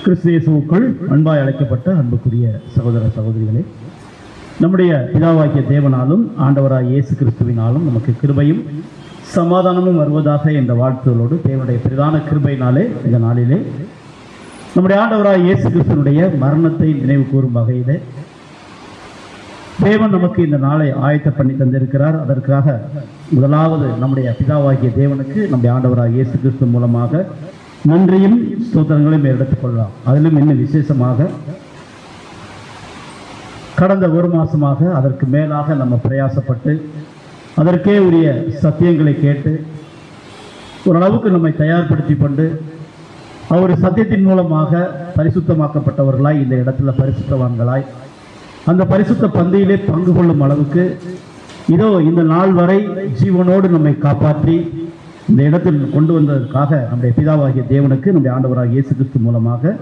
கிறிஸ்து இயேசுவுக்குள் அன்பாய் அழைக்கப்பட்ட அன்புக்குரிய சகோதர சகோதரிகளே, நம்முடைய பிதாவாகிய தேவனாலும் ஆண்டவராய் இயேசு கிறிஸ்துவினாலும் நமக்கு கிருபையும் சமாதானமும் வருவதாக என்ற வாழ்த்துகளோடு தேவனுடைய பிரதான கிருபையினாலே இந்த நாளிலே நம்முடைய ஆண்டவராய் இயேசு கிறிஸ்துவனுடைய மரணத்தை நினைவு கூறும் வகையிலே தேவன் நமக்கு இந்த நாளை ஆயத்த பண்ணி தந்திருக்கிறார். அதற்காக முதலாவது நம்முடைய பிதாவாகிய தேவனுக்கு நம்முடைய ஆண்டவராய் இயேசு கிறிஸ்து மூலமாக நன்றியும் ஸ்தோத்திரங்களையும் எடுத்துக்கொள்ளலாம். அதிலும் இன்னும் விசேஷமாக கடந்த ஒரு மாதமாக அதற்கு மேலாக நம்ம பிரயாசப்பட்டு அதற்கே உரிய சத்தியங்களை கேட்டு ஓரளவுக்கு நம்மை தயார்படுத்தி கொண்டு அவர் சத்தியத்தின் மூலமாக பரிசுத்தமாக்கப்பட்டவர்களாய் இந்த இடத்துல பரிசுத்தவான்களாய் அந்த பரிசுத்த பந்தியிலே பங்கு கொள்ளும் அளவுக்கு இதோ இந்த நாள் வரை ஜீவனோடு நம்மை காப்பாற்றி இந்த இடத்தில் கொண்டு வந்ததற்காக நம்முடைய பிதாவாகிய தேவனுக்கு நம்முடைய ஆண்டவராகிய இயேசு கிறிஸ்து மூலமாக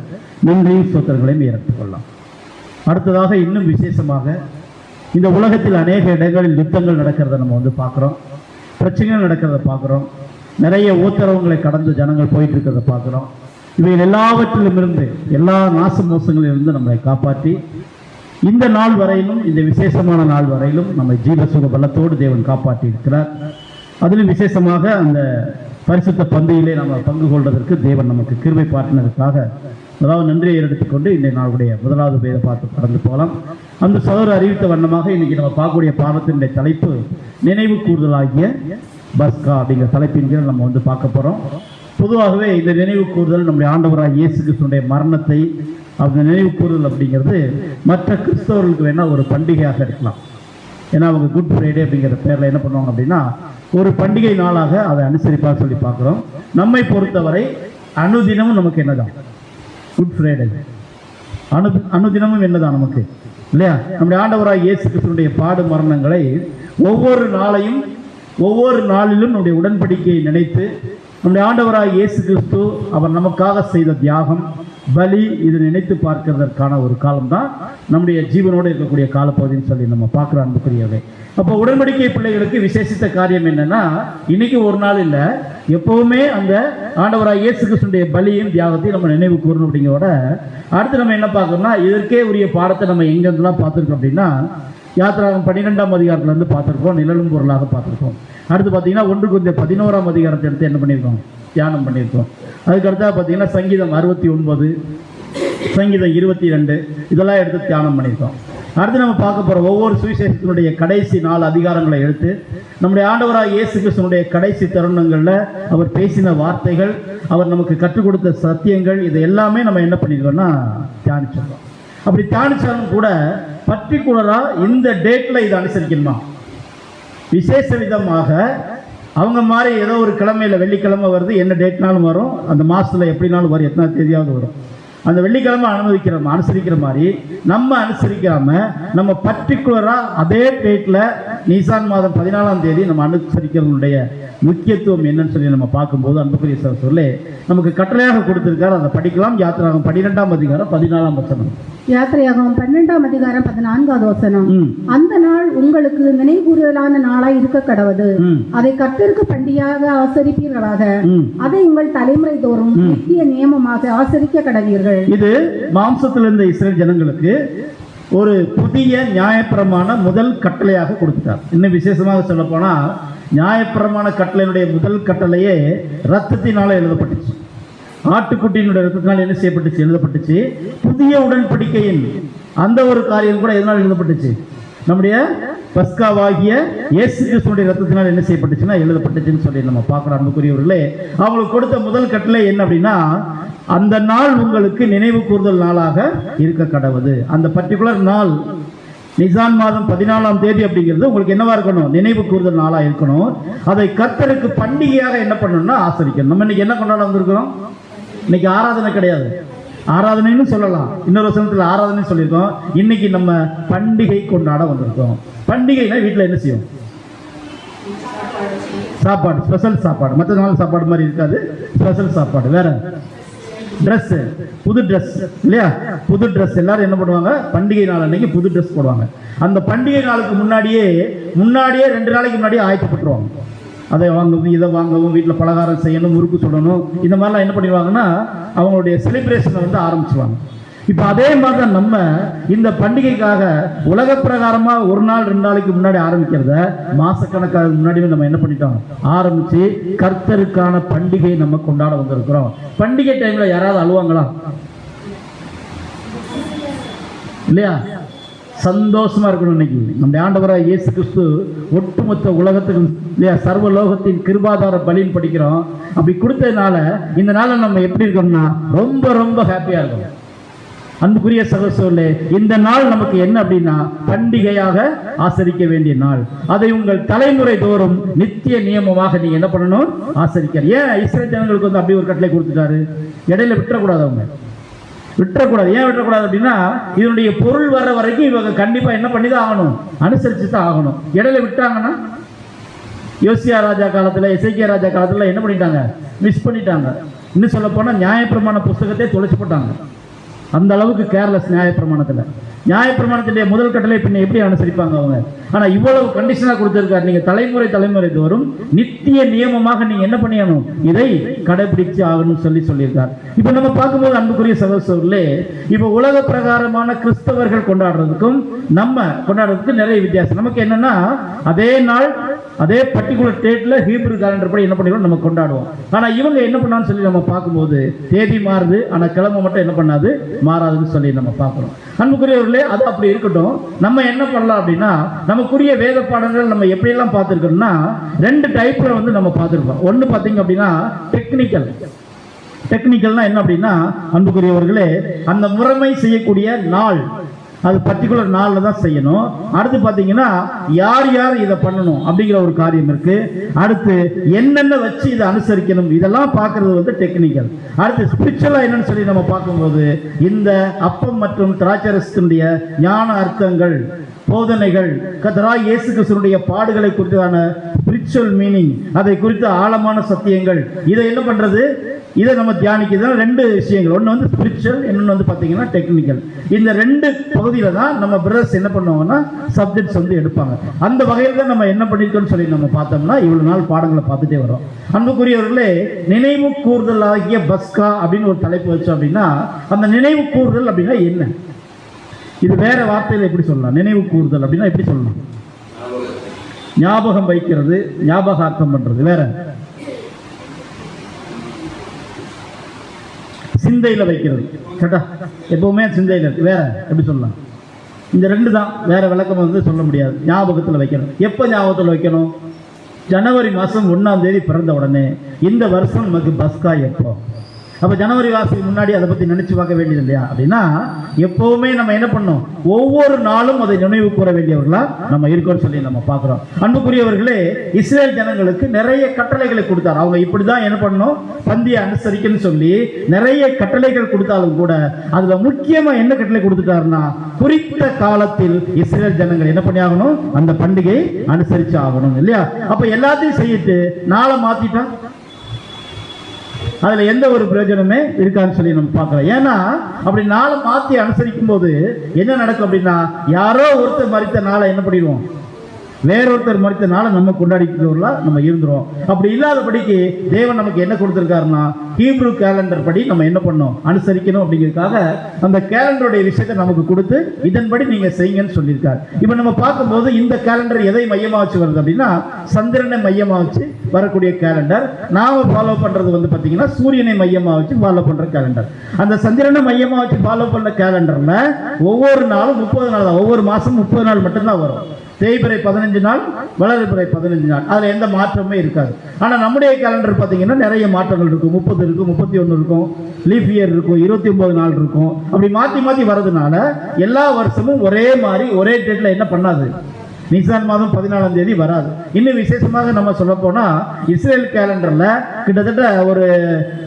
நன்றியும் ஸ்தோத்திரங்களையும் ஏற்றுக்கொள்ளலாம். அடுத்ததாக இன்னும் விசேஷமாக இந்த உலகத்தில் அநேக இடங்களில் யுத்தங்கள் நடக்கிறத நம்ம பார்க்குறோம், பிரச்சனைகள் நடக்கிறத பார்க்குறோம், நிறைய உத்தரவுகளை கடந்து ஜனங்கள் போயிட்டு இருக்கிறத பார்க்குறோம். இவைகள் எல்லாவற்றிலும் இருந்து எல்லா நாச மோசங்களிலிருந்து நம்மளை காப்பாற்றி இந்த நாள் வரையிலும் இந்த விசேஷமான நாள் வரையிலும் நம்மை ஜீவசுக பலத்தோடு தேவன் காப்பாற்றி இருக்கிறார். அதிலும் விசேஷமாக அந்த பரிசுத்த பந்தியிலே நம்ம பங்கு கொள்வதற்கு தேவன் நமக்கு கிருபை பாட்டினதுக்காக அதாவது நன்றியை எடுத்துக்கொண்டு இந்த நாளுடைய முதலாவது பேரை பார்த்து கடந்து போகலாம். அந்த சகோதரர் அறிவித்த வண்ணமாக இன்னைக்கு நம்ம பார்க்கக்கூடிய பாடத்தினுடைய தலைப்பு நினைவு கூறுதலாகிய பஸ்கா அப்படிங்கிற தலைப்பின் கீழ் நம்ம பார்க்க போகிறோம். பொதுவாகவே இந்த நினைவு கூறுதல் நம்முடைய ஆண்டவராக இயேசு கிறிஸ்துடைய மரணத்தை அந்த நினைவு கூறுதல் அப்படிங்கிறது மற்ற கிறிஸ்தவர்களுக்கு வேணால் ஒரு பண்டிகையாக இருக்கலாம். ஏன்னா அவங்க குட் ஃப்ரைடே அப்படிங்கிற பேரில் என்ன பண்ணுவாங்க அப்படின்னா ஒரு பண்டிகை நாளாக அதை அனுசரிப்பாக சொல்லி பார்க்குறோம். நம்மை பொறுத்தவரை அனுதினமும் நமக்கு என்னதான் குட் ஃப்ரைடே, அனுதினமும் என்னதான் நமக்கு இல்லையா? நம்முடைய ஆண்டவராக இயேசு கிறிஸ்துடைய பாடு மரணங்களை ஒவ்வொரு நாளையும் ஒவ்வொரு நாளிலும் நம்முடைய உடன்படிக்கையை நினைத்து நம்முடைய ஆண்டவராக இயேசு கிறிஸ்து அவர் நமக்காக செய்த தியாகம் பலி இதை நினைத்து பார்க்கிறதற்கான ஒரு காலம்தான் நம்முடைய ஜீவனோடு இருக்கக்கூடிய காலப்பகுதின்னு சொல்லி நம்ம பார்க்குற அன்புக்குரியவை. அப்போ உடன்படிக்கை பிள்ளைகளுக்கு விசேஷித்த காரியம் என்னன்னா இன்னைக்கு ஒரு நாள் இல்லை, எப்பவுமே அந்த ஆண்டவராக இயேசு கிறிஸ்துடைய பலியும் தியாகத்தையும் நம்ம நினைவு கூறணும். அப்படிங்கிறோட அடுத்து நம்ம என்ன பார்க்கணும்னா இதற்கே உரிய பாடத்தை நம்ம எங்கெல்லாம் பார்த்துருக்கோம் அப்படின்னா யாத்திராகம் 12ஆம் அதிகாரத்திலேருந்து பார்த்துருக்கோம், நிழலும் பொருளாக பார்த்துருக்கோம். அடுத்து பார்த்தீங்கன்னா 1 Corinthians 11ஆம் அதிகாரத்தை எடுத்து என்ன பண்ணியிருக்கோம், தியானம் பண்ணியிருக்கோம். அதுக்கடுத்தா பார்த்தீங்கன்னா சங்கீதம் 69, சங்கீதம் 22 இதெல்லாம் எடுத்து தியானம் பண்ணியிருக்கோம். அடுத்து நம்ம பார்க்க போகிற ஒவ்வொரு சுவிசேஷத்தினுடைய கடைசி 4 அதிகாரங்களை எடுத்து நம்முடைய ஆண்டவராக இயேசு கிறிஸ்துவனுடைய கடைசி தருணங்களில் அவர் பேசின வார்த்தைகள், அவர் நமக்கு கற்றுக் கொடுத்த சத்தியங்கள், இது எல்லாமே நம்ம என்ன பண்ணியிருக்கோம்னா தியானிச்சிருக்கோம். அப்படி தியானிச்சாலும் கூட பர்டிகுலராக இந்த டேட்டில் இதை அனுசரிக்கணுமா, விசேஷ விதமாக அவங்க மாதிரி ஏதோ ஒரு கிழமையில் வெள்ளிக்கிழமை வருது, என்ன டேட்னாலும் வரும், அந்த மாதத்தில் எப்படினாலும் வரும், எத்தனை தேதியாவது வரும், அந்த வெள்ளிக்கிழமை அனுசரிக்கிற மாதிரி நம்ம அனுசரிக்காமல் நம்ம பர்டிகுலராக அதே டேட்டில் நீசான் மாதம் 14ஆம் தேதி நம்ம அனுசரிக்கிறவங்களுடைய முக்கியத்துவம் என்னன்னு சொல்லி நம்ம பார்க்கும்போது அன்புக்குரிய சொல்லி நமக்கு கட்டளையாக கொடுத்திருக்காரு. அதை படிக்கலாம். யாத்திராகம் 12ஆம் அதிகாரம் 14ஆம் வசனம். யாத்திரையாகவும் 12ஆம் அதிகாரம் 14வது வசனம். அந்த நாள் உங்களுக்கு நினைவுகூறலான நாளாய் இருக்க கடவது, அதை கர்த்தருக்கு பண்டிகையாக ஆசரிப்பீர்களாக, அதை உங்கள் தலைமுறை தோறும் நித்திய நியமமாக ஆசரிக்க கடவீர்கள். இது மாம்சத்தில் இருந்த இஸ்ரேல் ஜனங்களுக்கு ஒரு புதிய நியாயப்பிரமாண முதல் கட்டளையாக கொடுத்தார். இன்னும் விசேஷமாக சொல்ல போனா நியாயப்பிரமாண கட்டளையினுடைய முதல் கட்டளையே ரத்தத்தினால எழுதப்பட்டுச்சு, ஆட்டுக்குட்டியினுடைய ரத்தத்தினால் என்ன செய்யப்பட்டுச்சு, எழுதப்பட்டுச்சு. புதிய உடன்படிக்கையின் அந்த ஒரு காரியம் கூட எதனால் எழுதப்பட்டுச்சு, நம்முடைய பஸ்காவாகிய இயேசு கிறிஸ்துவினுடைய ரத்தத்தினால் என்ன செய்யப்பட்டுச்சுன்னா எழுதப்பட்டுச்சுன்னு சொல்லி நம்ம பார்க்குற அன்புக்குரியவர்களே, அவங்களுக்கு கொடுத்த முதல் கட்டளை என்ன அப்படின்னா அந்த நாள் உங்களுக்கு நினைவு கூறுதல் நாளாக இருக்க கடவுது. அந்த பர்டிகுலர் நாள் நிசான் மாதம் 14ஆம் தேதி அப்படிங்கிறது உங்களுக்கு என்னவா இருக்கணும், நினைவு கூறுதல் நாளா இருக்கணும். அதை கர்த்தருக்கு பண்டிகையாக என்ன பண்ணணும்னா ஆசரிக்கணும். நம்ம இன்னைக்கு என்ன கொண்டாட வந்திருக்கிறோம், இன்னைக்கு ஆராதனை கிடையாது, ஆராதனைன்னு சொல்லலாம், இன்னொரு வசனத்தில் ஆராதனை சொல்லியிருக்கோம். இன்னைக்கு நம்ம பண்டிகை கொண்டாட வந்திருக்கோம். பண்டிகைனா வீட்டில் என்ன செய்யும், சாப்பாடு, ஸ்பெஷல் சாப்பாடு. மற்ற நாள் சாப்பாடு மாதிரி இருக்காது, ஸ்பெஷல் சாப்பாடு. வேற ட்ரெஸ்ஸு, புது ட்ரெஸ் இல்லையா, புது ட்ரெஸ் எல்லாரும் என்ன பண்ணுவாங்க, பண்டிகை நாள் அன்னைக்கு புது ட்ரெஸ் போடுவாங்க. அந்த பண்டிகை நாளுக்கு முன்னாடியே 2 நாளைக்கு முன்னாடியே ஆயத்தப்பட்டுருவாங்க. அதை வாங்கவும் இதை வாங்கவும், வீட்டில் பலகாரம் செய்யணும், முறுக்கு சுடணும், இந்த மாதிரிலாம் என்ன பண்ணிடுவாங்கன்னா அவங்களுடைய செலிப்ரேஷனை வந்து ஆரம்பிச்சுவாங்க. இப்போ அதே மாதிரி தான் நம்ம இந்த பண்டிகைக்காக உலக பிரகாரமாக ஒரு நாள் 2 நாளைக்கு முன்னாடி ஆரம்பிக்கிறத மாசக்கணக்காக முன்னாடியே நம்ம என்ன பண்ணிட்டோம், ஆரம்பித்து கர்த்தருக்கான பண்டிகை நம்ம கொண்டாட வந்திருக்கிறோம். பண்டிகை டைமில் யாராவது அழுவாங்களா? இல்லையா? சந்தோஷமா இருக்கணும். இன்னைக்கு நம்ம ஆண்டவராக இயேசு கிறிஸ்து ஒட்டுமொத்த உலகத்துக்கு இல்லையா சர்வலோகத்தின் கிருபாதார பலின்னு படிக்கிறோம். அப்படி கொடுத்ததுனால இந்த நாளை நம்ம எப்படி இருக்கணும்னா ரொம்ப ரொம்ப ஹாப்பியா இருக்கணும். அன்புக்குரிய சகோதரர்களே, இந்த நாள் நமக்கு என்ன அப்படின்னா பண்டிகையாக ஆசரிக்க வேண்டிய நாள். அதை உங்கள் தலைமுறை தோறும் நித்திய நியமமாக நீங்க என்ன பண்ணணும், ஆசரிக்க. ஏன் இஸ்ரேல் ஜனங்களுக்கு வந்து அப்படி ஒரு கட்டளை கொடுத்துட்டாரு? இடையில விட்டுறக்கூடாது, அவங்க விட்டுறக்கூடாது. ஏன் விட்டுறக்கூடாது அப்படின்னா இதனுடைய பொருள் வர வரைக்கும் இவங்க கண்டிப்பா என்ன பண்ணி தான் ஆகணும், அனுசரிச்சு தான் ஆகணும். இடையில விட்டாங்கன்னா யோசியா ராஜா காலத்துல, எசேக்கியா ராஜா காலத்துல என்ன பண்ணிட்டாங்க, மிஸ் பண்ணிட்டாங்க. இன்னும் சொல்ல போனா நியாயப்பிரமாண புஸ்தகத்தை தொலைச்சு போட்டாங்க. அந்த அளவுக்கு கேர்லெஸ் நியாயப்பிரமாணத்தினுடைய முதல் கட்டளை பின்ன எப்படி அனுசரிப்பாங்க அவங்க? ஆனா இவ்வளவு கண்டிஷனா கொடுத்திருக்காரு, நீங்க தலைமுறை தோறும் நித்திய நியமமாக நீங்க என்ன பண்ணியணும், இதை கடைபிடிச்சு ஆகணும்னு சொல்லியிருக்கார். இப்ப நம்ம பார்க்கும்போது அன்புக்குரிய சகோதரர்களே, இப்ப உலக பிரகாரமான கிறிஸ்தவர்கள் கொண்டாடுறதுக்கும் நம்ம கொண்டாடுறதுக்கு நிறைய வித்தியாசம். நமக்கு என்னன்னா அதே நாள் அதே பர்டிகுலர் டேட்ல ஹீப்ரு கேலண்டர் படி என்ன பண்ணிடுவோம், நம்ம கொண்டாடுவோம். ஆனா இவங்க என்ன பண்ணான்னு சொல்லி நம்ம பார்க்கும்போது தேதி மாறுது, ஆனா கிழமை மட்டும் என்ன பண்ணாது, மாறாதுன்னு சொல்லி நம்ம பார்க்கிறோம். அன்புக்குரியவர்களே, அது அப்படி இருக்கட்டும். நம்ம என்ன பண்ணலாம் அப்படின்னா நமக்குரிய வேத பாடங்கள் நம்ம எப்படியெல்லாம் பார்த்துருக்கோம்னா 2 டைப்ல வந்து நம்ம பார்த்துருக்கோம். ஒன்று பார்த்தீங்க அப்படின்னா டெக்னிக்கல்னா என்ன அப்படின்னா அன்புக்குரியவர்களே, அந்த முறைமை செய்யக்கூடிய நாள் அது பர்டிகுலர் நாளில் தான் செய்யணும். அடுத்து பார்த்தீங்கன்னா யார் யார் இதை பண்ணணும் அப்படிங்கிற ஒரு காரியம் இருக்கு. அடுத்து என்னென்ன வச்சு இதை அனுசரிக்கணும், இதெல்லாம் பார்க்கறது வந்து டெக்னிக்கல். அடுத்து ஸ்பிரிச்சுவலா என்னன்னு சொல்லி நம்ம பார்க்கும்போது இந்த அப்பம் மற்றும் திராட்சரசத்தினுடைய ஞான அர்த்தங்கள், போதனைகள், கர்த்தராகிய இயேசு கிறிஸ்துவினுடைய பாடுகளை குறித்தான ஸ்பிரிச்சுவல் மீனிங், அதை குறித்த ஆழமான சத்தியங்கள், இதை என்ன பண்றது, இதை நம்ம தியானிக்கிறது 2 விஷயங்கள். ஒன்று வந்து ஸ்பிரிச்சுவல், இன்னொன்று வந்து பார்த்தீங்கன்னா டெக்னிக்கல். இந்த 2 பகுதியில தான் நம்ம பிரதர்ஸ் என்ன பண்ணுவாங்கன்னா சப்ஜெக்ட்ஸ் வந்து எடுப்பாங்க. அந்த வகையில் தான் நம்ம என்ன பண்ணிருக்கோம்னு சொல்லி நம்ம பார்த்தோம்னா இவ்வளவு நாள் பாடங்களை பார்த்துட்டே வரோம். அன்புக்குரியவர்களே, நினைவு கூறுதல் ஆகிய பஸ்கா அப்படின்னு ஒரு தலைப்பு வச்சோம் அப்படின்னா அந்த நினைவு கூறுதல் அப்படின்னா என்ன? இது வேற வார்த்தையில எப்படி சொல்லலாம்? நினைவு கூறுதல் அப்படின்னா எப்படி சொல்லலாம்? ஞாபகம் வைக்கிறது, ஞாபகார்த்தம் பண்றது வேற, சிந்தையில வைக்கிறது. கேட்டா எப்பவுமே சிந்தையில இருக்கு, வேற எப்படி சொல்லலாம்? இந்த 2 தான், வேற விளக்கம் வந்து சொல்ல முடியாது. ஞாபகத்தில் வைக்கணும். எப்போ ஞாபகத்தில் வைக்கணும்? ஜனவரி மாதம் 1ஆம் தேதி பிறந்த உடனே இந்த வருஷம் நமக்கு பஸ்கா எப்போ? அப்போ ஜனவரி மாதத்துக்கு முன்னாடி அதை பற்றி நினைச்சு பார்க்க வேண்டியது இல்லையா? அப்படின்னா எப்பவுமே நம்ம என்ன பண்ணோம், ஒவ்வொரு நாளும் அதை நினைவு கூற வேண்டியவர்களா நம்ம இருக்கோம்னு சொல்லி நம்ம பார்க்குறோம். அன்புக்குரியவர்களே, இஸ்ரேல் ஜனங்களுக்கு நிறைய கட்டளைகளை கொடுத்தார். அவங்க இப்படிதான் என்ன பண்ணணும், பந்தியை அனுசரிக்கணும்னு சொல்லி நிறைய கட்டளைகள் கொடுத்தாலும் கூட அதுல முக்கியமா என்ன கட்டளை கொடுத்துட்டாருன்னா குறித்த காலத்தில் இஸ்ரேல் ஜனங்கள் என்ன பண்ணி ஆகணும், அந்த பண்டிகை அனுசரிச்சு ஆகணும் இல்லையா? அப்ப எல்லாத்தையும் செய்யிட்டு நாளை மாத்திட்டா அதுல எந்த ஒரு பிரயோஜனமே இருக்கான்னு சொல்லி நம்ம பார்க்கிறோம். ஏன்னா அப்படி நாளை மாத்தி அனுசரிக்கும் போது என்ன நடக்கும் அப்படின்னா யாரோ ஒருத்தர் மரித்த நாளை என்ன பண்ணிடுவோம், வேறொருத்தர் மரித்த நாளை நம்ம கொண்டாடிக்கிறவர்களா நம்ம இருந்துரும். அப்படி இல்லாதபடிக்கு தேவன் நமக்கு என்ன கொடுத்திருக்காருன்னா ஹீப்ரு கேலண்டர் படி நம்ம என்ன பண்ணோம், அனுசரிக்கணும். அப்படிங்கிறதுக்காக அந்த கேலண்டருடைய விஷயத்தை நமக்கு கொடுத்து இதன்படி நீங்க செய்யுங்கன்னு சொல்லியிருக்காரு. இப்ப நம்ம பார்க்கும்போது இந்த கேலண்டர் எதை மையமா வச்சு வருது அப்படின்னா சந்திரனை மையமா வச்சு வரக்கூடிய கேலண்டர். நாம ஃபாலோ பண்றது வந்து பாத்தீங்கன்னா சூரியனை மையமா வச்சு ஃபாலோ பண்ற கேலண்டர். அந்த சந்திரனை மையமா வச்சு ஃபாலோ பண்ண கேலண்டர்ல ஒவ்வொரு நாளும் 30 நாள் தான், ஒவ்வொரு மாசம் 30 நாள் மட்டும்தான் வரும். தேய்பிறை 15 நாள், வளர்பிறை 15 நாள், அதுல எந்த மாற்றமே இருக்காது. ஆனா நம்முடைய கேலண்டர் பாத்தீங்கன்னா நிறைய மாற்றங்கள் இருக்கும். 30 இருக்கும், 31 இருக்கும், லீஃப் இயர் இருக்கும், 29 நாள் இருக்கும். அப்படி மாத்தி மாத்தி வர்றதுனால எல்லா வருஷமும் ஒரே மாதிரி ஒரே டேட்ல என்ன பண்ணாது, நிசான் மாதம் 14ஆம் தேதி வராது. இன்னும் விசேஷமாக நம்ம சொல்ல போனா இஸ்ரேல் கேலண்டர்ல கிட்டத்தட்ட ஒரு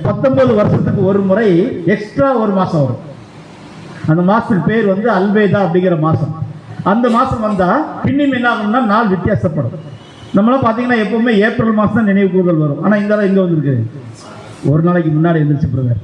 19 வருஷத்துக்கு ஒரு முறை எக்ஸ்ட்ரா ஒரு மாசம் வரும். அந்த மாசத்துக்கு பேர் வந்து அல்வேதா அப்படிங்கிற மாசம். அந்த மாசம் வந்தா பின்னும் என்ன ஆகும்னா நாள் வித்தியாசப்படும். நம்மளாம் பாத்தீங்கன்னா எப்பவுமே ஏப்ரல் மாசம் தான் நினைவு கூறுதல் வரும். ஆனா இந்த இங்க வந்துருக்கு ஒரு நாளைக்கு முன்னாடி எழுந்திரிச்சு பிரதர்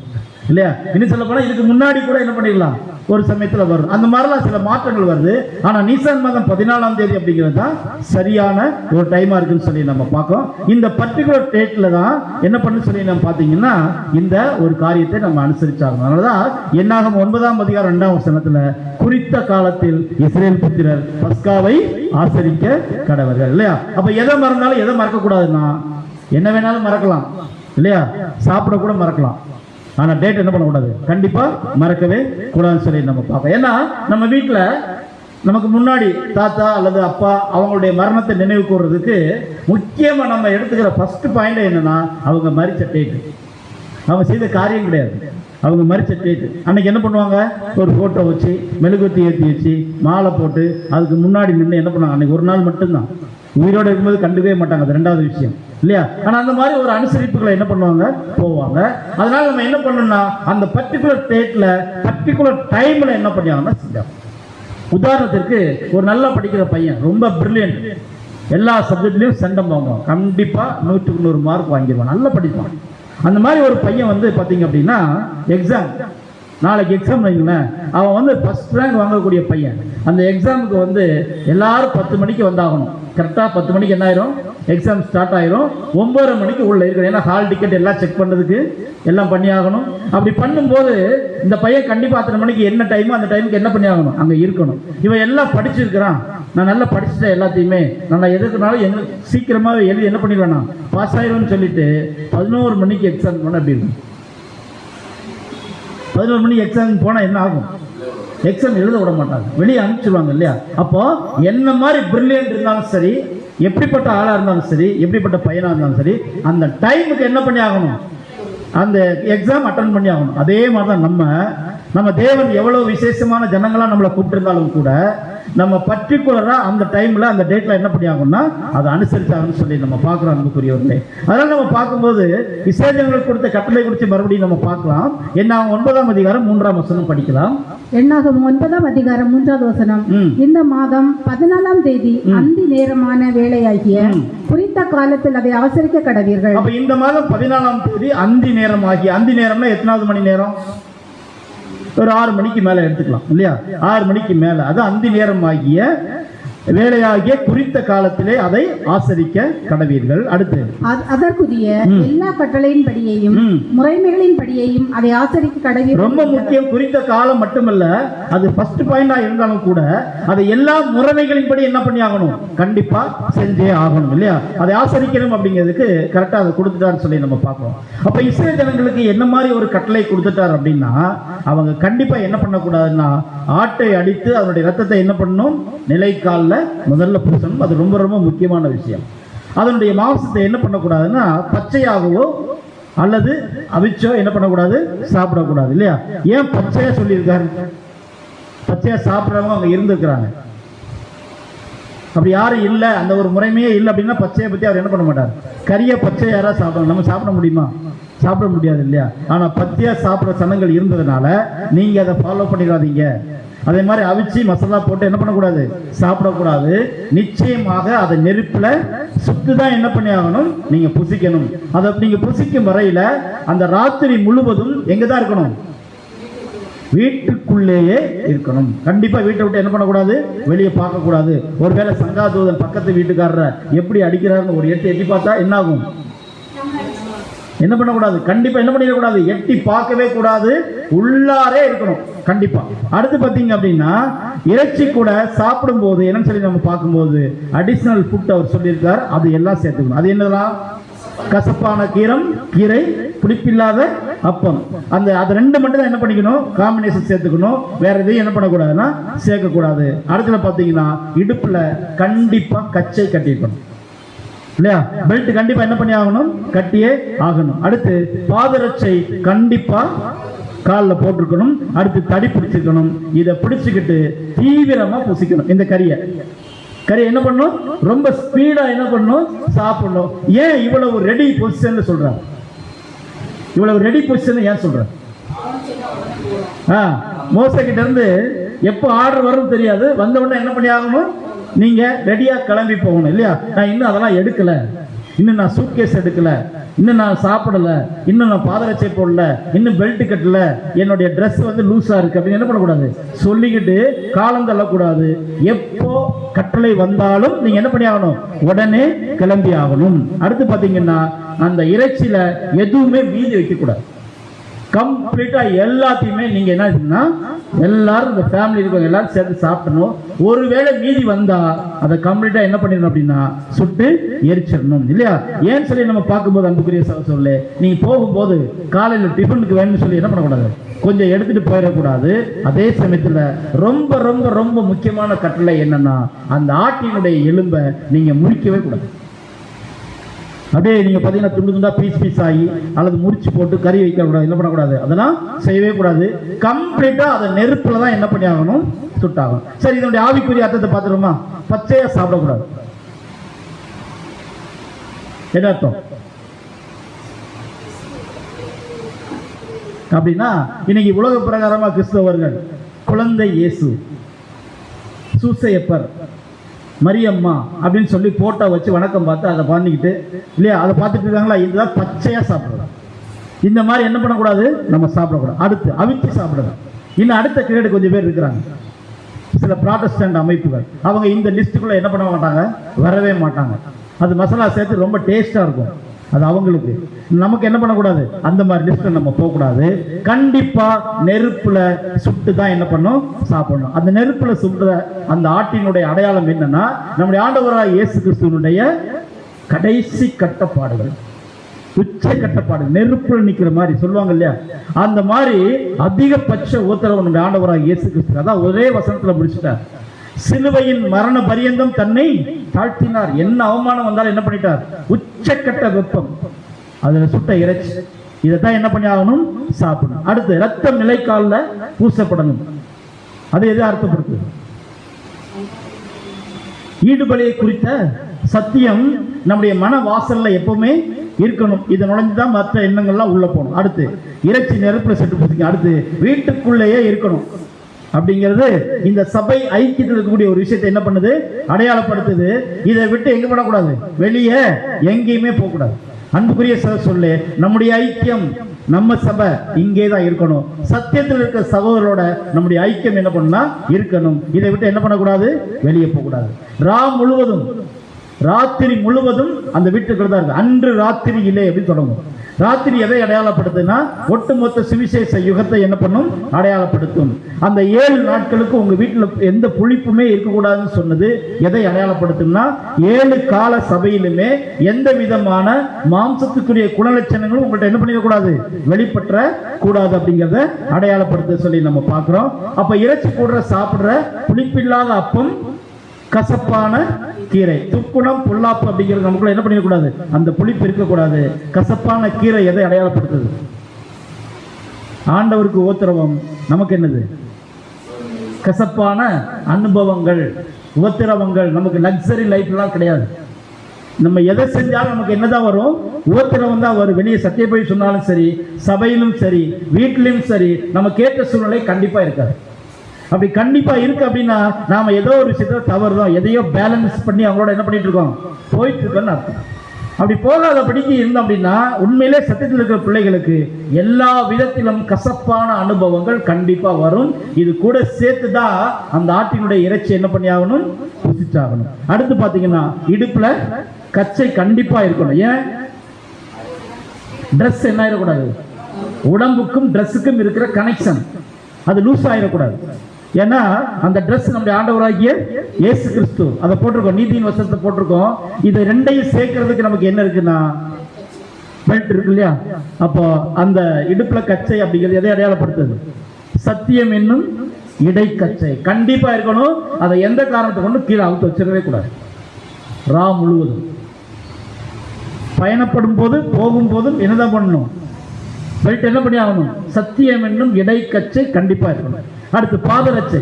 இல்லையா? இன்னும் சொல்ல போனா இதுக்கு முன்னாடி கூட என்ன பண்ணிடலாம், ஒரு சமயத்துல வரும். அந்த மாதிரிலாம் சில மாற்றங்கள் வருது. ஆனா நீசான் மாதம் 14ஆம் தேதி அப்படிங்கிறது தான் சரியான ஒரு டைமா இருக்குன்னு சொல்லி நம்ம பார்க்கோம். இந்த பர்டிகுலர் டேட்ல தான் என்ன பண்ணு சொல்லி நம்ம பார்த்தீங்கன்னா இந்த ஒரு காரியத்தை நம்ம அனுசரிச்சாகணும். அதனாலதான் என்னாகும் 9ஆம் அதிகாரம் 2ஆம் வசனத்துல குறித்த காலத்தில் இஸ்ரேல் புத்திரர் பஸ்காவை ஆசரிக்க கடவர்கள் இல்லையா. அப்ப எதை மறந்தாலும் எதை மறக்க கூடாதுன்னா, என்ன வேணாலும் மறக்கலாம் இல்லையா, சாப்பிட கூட மறக்கலாம், ஆனா டேட் என்ன பண்ணக்கூடாது, கண்டிப்பா மறக்கவே கூடாதுன்னு சொல்லி நம்ம பார்ப்போம். ஏன்னா நம்ம வீட்டுல நமக்கு முன்னாடி தாத்தா அல்லது அப்பா அவங்களுடைய மரணத்தை நினைவு கூறுறதுக்கு முக்கியமா நம்ம எடுத்துக்கிற ஃபர்ஸ்ட் பாயிண்ட் என்னன்னா, அவங்க மரிச்ச டேட், அவங்க செய்த காரியம் கிடையாது, அவங்க மரிச்ச டேட். அன்னைக்கு என்ன பண்ணுவாங்க, ஒரு போட்டோ வச்சு மெழுகுவத்தி ஏற்றி வச்சு மாலை போட்டு அதுக்கு முன்னாடி நின்று என்ன பண்ணுவாங்க, அன்னைக்கு ஒரு நாள் மட்டும்தான், உயிரோடு இருக்கும்போது கண்டுக்கவே மாட்டாங்க, அது ரெண்டாவது விஷயம் இல்லையா. ஆனா அந்த மாதிரி ஒரு அனுசரிப்புகளை என்ன பண்ணுவாங்க, போவாங்க. அதனால நம்ம என்ன பண்ணணும்னா அந்த பர்டிகுலர் டேட்ல பர்டிகுலர் டைம்ல என்ன பண்ணியாங்கன்னா செஞ்சாங்க. உதாரணத்திற்கு ஒரு நல்லா படிக்கிற பையன், ரொம்ப பிரில்லியன்ட், எல்லா சப்ஜெக்ட்லயும் செண்டம் வாங்குவான், கண்டிப்பா 100க்கு 100 மார்க் வாங்கிடுவான், நல்லா படிப்பான். அந்த மாதிரி ஒரு பையன் வந்து பாத்தீங்க அப்படின்னா எக்ஸாம், நாளைக்கு எக்ஸாம் வைங்களேன், அவன் வந்து ஃபர்ஸ்ட் ரேங்க் வாங்கக்கூடிய பையன். அந்த எக்ஸாமுக்கு வந்து எல்லாரும் 10 மணிக்கு வந்தாகணும். கரெக்டாக 10 மணிக்கு என்ன ஆயிரும், எக்ஸாம் ஸ்டார்ட் ஆயிரும். 9:30 மணிக்கு உள்ள இருக்கணும். ஏன்னா ஹால் டிக்கெட் எல்லாம் செக் பண்ணுறதுக்கு எல்லாம் பண்ணி ஆகணும். அப்படி பண்ணும்போது இந்த பையன் கண்டிப்பாக அத்தனை மணிக்கு என்ன டைமோ அந்த டைமுக்கு என்ன பண்ணி ஆகணும், அங்கே இருக்கணும். இவன் எல்லாம் படிச்சிருக்கிறான், நான் நல்லா படிச்சுட்டேன், எல்லாத்தையுமே நான் எதுக்குனாலும் சீக்கிரமாக எழுதி என்ன பண்ணிடுவேன், நான் பாஸ் ஆயிடும்னு சொல்லிட்டு 11 மணிக்கு எக்ஸாம் போனால் அப்படி இருக்கும். 11 மணிக்கு எக்ஸாம் போனால் என்ன ஆகும், எக்ஸாம் எழுத விட மாட்டாங்க, வெளியே அனுப்பிச்சிடுவாங்க இல்லையா. அப்போ என்ன மாதிரி பிரில்லியன்ட் இருந்தாலும் சரி, எப்படிப்பட்ட ஆளா இருந்தாலும் சரி, எப்படிப்பட்ட பையனா இருந்தாலும் சரி, அந்த டைமுக்கு என்ன பண்ணி ஆகணும், அந்த எக்ஸாம் அட்டன் பண்ணி ஆகணும். அதே மாதிரி தான் நம்ம தேவன் எவ்வளவு விசேஷமான ஜனங்களா நம்மளை கூப்பிட்டிருந்தாலும் கூட நம்ம பர்டிகுலரா அந்த டைம்ல அந்த டேட்ல என்ன பண்ணி ஆகணும்னா அதை அனுசரிச்சாகணும்னு சொல்லி நம்ம பார்க்கிறோம் அன்புக்குரியவர்களே. அதனால நம்ம பார்க்கும்போது இஸ்ரவேலர்களுக்கு கொடுத்த கட்டளை குறித்து மறுபடியும் நம்ம பார்க்கலாம். என்னாகும் 9ஆம் அதிகாரம் 3ஆம் வசனம் படிக்கலாம். என்னாகும் 9ஆம் அதிகாரம் 3வது வசனம். இந்த மாதம் 14ஆம் தேதி அந்தி நேரமான வேளையாகிய குறித்த காலத்தில் அதை ஆசரிக்க கடவீர்கள். அப்ப இந்த மாதம் 14ஆம் தேதி அந்தி நேரம் ஆகிய, அந்தி நேரம்னா எத்தனாவது மணி நேரம், ஒரு 6 மணிக்கு மேல எடுத்துக்கலாம் இல்லையா, 6 மணிக்கு மேல, அது அந்தி நேரம் ஆகிய வேலையாகிய குறித்த காலத்திலே அதை ஆசரிக்க கடவீர்கள். அடுத்து அதற்குரிய எல்லா கட்டளையின் படியையும் முறைமைகளின் படியையும் அதை ஆசரிக்க கடவீர்கள். ரொம்ப முக்கியம், குறித்த காலம் மட்டுமல்ல, அது ஃபர்ஸ்ட் பாயிண்டா இருந்தாலும் கூட அதை எல்லா முறைமைகளின் படி என்ன பண்ணி ஆகணும், கண்டிப்பா செஞ்சே ஆகணும் இல்லையா. அதை ஆசரிக்கணும் அப்படிங்கிறதுக்கு கரெக்டா அதை கொடுத்துட்டாருன்னு சொல்லி நம்ம பார்க்கிறோம். அப்ப இஸ்ரவேல் ஜனங்களுக்கு என்ன மாதிரி ஒரு கட்டளை கொடுத்துட்டார் அப்படின்னா, அவங்க கண்டிப்பா என்ன பண்ணக்கூடாதுன்னா ஆட்டை அடித்து அதனுடைய ரத்தத்தை என்ன பண்ணணும், நிலைக்கால முதல்ல பூசணும். அது ரொம்ப ரொம்ப முக்கியமான விஷயம். அதனுடைய மாംசத்தை என்ன பண்ணக்கூடாதுன்னா பச்சையாகவோ அல்லது அவிச்சோ என்ன பண்ணக்கூடாது, சாப்பிடக்கூடாது இல்லையா. ஏன் பச்சையா சொல்லியிருக்காரு, பச்சையா சாப்பிட்றவங்க அவங்க இருந்திருக்கிறாங்க. அப்படி யாரும் இல்லை, அந்த ஒரு முறைமையே இல்லை அப்படின்னா பச்சையை பற்றி அவர் என்ன பண்ண மாட்டார், கறியை பச்சை யாராவது சாப்பிடணும், நம்ம சாப்பிட முடியுமா, சாப்பிட முடியாது இல்லையா. ஆனால் பச்சையா சாப்பிட்ற சனங்கள் இருந்ததுனால நீங்கள் அதை ஃபாலோ பண்ணிடாதீங்க. அதே மாதிரி அவிச்சு மசாலா போட்டு என்ன பண்ணக்கூடாது, சாப்பிடக்கூடாது. நிச்சயமாக அதை நெருப்புல சுட்டுதான் என்ன பண்ணி ஆகணும், நீங்க புசிக்கணும். அதை நீங்க புசிக்கும் வரையில அந்த ராத்திரி முழுவதும் எங்க தான் இருக்கணும், வீட்டுக்குள்ளேயே இருக்கணும். கண்டிப்பா வீட்டை விட்டு என்ன பண்ணக்கூடாது, வெளியே பார்க்க கூடாது. ஒருவேளை சங்காதூதன் பக்கத்து வீட்டுக்காரரை எப்படி அடிக்கிறாருன்னு ஒரு எட்டி பார்த்தா என்ன ஆகும், என்ன பண்ணக்கூடாது, கண்டிப்பா என்ன பண்ணிடக்கூடாது, எட்டி பார்க்கவே கூடாது, உள்ளாரே இருக்கணும் கண்டிப்பா. அடுத்து பார்த்தீங்க அப்படின்னா இறைச்சி கூட சாப்பிடும் போது என்னன்னு சொல்லி நம்ம பார்க்கும்போது அடிஷனல் ஃபுட் அவர் சொல்லியிருக்கார், அது எல்லாம் சேர்த்துக்கணும். அது என்னதான், கசப்பான கீரை, புளிப்பில்லாத அப்பம், அந்த அது ரெண்டு மட்டும் தான் என்ன பண்ணிக்கணும், காம்பினேஷன் சேர்த்துக்கணும். வேற எதையும் என்ன பண்ணக்கூடாதுன்னா சேர்க்கக்கூடாது. அடுத்துல பார்த்தீங்கன்னா இடுப்புல கண்டிப்பா கச்சை கட்டிக்கணும் இல்லையா, பெல்ட் கண்டிப்பா என்ன பண்ணி ஆகணும், கட்டியே ஆகணும். அடுத்து பாதரட்சை கண்டிப்பா காலில் போட்டிருக்கணும். அடுத்து தடி பிடிச்சிருக்கணும். இதை பிடிச்சுக்கிட்டு தீவிரமா புசிக்கணும். இந்த கறியை என்ன பண்ணும், ரொம்ப ஸ்பீடா என்ன பண்ணும், சாப்பிடணும். ஏன் இவ்வளவு ரெடி பொசிஷன் சொல்றாங்க, இவ்வளவு ரெடி பொசிஷன் ஏன் சொல்றாங்க, மோசே கிட்ட இருந்து எப்போ ஆர்டர் வரும் தெரியாது, வந்த உடனே என்ன பண்ணி ஆகணும், நீங்க ரெடியா கிளம்பி போகணும் இல்லையா. நான் இன்னும் அதெல்லாம் எடுக்கல, இன்னும் நான் சூட்கேஸ் எடுக்கல, இன்னும் நான் சாப்பிடல, இன்னும் நான் பாதரட்சை போடல, இன்னும் பெல்ட் கட்டல, என்னுடைய ட்ரெஸ் லூஸா இருக்கு அப்படின்னு என்ன பண்ணக்கூடாது, சொல்லிக்கிட்டு காலம் தள்ளக்கூடாது. எப்போ கட்டளை வந்தாலும் நீங்க என்ன பண்ணி ஆகணும், உடனே கிளம்பி ஆகணும். அடுத்து பாத்தீங்கன்னா அந்த இறைச்சியில எதுவுமே மீதி வைக்க கூடாது. கம்ப்ளீட்டா எல்லாத்தையுமே நீங்க என்ன, எல்லாரும் இந்த ஃபேமிலி இருக்கவங்க எல்லாரும் சேர்த்து சாப்பிடணும். ஒருவேளை மீதி வந்தா அதை கம்ப்ளீட்டா என்ன பண்ணிடணும் அப்படின்னா சுட்டு எரிச்சிடணும் இல்லையா. ஏன்னு சொல்லி நம்ம பார்க்கும்போது அன்புக்குரிய சொல்லு, நீங்க போகும்போது காலையில டிஃபனுக்கு வேணும்னு சொல்லி என்ன பண்ணக்கூடாது, கொஞ்சம் எடுத்துட்டு போயிடக்கூடாது. அதே சமயத்துல ரொம்ப ரொம்ப ரொம்ப முக்கியமான கட்டளை என்னன்னா, அந்த ஆட்டினுடைய எலும்பை நீங்க முறிக்கவே கூடாது. அப்படியே நீங்க பாத்தீங்கன்னா துண்டு துண்டா பீஸ் பீஸ் ஆகி அல்லது முறிச்சு போட்டு கறி வைக்க கூடாது, என்ன பண்ணக்கூடாது, அதெல்லாம் செய்யவே கூடாது. கம்ப்ளீட்டா அதை நெருப்புல தான் என்ன பண்ணி ஆகணும், சுட்டாகணும். சரி, இதனுடைய ஆவிக்குரிய அர்த்தத்தை பார்த்துருமா? பச்சையா சாப்பிடக்கூடாது. என்ன அர்த்தம் அப்படின்னா, இன்னைக்கு உலக பிரகாரமா கிறிஸ்தவர்கள் குழந்தை இயேசு, சூசையப்பர், மரியம்மா அப்படின்னு சொல்லி போட்டோ வச்சு வணக்கம் பார்த்து அதை பண்ணிக்கிட்டு இல்லையா, அதை பார்த்துட்டு இருக்காங்களா, இதுதான் பச்சையா சாப்பிடலாம். இந்த மாதிரி என்ன பண்ணக்கூடாது, நம்ம சாப்பிடக்கூடாது. அடுத்து அவிச்சு சாப்பிடலாம். இன்னும் அடுத்த கிரேடு கொஞ்சம் பேர் இருக்கிறாங்க, சில ப்ராட்டஸ்டன்ட் அமைப்புகள். அவங்க இந்த லிஸ்ட்டுக்குள்ள என்ன பண்ண மாட்டாங்க, வரவே மாட்டாங்க. அது மசாலா சேர்த்து ரொம்ப டேஸ்டா இருக்கும், அது அவங்களுக்கு. நமக்கு என்ன பண்ணக்கூடாது, அந்த மாதிரி லிஸ்ட்ல நம்ம போகக்கூடாது. கண்டிப்பா நெருப்புல சுட்டு தான் என்ன பண்ணும், சாப்பிடணும். அந்த நெருப்புல சுட்டுற அந்த ஆட்டினுடைய அடையாளம் என்னன்னா, நம்முடைய ஆண்டவராக இயேசு கிறிஸ்துவனுடைய கடைசி கட்டப்பாடுகள், உச்ச கட்டப்பாடு, நெருப்புல நிக்கிற மாதிரி சொல்லுவாங்க இல்லையா, அந்த மாதிரி அதிகபட்ச உத்தரவு நம்முடைய ஆண்டவராக இயேசு கிறிஸ்து. அதான் ஒரே வசனத்துல முடிச்சுட்டார், சிலுவையின் மரண பரியந்தம் தன்னை தாழ்த்தினார். என்ன அவமானம் வந்தாலும் என்ன பண்ணிட்டார், உச்சக்கட்ட வெப்பம், அதுல சுட்ட இறைச்சி, இதைத்தான் என்ன பண்ணி ஆகணும், சாப்பிடணும். அடுத்து ரத்தம் நிலைக்கால பூசப்படணும். அது எது அர்த்தப்படுத்து, ஈடுபலியை குறித்த சத்தியம் நம்முடைய மன வாசல்ல எப்பவுமே இருக்கணும். இதை நுழைஞ்சுதான் மற்ற எண்ணங்கள்லாம் உள்ள போகணும். அடுத்து இறைச்சி நெருப்புல செட்டு பூசிக்க. அடுத்து வீட்டுக்குள்ளேயே இருக்கணும் அப்படிங்கிறது இந்த சபை ஐக்கியத்தில் இருக்கக்கூடிய ஒரு விஷயத்தை என்ன பண்ணுது, அடையாளப்படுத்துது. இதை விட்டு எங்க பண்ணக்கூடாது, வெளியே எங்கேயுமே போகக்கூடாது. அன்புக்குரிய சொல்லு, நம்முடைய ஐக்கியம், நம்ம சபை இங்கே தான் இருக்கணும். சத்தியத்தில் இருக்கிற சகோதரோட நம்முடைய ஐக்கியம் என்ன பண்ணா இருக்கணும். இதை விட்டு என்ன பண்ணக்கூடாது, வெளியே போகக்கூடாது. ராத்திரி முழுவதும் அந்த வீட்டுக்குள்ள தான் இருக்கு. அன்று ராத்திரி இல்லை அப்படின்னு தொடங்கும். ராத்திரி எதை அடையாளப்படுத்துனா, ஒட்டுமொத்த சுவிசேஷ யுகத்தை என்ன பண்ணும், அடையாளப்படுத்தும். அந்த 7 நாட்களுக்கு உங்க வீட்டுல எந்த புளிப்புமே இருக்கக்கூடாதுன்னு சொன்னது எதை அடையாளப்படுத்தும்னா, 7 கால சபையிலுமே எந்த விதமான மாம்சத்துக்குரிய குணலட்சணங்களும் உங்கள்கிட்ட என்ன பண்ணிடக்கூடாது, வெளிப்பற்ற கூடாது அப்படிங்கிறத அடையாளப்படுத்த சொல்லி நம்ம பார்க்கிறோம். அப்ப இறைச்சி போடுற சாப்பிடுற புளிப்பில்லாத அப்பம், கசப்பான கீரை, துப்புணம் பொல்லாப்பு அப்படிங்கிறது நமக்குள்ள என்ன பண்ணிடக்கூடாது, அந்த புளிப்பு இருக்கக்கூடாது. கசப்பான கீரை எதை அடையாளப்படுத்துது, ஆண்டவருக்கு உபத்திரவம், நமக்கு என்னது, கசப்பான அனுபவங்கள், உபத்திரவங்கள். நமக்கு லக்ஸரி லைஃப் எல்லாம் கிடையாது. நம்ம எதை செஞ்சாலும் நமக்கு என்னதான் வரும், உபத்திரவம் தான் வரும். வெளியே சத்திய போய் சொன்னாலும் சரி, சபையிலும் சரி, வீட்டிலும் சரி, நம்ம கேட்ட சூழ்நிலை கண்டிப்பா இருக்காது. அப்படி கண்டிப்பா இருக்கு அப்படின்னா நாம ஏதோ ஒரு விஷயத்துல தவறுதான், எதையோ பேலன்ஸ் பண்ணி அவங்களோட என்ன பண்ணிட்டு இருக்கோம், போயிட்டு இருக்கோம்னு அர்த்தம். அப்படி போகாதபடிக்கு இருந்தோம் அப்படின்னா உண்மையிலே சத்தியத்தில் இருக்கிற பிள்ளைகளுக்கு எல்லா விதத்திலும் கசப்பான அனுபவங்கள் கண்டிப்பா வரும். இது கூட சேர்த்து தான் அந்த ஆட்டினுடைய இறைச்சி என்ன பண்ணி ஆகணும், ருசிச்சாகணும். அடுத்து பாத்தீங்கன்னா இடுப்புல கச்சை கண்டிப்பா இருக்கணும். ஏன், ட்ரெஸ் என்ன ஆயிடக்கூடாது, உடம்புக்கும் ட்ரெஸ்ஸுக்கும் இருக்கிற கனெக்ஷன் அது லூஸ் ஆயிடக்கூடாது. ஏன்னா அந்த ட்ரெஸ் நம்முடைய ஆண்டவராகிய இயேசு கிறிஸ்து அதை போட்டிருக்கோம், நீதியின் வசனத்தை போட்டிருக்கோம். இது ரெண்டையும் சேர்க்கறதுக்கு நமக்கு என்ன இருக்குன்னா பெல்ட் இருக்கு இல்லையா. அப்போ அந்த இடுப்புல கச்சை அப்படிங்கிறது எதை அடையாளப்படுத்துது, சத்தியம் என்னும் இடைக்கச்சை கண்டிப்பா இருக்கணும். அதை எந்த காரணத்தை கொண்டு கீழே அவுத்து வச்சிடவே கூடாது. ரா முழுவதும் பயணப்படும் போது போகும் போதும் என்னதான் பண்ணணும், பெல்ட் என்ன பண்ணி ஆகணும், சத்தியம் என்னும் இடைக்கச்சை கண்டிப்பா இருக்கணும். அடுத்து பாதரட்சை,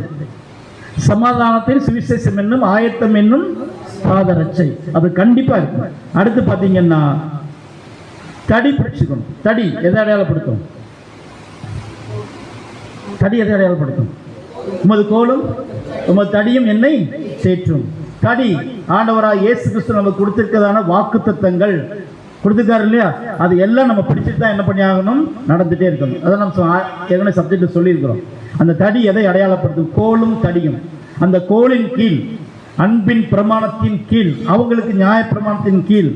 சமாதானத்தில் சுவிசேஷம் என்னும் ஆயத்தம் என்னும் பாதரட்சை அது கண்டிப்பா இருக்கும். அடுத்து பாத்தீங்கன்னா தடி பிடிச்சுக்கணும். தடி எதை அடையாளப்படுத்தும், தடி எதை அடையாளப்படுத்தும், உமது கோலும் உமது தடியும் என்னை தேற்றும். தடி ஆண்டவராக இயேசு கிறிஸ்து நமக்கு கொடுத்திருக்கிறதான வாக்குத்தத்தங்கள், கொடுத்துருக்காரு இல்லையா? அது எல்லாம் நம்ம பிடிச்சிட்டு தான் என்ன பண்ணி ஆகணும், நடந்துட்டே இருக்கணும். அதை நம்ம ஏற்கனவே சப்ஜெக்ட் சொல்லியிருக்கிறோம். அந்த தடி எதை அடையாளப்படுத்தும்? கோலும் தடியும். அந்த கோலின் கீழ், அன்பின் பிரமாணத்தின் கீழ், அவங்களுக்கு நியாய பிரமாணத்தின் கீழ்,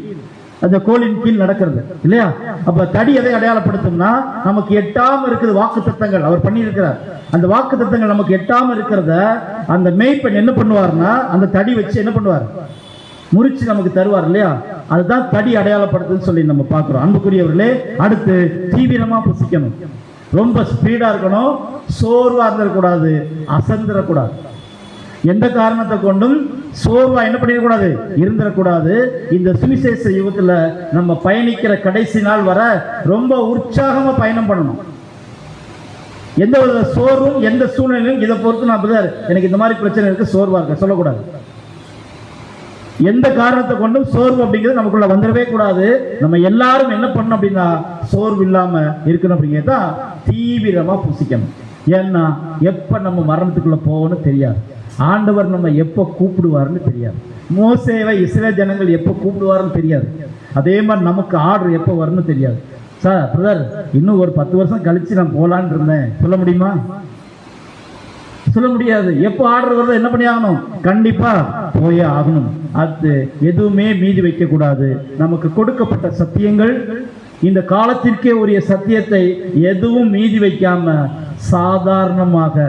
அந்த கோலின் கீழ் நடக்கிறது இல்லையா? அப்ப தடி எதை அடையாளப்படுத்தும்னா, நமக்கு எட்டாம இருக்குது வாக்கு தத்தங்கள் அவர் பண்ணியிருக்கிறார். அந்த வாக்கு தத்தங்கள் நமக்கு எட்டாம இருக்கிறத அந்த மேய்ப்பன் என்ன பண்ணுவார்னா, அந்த தடி வச்சு என்ன பண்ணுவார், முறிச்சு நமக்கு தருவார் இல்லையா? அதுதான் தடி அடையாளப்படுத்துன்னு சொல்லி நம்ம பார்க்கிறோம். அன்புக்குரியவர்களே, அடுத்து தீவிரமா புசிக்கணும், ரொம்ப ஸ்பீடா இருக்கணும், சோர்வா இருந்துடக்கூடாது, அசந்திரக்கூடாது. எந்த காரணத்தை கொண்டும் சோர்வா என்ன பண்ணிடக்கூடாது, இருந்துடக்கூடாது. இந்த சுவிசேஷ யுகத்துல நம்ம பயணிக்கிற கடைசி நாள் வர ரொம்ப உற்சாகமா பயணம் பண்ணணும். எந்த ஒரு சோர்வும் எந்த சூழ்நிலையும் இதை பொறுத்து நான் பிரதர் எனக்கு இந்த மாதிரி பிரச்சனை இருக்கு, சோர்வா இருக்க சொல்லக்கூடாது. எந்த காரணத்தை கொண்டும் சோர்வு அப்படிங்கிறது நமக்குள்ள வந்துடவே கூடாது. நம்ம எல்லாரும் என்ன பண்ணணும் அப்படின்னா, சோர்வு இல்லாம இருக்கணும். அப்படிங்கிறதான் தீவிரமா புசிக்கணும். ஏன்னா எப்ப நம்ம மரணத்துக்குள்ள போவோம்னு தெரியாது, ஆண்டவர் நம்ம எப்ப கூப்பிடுவாருன்னு தெரியாது. மோசேவை இஸ்ரேல் ஜனங்கள் எப்ப கூப்பிடுவாருன்னு தெரியாது. அதே மாதிரி நமக்கு ஆர்டர் எப்ப வரும்னு தெரியாது. சார் பிரதர் இன்னும் ஒரு 10 வருஷம் கழிச்சு நான் போலான்னு இருந்தேன், சொல்ல முடியுமா? சொல்ல முடியாது. எப்போ ஆர்டர் வருது என்ன பண்ணி ஆகணும், கண்டிப்பா போயே ஆகணும். அது எதுவுமே மீதி வைக்க கூடாது. நமக்கு கொடுக்கப்பட்ட சத்தியங்கள், இந்த காலத்திற்கே உரிய சத்தியத்தை எதுவும் மீதி வைக்காம சாதாரணமாக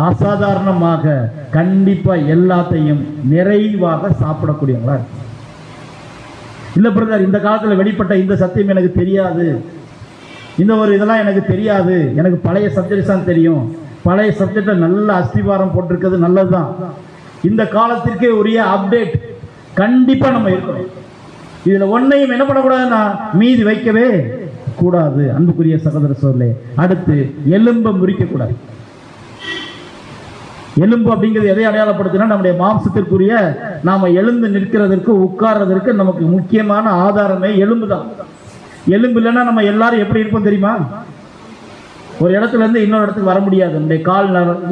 அசாதாரணமாக கண்டிப்பா எல்லாத்தையும் நிறைவாக சாப்பிடக்கூடியவங்களா இருக்கு. இல்ல பிரதர் இந்த காலத்துல வெளிப்பட்ட இந்த சத்தியம் எனக்கு தெரியாது, இந்த ஒரு இதெல்லாம் எனக்கு தெரியாது, எனக்கு பழைய சப்ஜெக்ட்ஸ் தான் தெரியும், பழைய சப்ஜெக்டை நல்ல அஸ்திவாரம் போட்டிருக்கிறது நல்லதுதான். இந்த காலத்திற்கே உரிய அப்டேட் கண்டிப்பா நம்ம இருக்கணும். இதுல ஒன்னையும் என்ன பண்ணக்கூடாதுன்னா மீதி வைக்கவே கூடாது. அன்புக்குரிய சகோதர சோதரே, அடுத்து எலும்பை முறிக்க கூடாது. எலும்பு அப்படிங்கிறது எதை அடையாளப்படுத்தினா, நம்முடைய மாம்சத்திற்குரிய நாம எழுந்து நிற்கிறதற்கு உட்கார்றதற்கு நமக்கு முக்கியமான ஆதாரமே எலும்பு தான். எலும்பு இல்லைன்னா நம்ம எல்லாரும் எப்படி இருப்போம் தெரியுமா? ஒரு இடத்துல இருந்து இன்னொரு இடத்துக்கு வர முடியாது. நம்முடைய கால்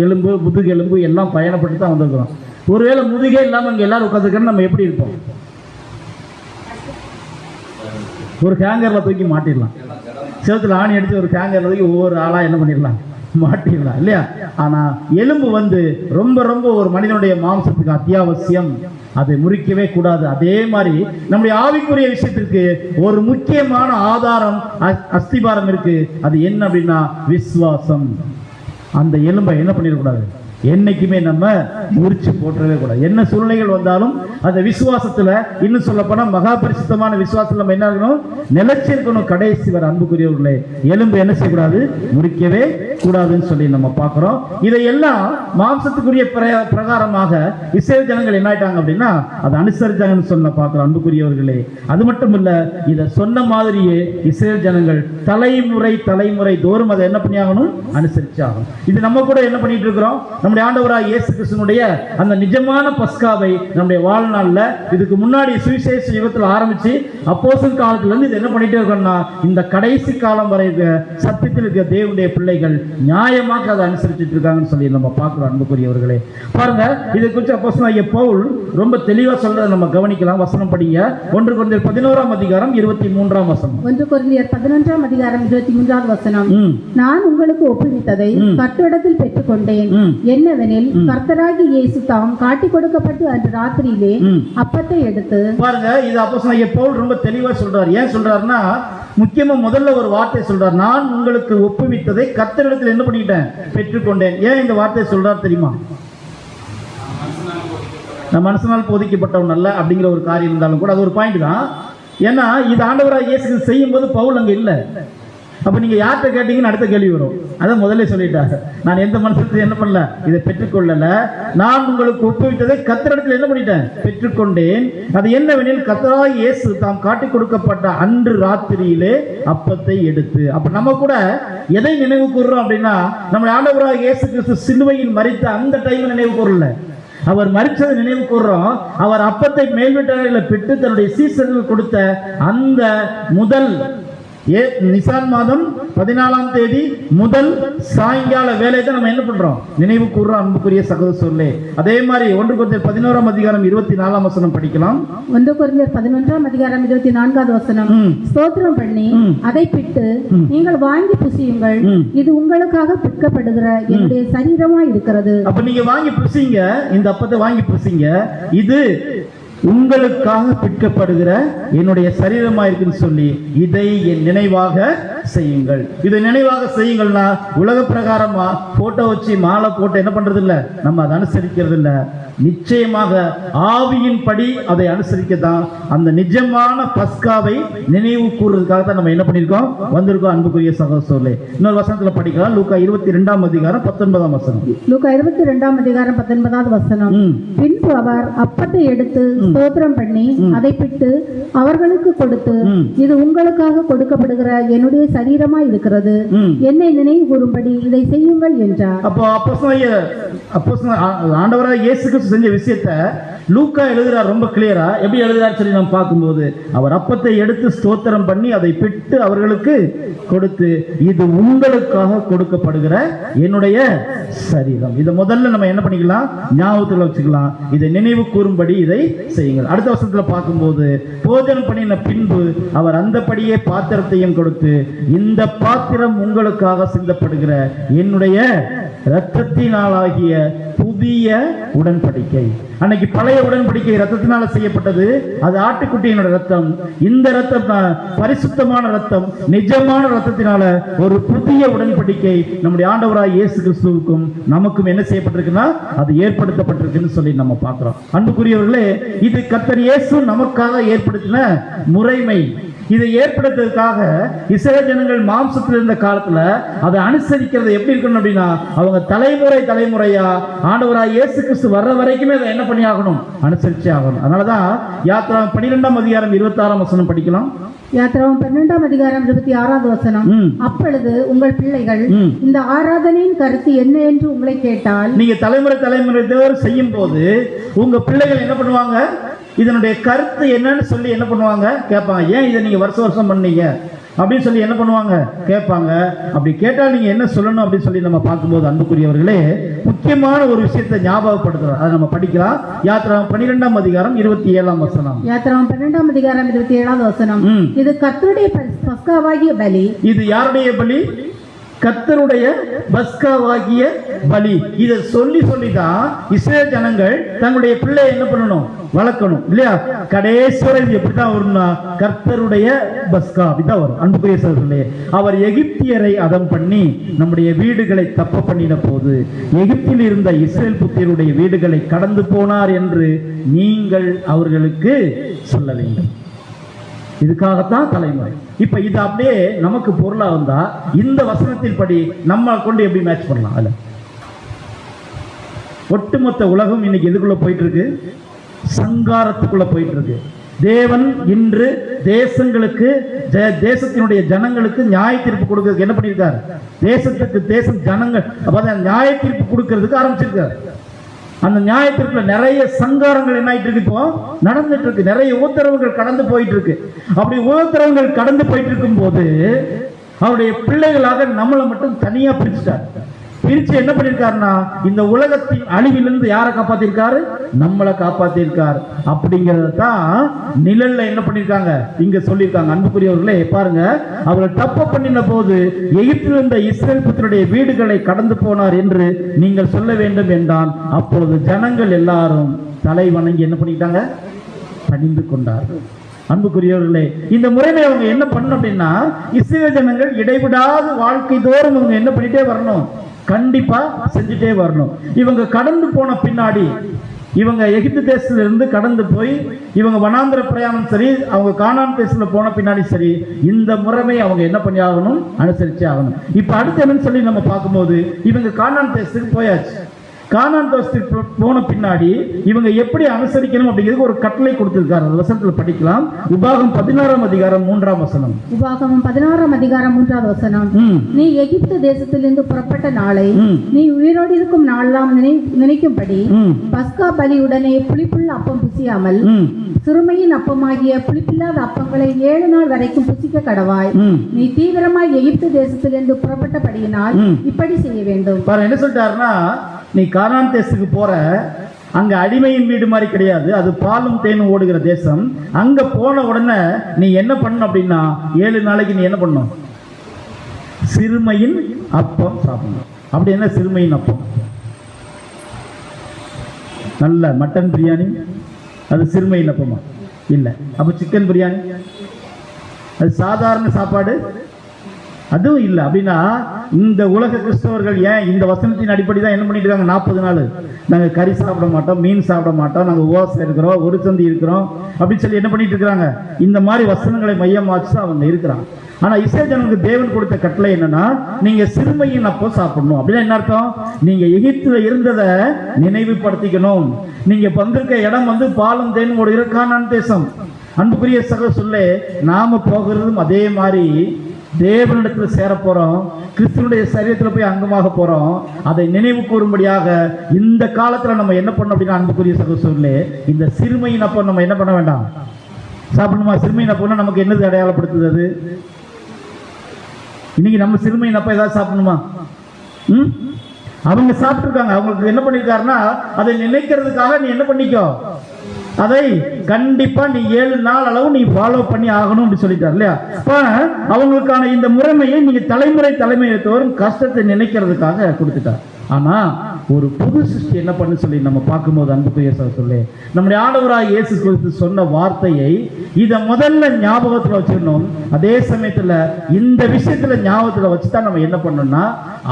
எலும்பு, முதுகு எலும்பு எல்லாம் பயணப்பட்டு தான் வந்திருக்கிறோம். ஒருவேளை முதுகே இல்லாம இங்க எல்லாரும் உட்காந்துருக்கணும், நம்ம எப்படி இருப்போம்? ஒரு ஹேங்கர்ல தூக்கி மாட்டிடலாம், செவத்துல ஆணி அடிச்சு ஒரு ஹேங்கர்ல தூக்கி ஒவ்வொரு ஆளா என்ன பண்ணிடலாம், மாட்டிடலாம் இல்லையா? ஆனா எலும்பு ரொம்ப ரொம்ப ஒரு மனிதனுடைய மாம்சத்துக்கு அத்தியாவசியம், அதை முறிக்கவே கூடாது. அதே மாதிரி நம்முடைய ஆவிக்குரிய விஷயத்திற்கு ஒரு முக்கியமான ஆதாரம், அஸ்திபாரம் இருக்கு. அது என்ன அப்படின்னா விசுவாசம். அந்த எலும்பை என்ன பண்ணிடக்கூடாது, என்னைக்குமே நம்ம முறிச்சு போட்டவே கூடாது. என்ன சூழ்நிலைகள் வந்தாலும் அந்த விசுவாசத்துல, இன்னும் சொல்ல போனா மகா பரிசுத்தமான விசுவாசத்துல நம்ம என்ன இருக்கணும், நிலைச்சிருக்கணும் கடைசி வரை. அன்புக்குரியவர்களே, எலும்பு என்ன செய்யக்கூடாது, முறிக்கவே கூடாதுன்னு சொல்லி நம்ம பார்க்கிறோம். இதையெல்லாம் மாம்சத்துக்குரிய பிரகாரமாக இஸ்ரேல் ஜனங்கள் என்ன ஆயிட்டாங்க அப்படின்னா அதை அனுசரிச்சாங்கன்னு சொல்ல பார்க்கிறோம். அன்புக்குரியவர்களே, அது மட்டும் இல்ல, இதை சொன்ன மாதிரியே இஸ்ரேல் ஜனங்கள் தலைமுறை தோறும் அதை என்ன பண்ணியாகணும், அனுசரிச்சாகணும். இது நம்ம கூட என்ன பண்ணிட்டு இருக்கிறோம், நம்முடைய ஆண்டவராகிய இயேசு கிறிஸ்துவினுடைய அந்த நிஜமான பஸ்காவை நம்முடைய வாழ்நாள்ல, இதுக்கு முன்னாடி சுவிசேஷ யுகத்தில் ஆரம்பிச்சு அப்போஸ்தலர் காலத்துல இருந்து இது என்ன பண்ணிட்டே இருக்கோம்னா, இந்த கடைசி காலம் வரை சத்தியத்தில் இருக்க தேவனுடைய பிள்ளைகள் நியாயமாக அதை அனுசரிச்சுட்டு இருக்காங்கன்னு சொல்லி நம்ம பார்க்கிறோம். அன்புக்குரியவர்களே, பாருங்க, இதை குறித்து அப்போஸ்தலனாகிய பவுல் ரொம்ப தெளிவா சொல்றதை நம்ம கவனிக்கலாம். வசனம் படிங்க. 1 கொரிந்தியர் 11ஆம் அதிகாரம் 23ஆம் வசனம். 1 கொரிந்தியர் 11ஆம் அதிகாரம் 23ஆம் வசனம். நான் உங்களுக்கு ஒப்புவித்ததை கர்த்தரிடத்தில் பெற்றுக்கொண்டேன். என்னவெனில், கர்த்தராகிய இயேசு தாம் காட்டிக் கொடுக்கப்பட்டு அன்று ராத்திரியிலே அப்பத்தை எடுத்து, பாருங்க, இது அப்போஸ்தலனாகிய பவுல் ரொம்ப தெளிவா சொல்றார். ஏன் சொல்றாருன்னா, முக்கியமா முதல்ல ஒரு வார்த்தை சொல்றார், நான் உங்களுக்கு ஒப்புவித்ததை கர்த்தரிடத்தில் என்ன பண்ணிட்டேன், பெற்றுக்கொண்டேன். ஏன் இந்த வார்த்தை சொல்றார் தெரியுமா? நான் மனுஷனால் போதிக்கப்பட்டவன் அல்ல அப்படிங்கிற ஒரு காரியம் இருந்தாலும் கூட அது ஒரு பாயிண்ட் தான். ஏன்னா இது ஆண்டவராகிய இயேசு செய்யும் போது பவுல் அங்க இல்லை. அப்ப நீங்க யார்கிட்ட கேட்டீங்கன்னு அடுத்த கேள்வி வரும். அதை முதல்ல சொல்லிட்டாங்க, நான் எந்த மனுஷத்தை என்ன பண்ணல, இதை பெற்றுக்கொள்ளல, நான் உங்களுக்கு ஒப்புவித்ததை கர்த்தரிடத்தில் என்ன பண்ணிட்டேன், பெற்றுக்கொண்டேன். அது என்னவெனில், கர்த்தராகிய இயேசு தாம் காட்டிக் கொடுக்கப்பட்ட அன்று ராத்திரியிலே அப்பத்தை எடுத்து. அப்ப நம்ம கூட எதை நினைவு கூறுறோம் அப்படின்னா, நம்ம ஆண்டவராகிய இயேசு கிறிஸ்து சிலுவையில் மரித்த அந்த டைம் நினைவு கூறல, அவர் மரிச்சதை நினைவு கூறுறோம். அவர் அப்பத்தை மேல்வீட்டாளர்களை பெற்று தன்னுடைய சீசர்களுக்கு கொடுத்த அந்த முதல் நிசான் மாதம் 14ஆம் தேதி முதல் சாயங்கால வேலையை தான் நம்ம என்ன பண்றோம், நினைவு கூறுறோம். அன்புக்குரிய சகோதர சொல்லே, அதே மாதிரி 1 கொரிந்தியர் 11ஆம் அதிகாரம் 24ஆம் வசனம் படிக்கலாம். 1 கொரிந்தியர் 11ஆம் அதிகாரம் 24வது வசனம். ஸ்தோத்திரம் பண்ணி அதை பிட்டு நீங்கள் வாங்கி புசியுங்கள், இது உங்களுக்காக பிற்கப்படுகிற என்னுடைய சரீரமா இருக்கிறது. அப்ப நீங்க வாங்கி புசிங்க, இந்த அப்பத்தை வாங்கி புசிங்க, இது உங்களுக்காக பிற்கப்படுகிற என்னுடைய சரீரமா இருக்குன்னு சொல்லி இதை என் நினைவாக செய்யுங்கள். இதை நினைவாக செய்யுங்கள்னா உலக பிரகாரமா போட்டோ வச்சு மாலை போட்டு என்ன பண்றது இல்ல, நம்ம அதை அனுசரிக்கிறது இல்ல. நிச்சயமாக ஆவியின் படி அதை அனுசரிக்கத்தான், அந்த நிஜமான பஸ்காவை நினைவு கூறுறதுக்காக தான் நம்ம என்ன பண்ணிருக்கோம், வந்திருக்கோம். அன்புக்குரிய சகோதரர்களே, இன்னொரு வசனத்துல படிக்கலாம். லூக்கா 22ஆம் அதிகாரம் 19ஆம் வசனம். லூக்கா 22ஆம் அதிகாரம் 19வது வசனம். பின்பு அவர் அப்பத்தை எடுத்து ஸ்தோத்திரம் பண்ணி அதை பிட்டு அவர்களுக்கு கொடுத்து, இது உங்களுக்காக கொடுக்கப்படுகிற என்னுடைய சரீரமா இருக்கிறது, என்னை நினைவு கூறும்படி இதை செய்யுங்கள் என்றார். அப்போ ஆண்டவராக இயேசு கிறிஸ்து செஞ்ச விஷயத்தை லூக்கா எழுதுறார் ரொம்ப கிளியரா. எப்படி எழுதுறாரு சொல்லி நம்ம பார்க்கும்போது, அவர் அப்பத்தை எடுத்து ஸ்தோத்திரம் பண்ணி அதை பிட்டு அவர்களுக்கு கொடுத்து, இது உங்களுக்காக கொடுக்கப்படுகிற என்னுடைய சரீரம். இதை முதல்ல நம்ம என்ன பண்ணிக்கலாம், ஞாபகத்தில் வச்சுக்கலாம். இதை நினைவு கூறும்படி இதை செய்யுங்கள். அடுத்த வருஷத்துல பார்க்கும்போது, போஜனம் பண்ணின பின்பு அவர் அந்தபடியே பாத்திரத்தையும் கொடுத்து, இந்த பாத்திரம் உங்களுக்காக சிந்தப்படுகிற என்னுடைய இரத்தத்தினாலாகிய புதிய உடன்படிக்கை. அன்னைக்கு பழைய உடன்படிக்கை ரத்தத்தினால செய்யப்பட்டது, அது ஆட்டுக்குட்டியினோட ரத்தம். இந்த ரத்தம் பரிசுத்தமான ரத்தம், நிஜமான ரத்தத்தினால ஒரு புதிய உடன்படிக்கை நம்முடைய ஆண்டவராய் இயேசு கிறிஸ்துவுக்கும் நமக்கும் என்ன செய்யப்பட்டிருக்குன்னா அது ஏற்படுத்தப்பட்டிருக்குன்னு சொல்லி நம்ம பார்க்கிறோம். அன்புக்குரியவர்களே, இது கர்த்தர் இயேசு நமக்காக ஏற்படுத்தின முறைமை. இதை ஏற்படுத்துறதுக்காக இஸ்ரவேல் ஜனங்கள் மாம்சத்தில் இருந்த காலத்துல அதை அனுசரிக்கிறது எப்படி இருக்கணும் அப்படின்னா, அவங்க தலைமுறையா ஆண்டவராய் இயேசு கிறிஸ்து வர்ற வரைக்குமே அதை என்ன பண்ணி ஆகணும், அனுசரிச்சே ஆகணும். அதனாலதான் யாத்திராகமம் 12ஆம் அதிகாரம் 26ஆம் வசனம் படிக்கலாம். யாத்திராகமம் 12ஆம் அதிகாரம் 26வது வசனம். அப்பொழுது உங்கள் பிள்ளைகள் இந்த ஆராதனையின் கருத்து என்ன என்று உங்களை கேட்டால், நீங்க தலைமுறை செய்யும் போது உங்க பிள்ளைகள் என்ன பண்ணுவாங்க, இதனுடைய கருத்து என்னன்னு சொல்லி என்ன பண்ணுவாங்க, கேட்பாங்க. ஏன் இதை நீங்க வருஷம் பண்ணீங்க அப்படின்னு சொல்லி என்ன பண்ணுவாங்க, கேட்பாங்க. அப்படி கேட்டால் நீங்க என்ன சொல்லணும் அப்படின்னு சொல்லி நம்ம பார்க்கும்போது, அன்புக்குரியவர்களே, முக்கியமான ஒரு விஷயத்தை ஞாபகப்படுத்துறோம். அதை நம்ம படிக்கலாம். யாத்திராகமம் 12ஆம் அதிகாரம் 27ஆம் வசனம். யாத்திராகமம் 12ஆம் அதிகாரம் 27வது வசனம். இது கர்த்தருடைய பஸ்காவாகிய பலி. இது யாருடைய பலி? கர்த்தருடைய பஸ்காவாகிய பலி. இதை சொல்லிதான் இஸ்ரவேல் ஜனங்கள் தங்களுடைய பிள்ளை என்ன பண்ணணும், வளர்க்கணும் இல்லையா? கடைசிவரை இது எப்படிதான் வரும்னா, கர்த்தருடைய பஸ்கா அப்படிதான் வரும். அன்புக்குரிய சகோதரர்களே, அவர் எகிப்தியரை அதம் பண்ணி நம்முடைய வீடுகளை தப்ப பண்ணின போது எகிப்தில் இருந்த இஸ்ரவேல் புத்தியருடைய வீடுகளை கடந்து போனார் என்று நீங்கள் அவர்களுக்கு சொல்ல வேண்டும். இதுக்காகத்தான் தலைமுறை. இப்ப இது அப்படியே நமக்கு பொருளா வந்தா இந்த வசனத்தின் படி நம்ம கொண்டு எப்படி மேட்ச் பண்ணலாம்? அல்ல, ஒட்டுமொத்த உலகம் இன்னைக்கு எதுக்குள்ள போயிட்டு இருக்கு, சங்காரத்துக்குள்ள போயிட்டு இருக்கு. தேவன் இன்று தேசங்களுக்கு, தேசத்தினுடைய ஜனங்களுக்கு நியாய தீர்ப்பு கொடுக்கிறதுக்கு என்ன பண்ணியிருக்காரு, தேசத்துக்கு தேசம் ஜனங்கள் நியாய தீர்ப்பு கொடுக்கிறதுக்கு ஆரம்பிச்சிருக்காரு. அந்த நியாயத்திற்குள்ள நிறைய சங்காரங்கள் என்ன ஆயிட்டு இருக்கு, இப்போ நடந்துட்டு இருக்கு. நிறைய உத்தரவுகள் கடந்து போயிட்டு இருக்கு. அப்படி உத்தரவுகள் கடந்து போயிட்டு இருக்கும் போது அவருடைய பிள்ளைகளாக நம்மளை மட்டும் தனியா பிரிச்சுட்டார். பிரிச்சு என்ன பண்ணிருக்காருன்னா, இந்த உலகத்தின் அழிவிலிருந்து யாரை காப்பாத்திருக்காரு, நம்மளை காப்பாத்திருக்காரு. அப்படிங்கறதான் நிழல்ல என்ன பண்ணிருக்காங்க, இங்க சொல்லியிருக்காங்க. அன்புக்குரியவர்களே பாருங்க, அவர்கள் தப்பு பண்ணின போது எகிப்தில் இருந்த இஸ்ரவேல் புத்திரருடைய வீடுகளை கடந்து போனார் என்று நீங்கள் சொல்ல வேண்டும் என்றான். அப்பொழுது ஜனங்கள் எல்லாரும் தலை வணங்கி என்ன பண்ணிட்டாங்க, பணிந்து கொண்டார்கள். அன்புக்குரியவர்களே, இந்த முறைமை அவங்க என்ன பண்ணணும் அப்படின்னா, இஸ்ரவேல் ஜனங்கள் இடைவிடாத வாழ்க்கை தோறும் அவங்க என்ன பண்ணிட்டே வரணும், கண்டிப்பா செஞ்சுட்டே வரணும். இவங்க கடந்து போன பின்னாடி, இவங்க எகிப்து தேசத்துல இருந்து கடந்து போய் இவங்க வனாந்திர பிரயாணம் சரி, அவங்க கானான் தேசத்துல போன பின்னாடி சரி, இந்த முறைமை அவங்க என்ன பண்ணி ஆகணும், அனுசரிச்சே ஆகணும். இப்ப அடுத்து என்னன்னு சொல்லி நம்ம பார்க்கும்போது, இவங்க கானான் தேசத்துக்கு போயாச்சு. கானான் தேசத்துக்கு போன பின்னாடி இவங்க எப்படி அனுசரிக்கணும் அப்படிங்கிறது ஒரு கட்டளை கொடுத்திருக்காரு. அந்த வசனத்துல படிக்கலாம். உபாகம் 16ஆம் அதிகாரம் 3ஆம் வசனம். உபாகமம் 16ஆம் அதிகாரம் 3வது வசனம். நீ எகிப்து தேசத்திலிருந்து புறப்பட்ட நாளை நீ உயிரோடு இருக்கும் நாளெல்லாம் நினைக்கும்படி பஸ்கா பலியுடனே புளிப்புள்ள அப்பம் புசியாமல் சிறுமையின் அப்பமாகிய புளிப்பில்லாத அப்பங்களை 7 நாள் வரைக்கும் புசிக்க கடவாய். நீ தீவிரமாய் எகிப்து தேசத்திலிருந்து புறப்பட்டபடியினால் இப்படி செய்ய வேண்டும். என்ன சொல்லிட்டாருன்னா, நீ கானான் தேசத்துக்கு போற, அங்க அடிமையின் வீடு மாதிரி கிடையாது, அது பாலும் தேனும் ஓடுகிற தேசம். அங்க போன உடனே நீ என்ன பண்ணணும் அப்படின்னா 7 நாளைக்கு நீ என்ன பண்ணணும்? சிறுமையின் அப்பம் சாப்பிடணும். அப்படி என்ன சிறுமையின் அப்பம்? நல்ல மட்டன் பிரியாணி, அது சிறுமையின் அப்பமா? இல்லை. அப்போ சிக்கன் பிரியாணி அது சாதாரண சாப்பாடு? அதுவும் இல்லை. அப்படின்னா இந்த உலக கிறிஸ்தவர்கள் ஏன் இந்த வசனத்தின் அடிப்படை தான் என்ன பண்ணிட்டு இருக்காங்க? 40 நாள் நாங்கள் கறி சாப்பிட மாட்டோம், மீன் சாப்பிட மாட்டோம், நாங்கள் உபவாசம் இருக்கிறோம், ஒரு சந்தி இருக்கிறோம் அப்படின்னு சொல்லி என்ன பண்ணிட்டு இருக்கிறாங்க? இந்த மாதிரி வசனங்களை மையமாச்சு அவங்க இருக்கிறாங்க. ஆனா இஸ்ரவேல் ஜனங்களுக்கு தேவன் கொடுத்த கட்டளை என்னன்னா, நீங்க சிறுமையின் அப்போ சாப்பிடணும். அப்படின்னா என்ன அர்த்தம்? நீங்க எகிப்துல இருந்ததை நினைவுபடுத்திக்கணும். நீங்க வந்திருக்க இடம் பாலும் தேனும் ஓடுகிற கானான் தேசம். அன்புக்குரிய சகோதரர் சொல்லே, நாம போகிறதும் அதே மாதிரி தேவனிடத்துல சேர போறோம், கிறிஸ்துவனுடைய சரீரத்துல போய் அங்கமாக போறோம். அதை நினைவு கூறும்படியாக இந்த காலத்துல நம்ம என்ன பண்ணோம் அப்படின்னா, அன்புக்குரிய சகோதரர் சொல்லே, இந்த சிறுமையின் அப்போ நம்ம என்ன பண்ண வேண்டாம்? சாப்பிடணுமா? சிறுமையின் அப்போன்னா நமக்கு என்னது அடையாளப்படுத்துது? இன்னைக்கு நம்ம சிறுமையின் அப்ப ஏதாவது சாப்பிடணுமா? அவங்க சாப்பிட்டுருக்காங்க. அவங்களுக்கு என்ன பண்ணிருக்காருன்னா, அதை நினைக்கிறதுக்காக நீ என்ன பண்ணிக்கோ, அதை கண்டிப்பா நீ 7 நாள் அளவு நீ ஃபாலோ பண்ணி ஆகணும் அப்படின்னு சொல்லிட்டார் இல்லையா? அவங்களுக்கான இந்த முறைமையை நீங்க தலைமுறை தோறும் கஷ்டத்தை நினைக்கிறதுக்காக கொடுத்துட்டார். ஆனா ஒரு புது சிருஷ்டி என்ன பண்ணு சொல்லி நம்ம பார்க்கும்போது, அன்புக்குரிய சொல்லி நம்முடைய ஆண்டவராய் இயேசு கிறிஸ்து சொன்ன வார்த்தையை இதை முதல்ல ஞாபகத்துல வச்சிடணும். அதே சமயத்துல இந்த விஷயத்துல ஞாபகத்துல வச்சுதான் நம்ம என்ன பண்ணணும்னா,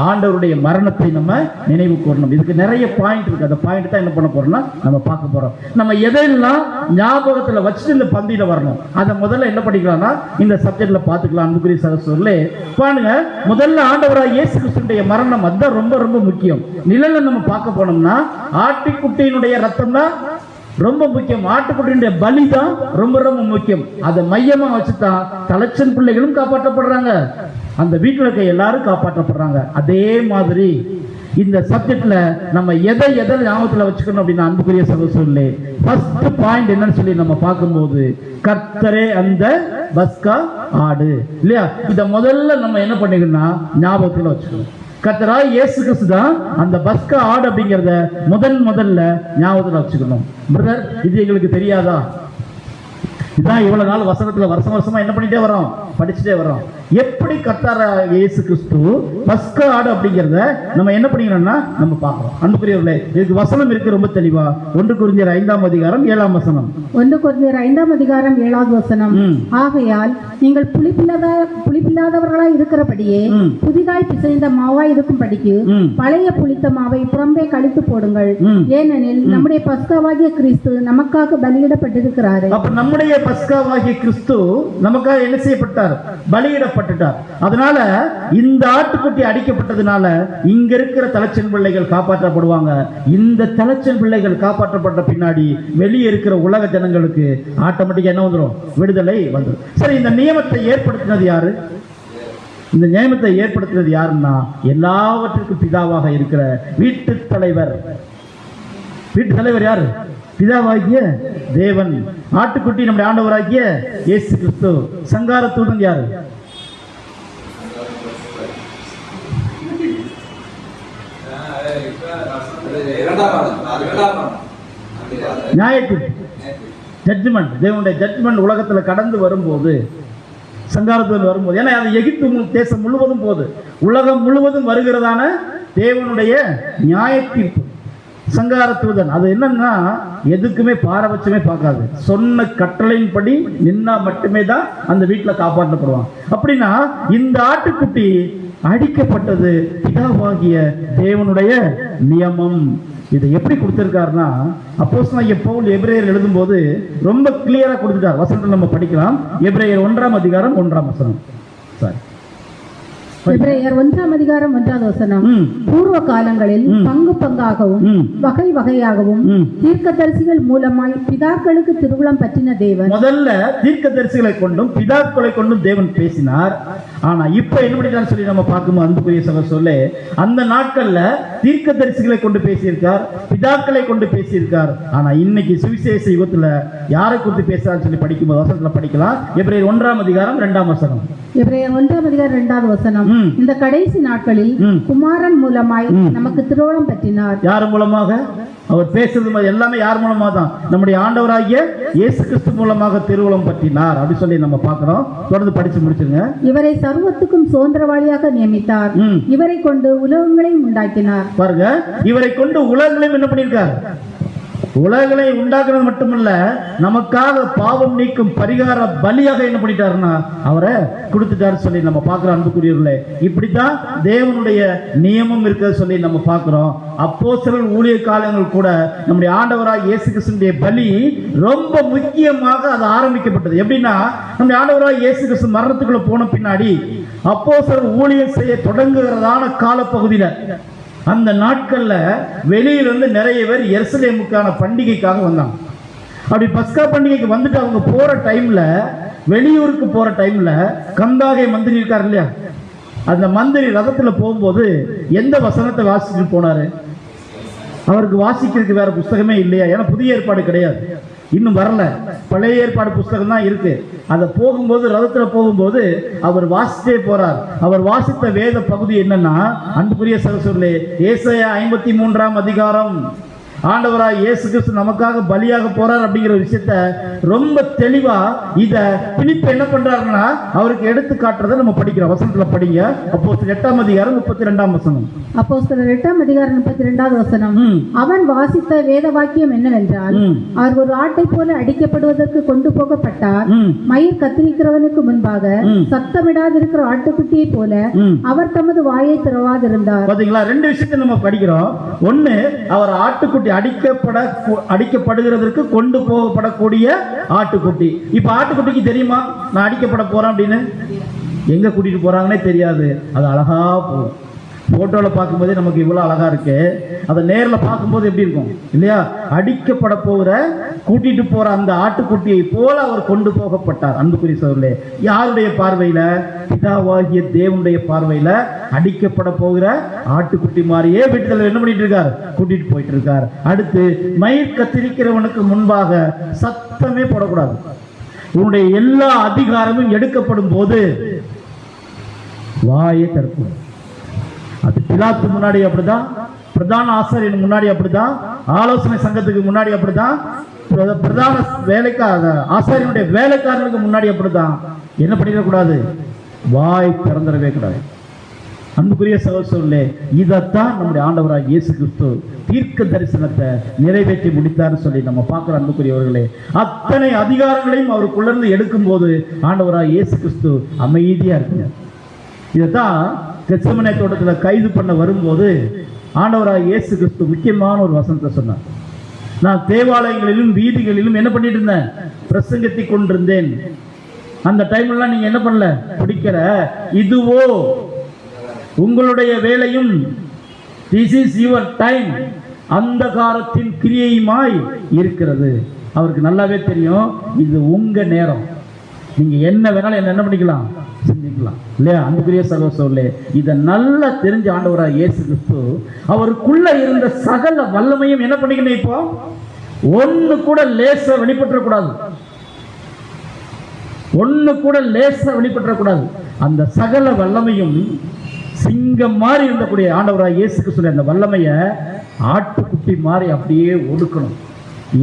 ஆண்டவருடைய மரணத்தை நம்ம நினைவு கூறணும். இதுக்கு நிறைய பாயிண்ட் இருக்கு. அந்த பாயிண்ட் தான் என்ன பண்ண போறோம்னா நம்ம பார்க்க போறோம். நம்ம எதையெல்லாம் ஞாபகத்துல வச்சுட்டு இந்த பந்தியில வரணும், அதை முதல்ல என்ன பண்ணிக்கலாம்னா இந்த சப்ஜெக்ட்ல பார்த்துக்கலாம். அன்புக்குரிய சகோதரர்களே பாருங்க, முதல்ல ஆண்டவராய் இயேசு கிறிஸ்துடைய மரணம் அதுதான் ரொம்ப ரொம்ப முக்கியம். நிழல்ல நம்ம பார்க்க போனோம்னா ஆட்டுக்குட்டியினுடைய ரத்தம் தான் ரொம்ப முக்கியம். ஆட்டுக்குட்டியினுடைய பலி தான் ரொம்ப ரொம்ப முக்கியம். அதை மையமா வச்சுதான் தலைச்சன் பிள்ளைகளும் காப்பாற்றப்படுறாங்க, அந்த வீட்டில் இருக்க எல்லாரும் காப்பாற்றப்படுறாங்க. அதே மாதிரி இந்த சப்ஜெக்ட்ல நம்ம எதை ஞாபகத்துல வச்சுக்கணும் அப்படின்னா, அன்புக்குரிய சகோதரர்களே, ஃபர்ஸ்ட் பாயிண்ட் என்னன்னு சொல்லி நம்ம பார்க்கும்போது, கர்த்தரே அந்த பஸ்கா ஆடு இல்லையா? இத முதல்ல நம்ம என்ன பண்ணிக்கணும்னா ஞாபகத்துல வச்சுக்கணும். கர்த்தராய் இயேசு கிறிஸ்து தான் அந்த பஸ்கா ஆடு அப்படிங்கிறத முதல்ல ஞாபகத்துல வச்சுக்கணும். பிரதர், இது எங்களுக்கு தெரியாதா? இதான் இவ்வளவு நாள் வசனத்துல வருஷமா என்ன பண்ணிட்டே வரோம், படிச்சுட்டே வரோம். எப்படி கர்த்தராய் இயேசு கிறிஸ்து பஸ்கா ஆடு அப்படிங்கிறத நம்ம என்ன பண்ணிக்கணும்னா நம்ம பார்க்கிறோம். அன்புக்குரியவர்களே, இதுக்கு வசனம் இருக்கு ரொம்ப தெளிவா. 1 கொரிந்தியர் 5ஆம் அதிகாரம் 7ஆம் வசனம். 1 கொரிந்தியர் 5ஆம் அதிகாரம் 7வது வசனம். ஆகையால் நீங்கள் புளிப்பில்லாதவர்களாய் இருக்கிறபடியே புதிதாய் பிசைந்த மாவாய் இருக்கும்படிக்கு பழைய புளித்த மாவை புறம்பே கழித்து போடுங்கள். ஏனெனில் நம்முடைய பஸ்காவாகிய கிறிஸ்து நமக்காக பலியிடப்பட்டிருக்கிறாரு. அப்ப நம்முடைய பஸ்காவாகிய கிறிஸ்து நமக்காக என்ன செய்யப்பட்டார்? பலியிடப்பட்டார். அதனால இந்த ஆட்டுக்குட்டி அடிக்கப்பட்டதுனால இங்க இருக்கிற தலைச்சன் பிள்ளைகள் காப்பாற்றப்படுவாங்க. இந்த தலைச்சன் பிள்ளைகள் காப்பாற்றப்பட்ட பின்னாடி வெளியே இருக்கிற உலக ஜனங்களுக்கு ஆட்டோமேட்டிக்கா என்ன வந்துடும்? விடுதலை வந்துடும். சரி, இந்த நியமத்தை ஏற்படுத்தினது யாரு? இந்த நியமத்தை ஏற்படுத்தினது யாருன்னா, எல்லாவற்றுக்கும் பிதாவாக இருக்கிற வீட்டு தலைவர். வீட்டு தலைவர் யாரு? பிதாவாகிய தேவன். ஆட்டுக்குட்டி நம்முடைய ஆண்டவராகிய இயேசு கிறிஸ்து. சங்கார தூதன் யாரு? ஜட்ஜ்மெண்ட், தேவனுடைய ஜட்ஜ்மெண்ட் உலகத்துல கடந்து வரும்போது, சங்காரத்துடன் வரும்போது, ஏன்னா அது எகிப்து தேசம் முழுவதும் போது, உலகம் முழுவதும் வருகிறதான தேவனுடைய நியாய தீர்ப்பு. சங்கார தூதன் அது என்னன்னா, எதுக்குமே பாரபட்சமே பார்க்காது. சொன்ன கட்டளையின்படி நின்னா மட்டுமே தான் அந்த வீட்டில் காப்பாற்றப்படுவான். அப்படின்னா இந்த ஆட்டுக்குட்டி அடிக்கப்பட்டது பிதாவாகிய தேவனுடைய நியமம். இதை எப்படி கொடுத்திருக்காருன்னா, அப்போஸ்தலனாகிய பவுல் எபிரேயர் எழுதும்போது ரொம்ப கிளியரா கொடுத்துட்டார். வசனத்தில் நம்ம படிக்கலாம். எபிரேயர் 1ஆம் அதிகாரம் 1ஆம் வசனம். சாரி, எபிரேயர் 1:1 பூர்வ காலங்களில் பங்கு பங்காகவும் வகை வகையாகவும் தீர்க்கதரிசிகள் மூலமாய் பிதாக்களுக்கு திருவுளம் பற்றின தேவன். முதல்ல தீர்க்கதரிசிகளை கொண்டும் பிதாக்களை கொண்டும் தேவன் பேசினார். ஆனா இப்ப என்ன பண்ணிட்டான்னு சொல்லி நம்ம பார்க்கும்போது அன்புக்குரிய சகோதரர்களே, அந்த நாட்கள்ல தீர்க்கதரிசிகளை கொண்டு பேசியிருக்கார், பிதாக்களை கொண்டு பேசியிருக்கார். ஆனா இன்னைக்கு சுவிசேஷ யுகத்துல யாரை குறித்து பேசுறான்னு சொல்லி படிக்கும்போது வசனத்துல படிக்கலாம். எபிரேயர் 1:2 எபிரேயர் 1:2 இந்த கடைசி நாட்களில் குமாரன் மூலமாய் நமக்கு திருவுளம் பற்றினார். யார் மூலமாக? அவர் பேசுறது எல்லாமே யார் மூலமா தான்? நம்முடைய ஆண்டவராகிய இயேசு கிறிஸ்து மூலமாக திருவுளம் பற்றினார் அப்படி சொல்லி நம்ம பார்க்கிறோம். தொடர்ந்து படிச்சு முடிச்சுங்க. இவரை சர்வத்துக்கும் சுதந்திரவாளியாக நியமித்தார். இவரை கொண்டு உலகங்களையும் உண்டாக்கினார். பாருங்க, இவரை கொண்டு உலகங்களையும் என்ன பண்ணியிருக்கார்? உலகளை உண்டாக்குறது மட்டுமல்ல, நமக்காக பாவம் நீக்கும் பரிகார பலியாக என்ன பண்ணிட்டாருன்னா அவரை கொடுத்துட்டாரு சொல்லி நம்ம பார்க்கிறோம். அன்புக்குரியவர்களே, இப்படித்தான் தேவனுடைய நியமம் இருக்கிறது சொல்லி நம்ம பார்க்கிறோம். அப்போஸ்தலர் ஊழிய காலங்கள் கூட நம்முடைய ஆண்டவராக இயேசு கிறிஸ்துவினுடைய பலி ரொம்ப முக்கியமாக அது ஆரம்பிக்கப்பட்டது. எப்படின்னா, நம்முடைய ஆண்டவராக இயேசு கிறிஸ்து மரணத்துக்குள்ள போன பின்னாடி அப்போஸ்தலர் ஊழியம் செய்ய தொடங்குகிறதான காலப்பகுதியில அந்த நாட்கள்ல வெளியிலிருந்து நிறைய பேர் எருசலேமுக்கான பண்டிகைக்காக வந்தாங்க. அப்படி பஸ்கா பண்டிகைக்கு வந்துட்டு அவங்க போற டைம்ல, வெளியூருக்கு போற டைம்ல கந்தாகை மந்திரி இருக்காரு இல்லையா, அந்த மந்திரி ரதத்துல போகும்போது எந்த வசனத்தை வாசிச்சுட்டு போனாரு? அவருக்கு வாசிக்கிறதுக்கு வேற புஸ்தகமே இல்லையா? ஏன்னா புதிய ஏற்பாடு கிடையாது, இன்னும் வரல, பழைய ஏற்பாடு புஸ்தகம் தான் இருக்கு. அதை போகும்போது ரதத்துல போகும்போது அவர் வாசித்தே போறார். அவர் வாசித்த வேத பகுதி என்னன்னா, அன்புக்குரிய சகோதரர்களே, ஏசாயா 53 ஆண்டவராய் இயேசு கிறிஸ்து நமக்காக பலியாக போறார் அப்படிங்கிற விஷயத்த ரொம்ப தெளிவா இத பிலிப்பு என்ன பண்றாருன்னா அவருக்கு எடுத்து காட்டுறதை நம்ம படிக்கிறோம். வசனத்துல படிங்க. அப்போஸ்தலர் 8:32 அப்போஸ்தலர் 8:32 அவன் வாசித்த வேத வாக்கியம் என்னவென்றால், அவர் ஒரு ஆட்டை போல அடிக்கப்படுவதற்கு கொண்டு போகப்பட்டார். மயிர் கத்திரிக்கிறவனுக்கு முன்பாக சத்தமிடாதிருக்கிற ஆட்டுக்குட்டியை போல அவர் தமது வாயை திறவாதிருந்தார். பாத்தீங்களா? ரெண்டு விஷயத்தை நம்ம படிக்கிறோம். ஒண்ணு, அவர் ஆட்டுக்குட்டி அடிக்கப்படுகிறதற்கு கொண்டு போகப்படக்கூடிய ஆட்டுக்குட்டி. இப்ப ஆட்டுக்குட்டிக்கு தெரியுமா நான் அடிக்கப்பட போறேன் அப்படின்னு? எங்க கூட்டிட்டு போறாங்கன்னே தெரியாது. அது அழகா போகும். போட்டோல பார்க்கும்போதே நமக்கு இவ்வளவு அழகா இருக்கு. அதை நேர்ல பார்க்கும்போது எப்படி இருக்கும் இல்லையா? அடிக்கப்பட போகிற கூட்டிட்டு போற அந்த ஆட்டுக்குட்டியை போல அவர் கொண்டு போகப்பட்டார். அன்புக்குரிய சகோதரர்களே, யாருடைய பார்வையில? பிதாவாகிய தேவனுடைய பார்வையில அடிக்கப்பட போகிற ஆட்டுக்குட்டி மாதிரியே வீட்டுல என்ன பண்ணிட்டு இருக்கார்? கூட்டிட்டு போயிட்டு இருக்கார். அடுத்து, மயிர் கத்திரிக்கிறவனுக்கு முன்பாக சத்தமே போடக்கூடாது. உன்னுடைய எல்லா அதிகாரமும் எடுக்கப்படும் போது வாயை திறக்கும். அது பிலாத்து முன்னாடி அப்படிதான், பிரதான ஆசாரியன் முன்னாடி அப்படிதான், ஆலோசனை சங்கத்துக்கு முன்னாடி அப்படிதான், பிரதான ஆசாரியனுடைய வேலைக்காரனுக்கு முன்னாடி அப்படிதான். என்ன பண்ணிடக்கூடாது? வாய் திறந்துடவே கூடாது. அன்புக்குரிய சகோதரர்களே, இதைத்தான் நம்முடைய ஆண்டவராக இயேசு கிறிஸ்து தீர்க்க தரிசனத்தை நிறைவேற்றி முடித்தார்னு சொல்லி நம்ம பார்க்கிற அன்புக்குரியவர்களே, அத்தனை அதிகாரங்களையும் அவருக்குள்ள இருந்து எடுக்கும் போது ஆண்டவராக இயேசு கிறிஸ்து அமைதியா இருக்குங்க. இதைத்தான் கெத்செமனே தோட்டத்துல கைது பண்ண வரும்போது ஆண்டவராக இயேசு கிறிஸ்து முக்கியமான ஒரு வசனத்தை சொன்னார். நான் தேவாலயங்களிலும் வீதிகளிலும் என்ன பண்ணிட்டு இருந்தேன்? பிரசங்கத்தை கொண்டிருந்தேன். அந்த டைம்லாம் நீங்க என்ன பண்ணல? பிடிக்கிற இதுவோ உங்களுடைய வேலையும், திஸ் இஸ் யுவர் டைம், அந்தகாரத்தின் கிரியையுமாய் இருக்கிறது. அவருக்கு நல்லாவே தெரியும் இது உங்க நேரம். நீங்க என்ன வேணாலும் என்ன பண்ணிக்கலாம், சிந்திக்கலாம் இல்லையா? அன்புக்குரிய சகோதரர்களே, இதை நல்லா தெரிஞ்ச ஆண்டவராக இயேசு கிறிஸ்து அவருக்குள்ள இருந்த சகல வல்லமையும் என்ன பண்ணிக்கணும்? இப்போ ஒண்ணு கூட லேச வெளிப்பற்றக்கூடாது. ஒண்ணு கூட லேச வெளிப்பற்றக்கூடாது. அந்த சகல வல்லமையும் சிங்கம் மாதிரி இருந்தக்கூடிய ஆண்டவராக இயேசு கிறிஸ்து அந்த வல்லமையை ஆட்டுக்குட்டி மாதிரி அப்படியே ஒடுக்கணும்.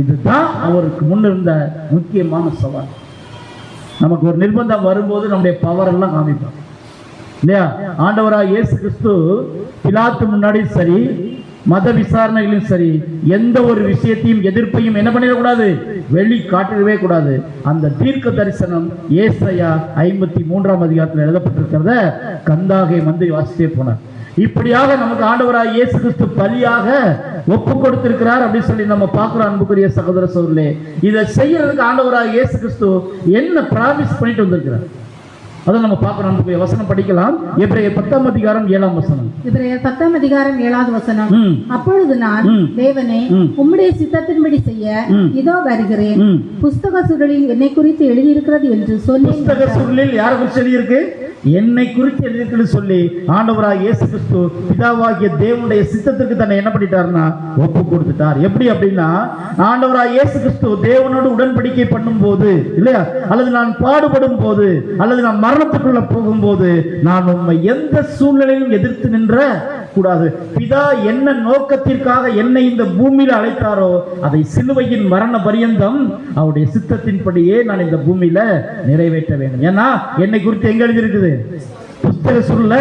இதுதான் அவருக்கு முன் இருந்த முக்கியமான சவால். நமக்கு ஒரு நிர்பந்தம் வரும்போது நம்முடைய பவர் எல்லாம் காமிப்போம் இல்லையா? ஆண்டவராக இயேசு கிறிஸ்து பிலாத்து முன்னாடி சரி, மத விசாரணைகளும் சரி, எந்த ஒரு விஷயத்தையும் எதிர்ப்பையும் என்ன பண்ணிடக்கூடாது? வெளி காட்டவே கூடாது. அந்த தீர்க்க தரிசனம் ஏசாயா 53 எழுதப்பட்டிருக்கிறத கந்தாகை மந்திரி வாசித்தே போனார். இப்படியாக நமக்கு ஆண்டவராக இயேசு கிறிஸ்து பலியாக ஒப்பு கொடுத்திருக்கிறார் அப்படின்னு சொல்லி நம்ம பார்க்கிறோம். அன்புக்குரிய சகோதர சகோதரர்களே, இதை செய்யறதுக்கு ஆண்டவராக இயேசு கிறிஸ்து என்ன பிராமிஸ் பண்ணிட்டு வந்திருக்கிறார்? அதை நம்ம பார்க்கணும். நமக்கு வசனம் படிக்கலாம். எபிரேயர் 10ஆம் அதிகாரம் 7ஆம் வசனம். எபிரேயர் 10ஆம் அதிகாரம் 7வது வசனம். அப்பொழுது நான், தேவனே, உம்முடைய சித்தத்தின்படி செய்ய இதோ வருகிறேன். புஸ்தக சுருளில் என்னை குறித்து எழுதியிருக்கிறது என்று சொல்லி. புஸ்தக சுருளில் யாரை குறித்து எழுதியிருக்கு? என்னை குறித்து எழுதியிருக்குன்னு சொல்லி ஆண்டவராகிய இயேசு கிறிஸ்து பிதாவாகிய தேவனுடைய சித்தத்திற்கு தன்னை என்ன பண்ணிட்டாருன்னா ஒப்பு கொடுத்துட்டார். எப்படி அப்படின்னா, ஆண்டவராகிய இயேசு கிறிஸ்து தேவனோடு உடன்படிக்கை பண்ணும் போது இல்லையா, அல்லது நான் பாடுபடும் போது, அல்லது நான் மரணத்துக்குள்ள போகும்போது, நான் உண்மை எந்த சூழ்நிலையிலும் எதிர்த்து நின்ற கூடாது. பிதா என்ன நோக்கத்திற்காக என்னை இந்த பூமியில அழைத்தாரோ அதை சிலுவையின் மரண பரியந்தம் அவருடைய சித்தத்தின்படியே நான் இந்த பூமியில நிறைவேற்ற வேண்டும். ஏன்னா என்னை குறித்து எங்க எழுதியிருக்குது? புஸ்தக சொல்ல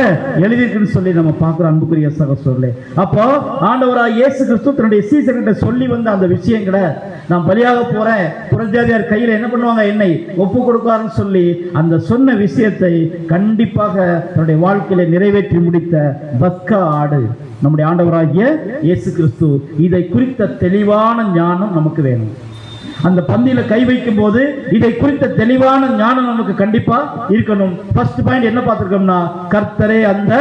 எழுதியிருக்குன்னு சொல்லி நம்ம பார்க்கிறோம். அன்புக்குரிய சகோதரர்களே, அப்போ ஆண்டவராகிய இயேசு கிறிஸ்து தன்னுடைய சீசர்கிட்ட சொல்லி வந்த அந்த விஷயங்களை, நான் பலியாக போறேன், புறஜாதியார் கையில என்ன பண்ணுவாங்க, என்னை ஒப்பு கொடுப்பாருன்னு சொல்லி அந்த சொன்ன விஷயத்தை கண்டிப்பாக தன்னுடைய வாழ்க்கையில நிறைவேற்றி முடித்த பஸ்கா ஆடு நம்முடைய ஆண்டவராகிய இயேசு கிறிஸ்து. இதை குறித்த தெளிவான ஞானம் நமக்கு வேணும். அந்த பந்தியில கை வைக்கும் போது இதை குறித்த தெளிவான ஞானம் நமக்கு கண்டிப்பா இருக்கணும். ஃபர்ஸ்ட் பாயிண்ட் என்ன பார்த்திருக்கோம்னா, கர்த்தரே அந்த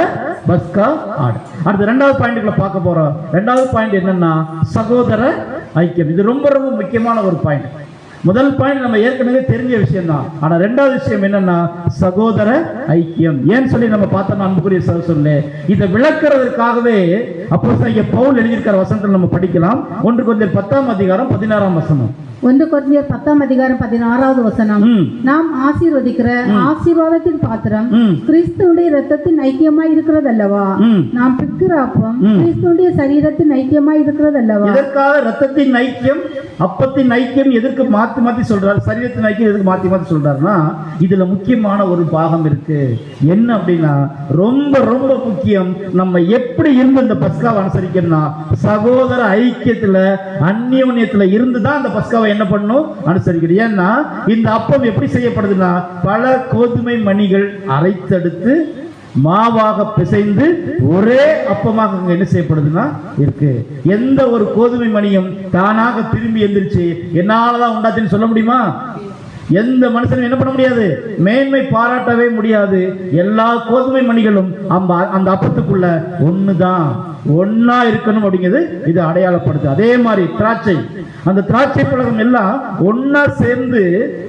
பஸ்கா ஆடு. அடுத்து இரண்டாவது பாயிண்ட்ல பார்க்க போறோம். இரண்டாவது பாயிண்ட் என்னன்னா, சகோதர ஐக்கியம். இது ரொம்ப ரொம்ப முக்கியமான ஒரு பாயிண்ட். முதல் பாயிண்ட் நம்ம ஏற்கனவே தெரிஞ்ச விஷயம் தான். ஆனா ரெண்டாவது விஷயம் என்னன்னா, சகோதர ஐக்கியம். ஏன்னு சொல்லி நம்ம பார்த்தோம்னா, அன்புக்குரிய சகோதரர்களே, இதை விளக்குறதுக்காகவே அப்போஸ்தலனாகிய பவுல் எழுதியிருக்கிற வசனத்தில் நம்ம படிக்கலாம். 1 கொரிந்தியர் 10ஆம் அதிகாரம் 16ஆம் வசனம். 1 கொரிந்தியர் 10ஆம் அதிகாரம் 16வது வசனம். நாம் ஆசீர்வதிக்கிற ஆசீர்வாதத்தின் பாத்திரம் கிறிஸ்துவுடைய இரத்தத்தின் ஐக்கியமாய் இருக்கிறது அல்லவா? நாம் பிற்கிற அப்பம் கிறிஸ்துவுடைய சரீரத்தின் ஐக்கியமாய் இருக்கிறது அல்லவா? இதற்காக இரத்தத்தின் ஐக்கியம், அப்பத்தின் ஐக்கியம் எதற்கு மாத்தி மாத்தி சொல்றாரு, சரீரத்தின் ஐக்கியம் எதுக்கு மாத்தி மாத்தி சொல்றாருன்னா, இதுல முக்கியமான ஒரு பாகம் இருக்கு. என்ன அப்படின்னா, ரொம்ப ரொம்ப முக்கியம். நம்ம எப்படி இருந்து இந்த பஸ்காவை அனுசரிக்கணும்னா, சகோதர ஐக்கியத்துல அந்யோன்யத்துல இருந்துதான் அந்த பஸ்காவை என்ன பண்ணணும், அனுசரிக்கிறது. ஏன்னா இந்த அப்பம் எப்படி செய்யப்படுதுன்னா, பல கோதுமை மணிகள் அரைத்தெடுத்து மாவாக பிசைந்து ஒரே அப்பமாக என்ன செய்யப்படுதுன்னா இருக்கு. எந்த ஒரு கோதுமை மணியும் தானாக திரும்பி எந்திரிச்சு என்னாலதான் உண்டாச்சுன்னு சொல்ல முடியுமா? எந்த மனுஷனும் என்ன பண்ண முடியாது, மேன்மை பாராட்டவே முடியாது. எல்லா கோதுமை மணிகளும் அந்த அப்பத்துக்குள்ள ஒண்ணுதான், ஒன்னா இருக்கணும் அப்படிங்கிறது இது அடையாளப்படுது. அதே மாதிரி திராட்சை, அந்த திராட்சை பழகம் எல்லாம் ஒன்னா சேர்ந்து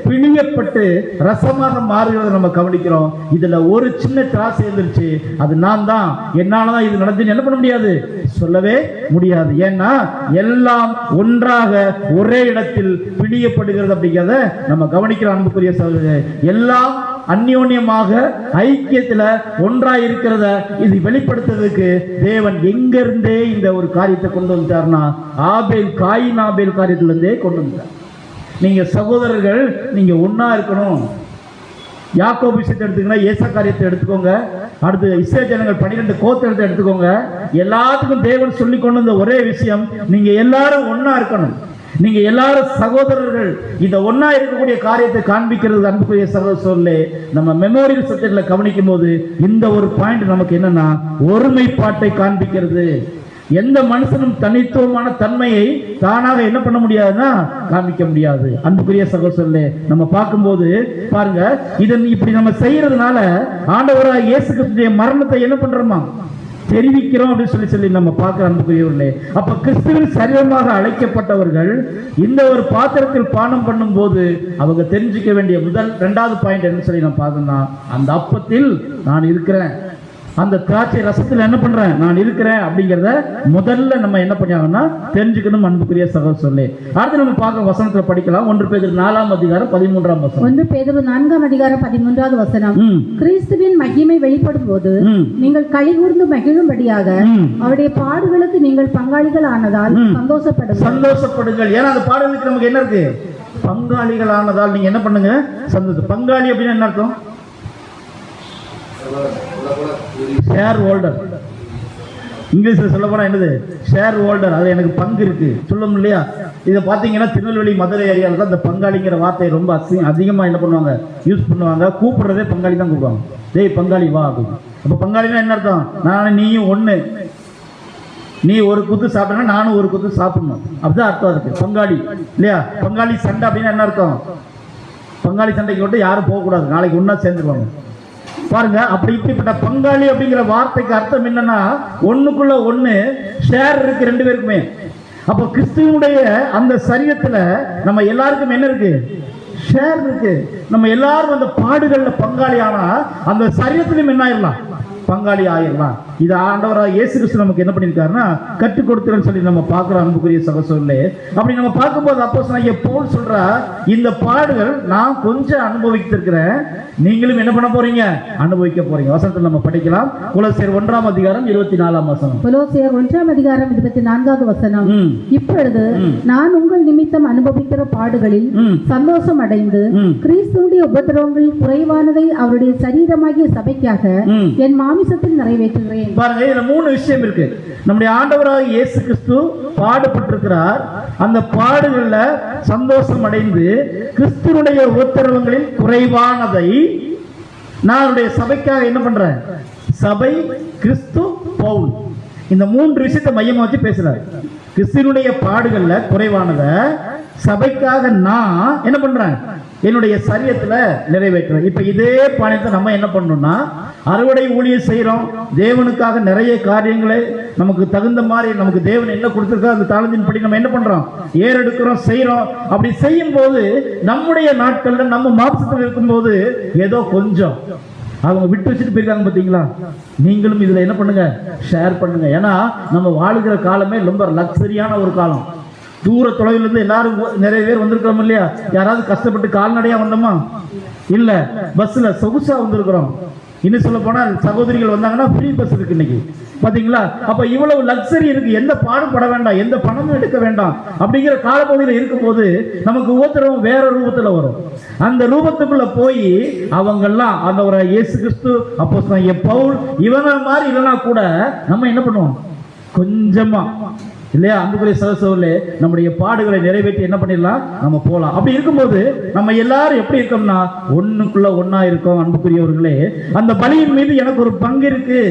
பிழியப்பட்டு ரசமாக மாறுகிறத நம்ம கவனிக்கிறோம். இதுல ஒரு சின்ன திராட்சை இருந்துருச்சு, அது நான் தான், என்னாலதான் இது நடந்துன்னு என்ன பண்ண முடியாது, சொல்லவே முடியாது. ஏன்னா எல்லாம் ஒன்றாக ஒரே இடத்தில் பிழியப்படுகிறது அப்படிங்கிறத நம்ம கவனிக்கிறோம். அன்புக்குரிய சகோதரர்களே, எல்லாம் அந்யோன்யமாக ஐக்கியத்துல ஒன்றாய் இருக்கிறத இது வெளிப்படுத்துறதுக்கு தேவன் எங்கிருந்தே இந்த ஒரு காரியத்தை கொண்டு வந்துட்டார்னா, காயின் ஆபேல் காரியத்துல இருந்தே கொண்டு வந்தார். நீங்க சகோதரர்கள் நீங்க ஒன்னா இருக்கணும். யாக்கோபு விஷயத்தை எடுத்துக்கோங்க, ஏசா காரியத்தை எடுத்துக்கோங்க, அடுத்து இஸ்ரவேல் ஜனங்கள் 12 கோத்திரத்தை எடுத்துக்கோங்க. எல்லாத்துக்கும் தேவன் சொல்லி கொண்டு வந்த ஒரே விஷயம், நீங்க எல்லாரும் ஒன்னா இருக்கணும், நீங்க எல்லாரும் சகோதரர்கள். இந்த ஒன்னா இருக்கக்கூடிய காரியத்தை காண்பிக்கிறது அன்புக்குரிய சகோதரர்களே. நம்ம மெமோரியல் சப்ஜெக்ட்ல கவனிக்கும் போது இந்த ஒரு பாயிண்ட் நமக்கு என்னன்னா, ஒருமைப்பாட்டை காண்பிக்கிறது. எந்த மனுஷனும் தனித்துவமான தன்மையை தானாக என்ன பண்ண முடியாதுன்னா காமிக்க முடியாது. அன்புக்குரிய சகோதரர்களே, நம்ம பார்க்கும்போது பாருங்க, இதை இப்படி நம்ம செய்யறதுனால ஆண்டவராகிய இயேசு கிறிஸ்துவின் மரணத்தை என்ன பண்றோமா தெரிவிக்கிறோம் அப்படின்னு சொல்லி நம்ம பார்க்கிறோம். அன்புக்குரியவர்களே, அப்ப கிறிஸ்துவின் சரீரமாக அழைக்கப்பட்டவர்கள் இந்த ஒரு பாத்திரத்தில் பானம் பண்ணும் போது அவங்க தெரிஞ்சுக்க வேண்டிய இரண்டாவது பாயிண்ட் என்ன சொல்லி நான் பார்க்கணும்னா, அந்த அப்பத்தில் நான் இருக்கிறேன், அந்த திராட்சை ரசத்தில் என்ன பண்றேன் நான் இருக்கிறேன் அப்படிங்கிறத முதல்ல நம்ம என்ன பண்ணாங்கன்னா தெரிஞ்சுக்கணும். அன்புக்குரிய சகோதரர்களே, அடுத்து நம்ம பார்க்க வசனத்துல படிக்கலாம். 1 பேதுரு 4ஆம் அதிகாரம் 13ஆம் வசனம். 1 பேதுரு 4ஆம் அதிகாரம் 13வது வசனம். கிறிஸ்துவின் மகிமை வெளிப்படும் போது நீங்கள் களிகூர்ந்து மகிழும்படியாக அவருடைய பாடுகளுக்கு நீங்கள் பங்காளிகள் ஆனதால் சந்தோஷப்படுங்கள். ஏன்னா அந்த பாடுகளுக்கு நமக்கு என்ன இருக்கு, பங்காளிகள் ஆனதால் நீங்க என்ன பண்ணுங்க, சந்தோஷம். பங்காளி அப்படின்னு என்ன அர்த்தம்? Share holder. இங்கிலீஷ்ல சொல்ல போனா என்னது, ஷேர் ஹோல்டர். அது எனக்கு பங்கு இருக்கு சொல்லும் இல்லையா? இதை பார்த்தீங்கன்னா திருநெல்வேலி மதுரை ஏரியாவில் தான் இந்த பங்காளிங்கிற வார்த்தையை ரொம்ப அதிகமாக என்ன பண்ணுவாங்க, யூஸ் பண்ணுவாங்க. கூப்பிடுறதே பங்காளி தான் கூப்பிடுவாங்க. டேய் பங்காளி வா அப்படின்னு. அப்போ பங்காளினா என்ன அர்த்தம், நானும் நீயும் ஒன்று, நீ ஒரு குத்து சாப்பிட்டா நானும் ஒரு குத்து சாப்பிடணும், அப்படிதான் அர்த்தம் இருக்கு பங்காளி இல்லையா? பங்காளி சண்டை அப்படின்னா என்ன அர்த்தம், பங்காளி சண்டைக்கு மட்டும் யாரும் போகக்கூடாது, நாளைக்கு ஒன்றா சேர்ந்துருவாங்க. பாருங்க. அப்படி இப்படிப்பட்ட பங்காளி அப்படிங்கிற வார்த்தைக்கு அர்த்தம் என்னன்னா, ஒண்ணுக்குள்ள ஒண்ணு ஷேர் இருக்கு ரெண்டு பேருக்குமே. அப்போ கிறிஸ்துவனுடைய அந்த சரீரத்துல நம்ம எல்லாருக்கும் என்ன இருக்கு? ஷேர் இருக்கு. நம்ம எல்லாரும் அந்த பாடுகள்ல பங்காளி ஆனா அந்த சரீரத்திலும் என்ன ஆயிடலாம்? பங்காளி ஆயிடலாம். இது ஆண்டவராக இயேசு கிறிஸ்து நமக்கு என்ன பண்ணியிருக்காருன்னா கற்றுக் கொடுத்துருன்னு சொல்லி நம்ம பார்க்கிறோம் அன்புக்குரிய சகோதரர்களே. அப்படி நம்ம பார்க்கும்போது அப்போஸ்தலனாகிய பவுல் சொல்றா, இந்த பாடுகள் நான் கொஞ்சம் அனுபவித்திருக்கிறேன், நீங்களும் என்ன பண்ண போறீங்க? அனுபவிக்க போறீங்க. வசனத்தில் நம்ம படிக்கலாம். கொலோசியர் 1:24. கொலோசியர் 1:24. இப்பொழுது நான் உங்கள் நிமித்தம் அனுபவிக்கிற பாடுகளில் சந்தோஷம் அடைந்து கிறிஸ்துவுடைய உபத்திரவங்கள் குறைவானதை அவருடைய சரீரமாகிய சபைக்காக என் மாமிசத்தில் நிறைவேற்றுகிறேன். பாருங்க, இதுல 3 விஷயம் இருக்கு. நம்முடைய ஆண்டவராக இயேசு கிறிஸ்து பாடுபட்டிருக்கிறார். அந்த பாடுகள்ல சந்தோஷம் அடைந்து கிறிஸ்துவுடைய உபத்திரவங்களில் குறைவானதை நான் அவருடைய சபைக்காக என்ன பண்றேன்? சபை, கிறிஸ்து, பவுல், இந்த 3 விஷயத்தை மையமா வச்சு பேசுறாரு. கிறிஸ்துவனுடைய பாடுகள்ல குறைவானத சபைக்காக நான் என்ன பண்றேன்? என்னுடைய சரீரத்துல நிறைவேற்றுறேன். இப்ப இதே பாணியத்தை நம்ம என்ன பண்ணணும்னா, அறுவடை ஊழியம் செய்யறோம், தேவனுக்காக நிறைய காரியங்களை நமக்கு தகுந்த மாதிரி நமக்கு தேவன் என்ன கொடுத்திருக்கோ அந்த தாளத்தின் படி நம்ம என்ன பண்றோம்? ஏறெடுக்கிறோம், செய்யறோம். அப்படி செய்யும் போது நம்முடைய நாட்கள்ல நம்ம மாம்சத்தில் இருக்கும்போது ஏதோ கொஞ்சம் அவங்க விட்டு வச்சுட்டு போயிருக்காங்க பாத்தீங்களா? நீங்களும் இதுல என்ன பண்ணுங்க? ஷேர் பண்ணுங்க. ஏன்னா நம்ம வாழுகிற காலமே ரொம்ப லக்ஸரியான ஒரு காலம். தூர தொலைவில் இருந்து எல்லாரும் நிறைய பேர் வந்திருக்கிறோம் இல்லையா? யாராவது கஷ்டப்பட்டு கால்நடையா வந்தோமா? இல்ல, பஸ்ல சொகுசா வந்திருக்கிறோம். இன்னும் சொல்ல போனா சகோதரிகள் வந்தாங்கன்னா ஃப்ரீ பஸ் இருக்கு இன்னைக்கு, பாத்தீங்களா? அப்ப இவ்வளவு லக்ஸரி இருக்கு. எந்த பாடும் பட வேண்டாம், எந்த பணமும் எடுக்க வேண்டாம். அப்படிங்கிற காலப்பகுதியில் இருக்கும்போது நமக்கு உபத்திரவம் வேற ரூபத்துல வரும். அந்த ரூபத்துக்குள்ள போய் அவங்கெல்லாம் அந்த ஒரு இயேசு கிறிஸ்து, அப்போஸ்தலனாகிய பவுல் இவங்க மாதிரி இல்லைன்னா கூட நம்ம என்ன பண்ணுவோம்? கொஞ்சமா இல்லையா? அன்புக்குரிய சகோதரர்களே, நம்முடைய பாடுகளை நிறைவேற்றி என்ன பண்ணிடலாம்? நம்ம போலாம். அப்படி இருக்கும்போது நம்ம எல்லாரும் எப்படி இருக்கோம்னா ஒண்ணுக்குள்ள ஒன்னா இருக்கோம். அன்புக்குரியவர்களே, அந்த பலியின் மீது எனக்கு ஒரு பங்கு இருக்கு.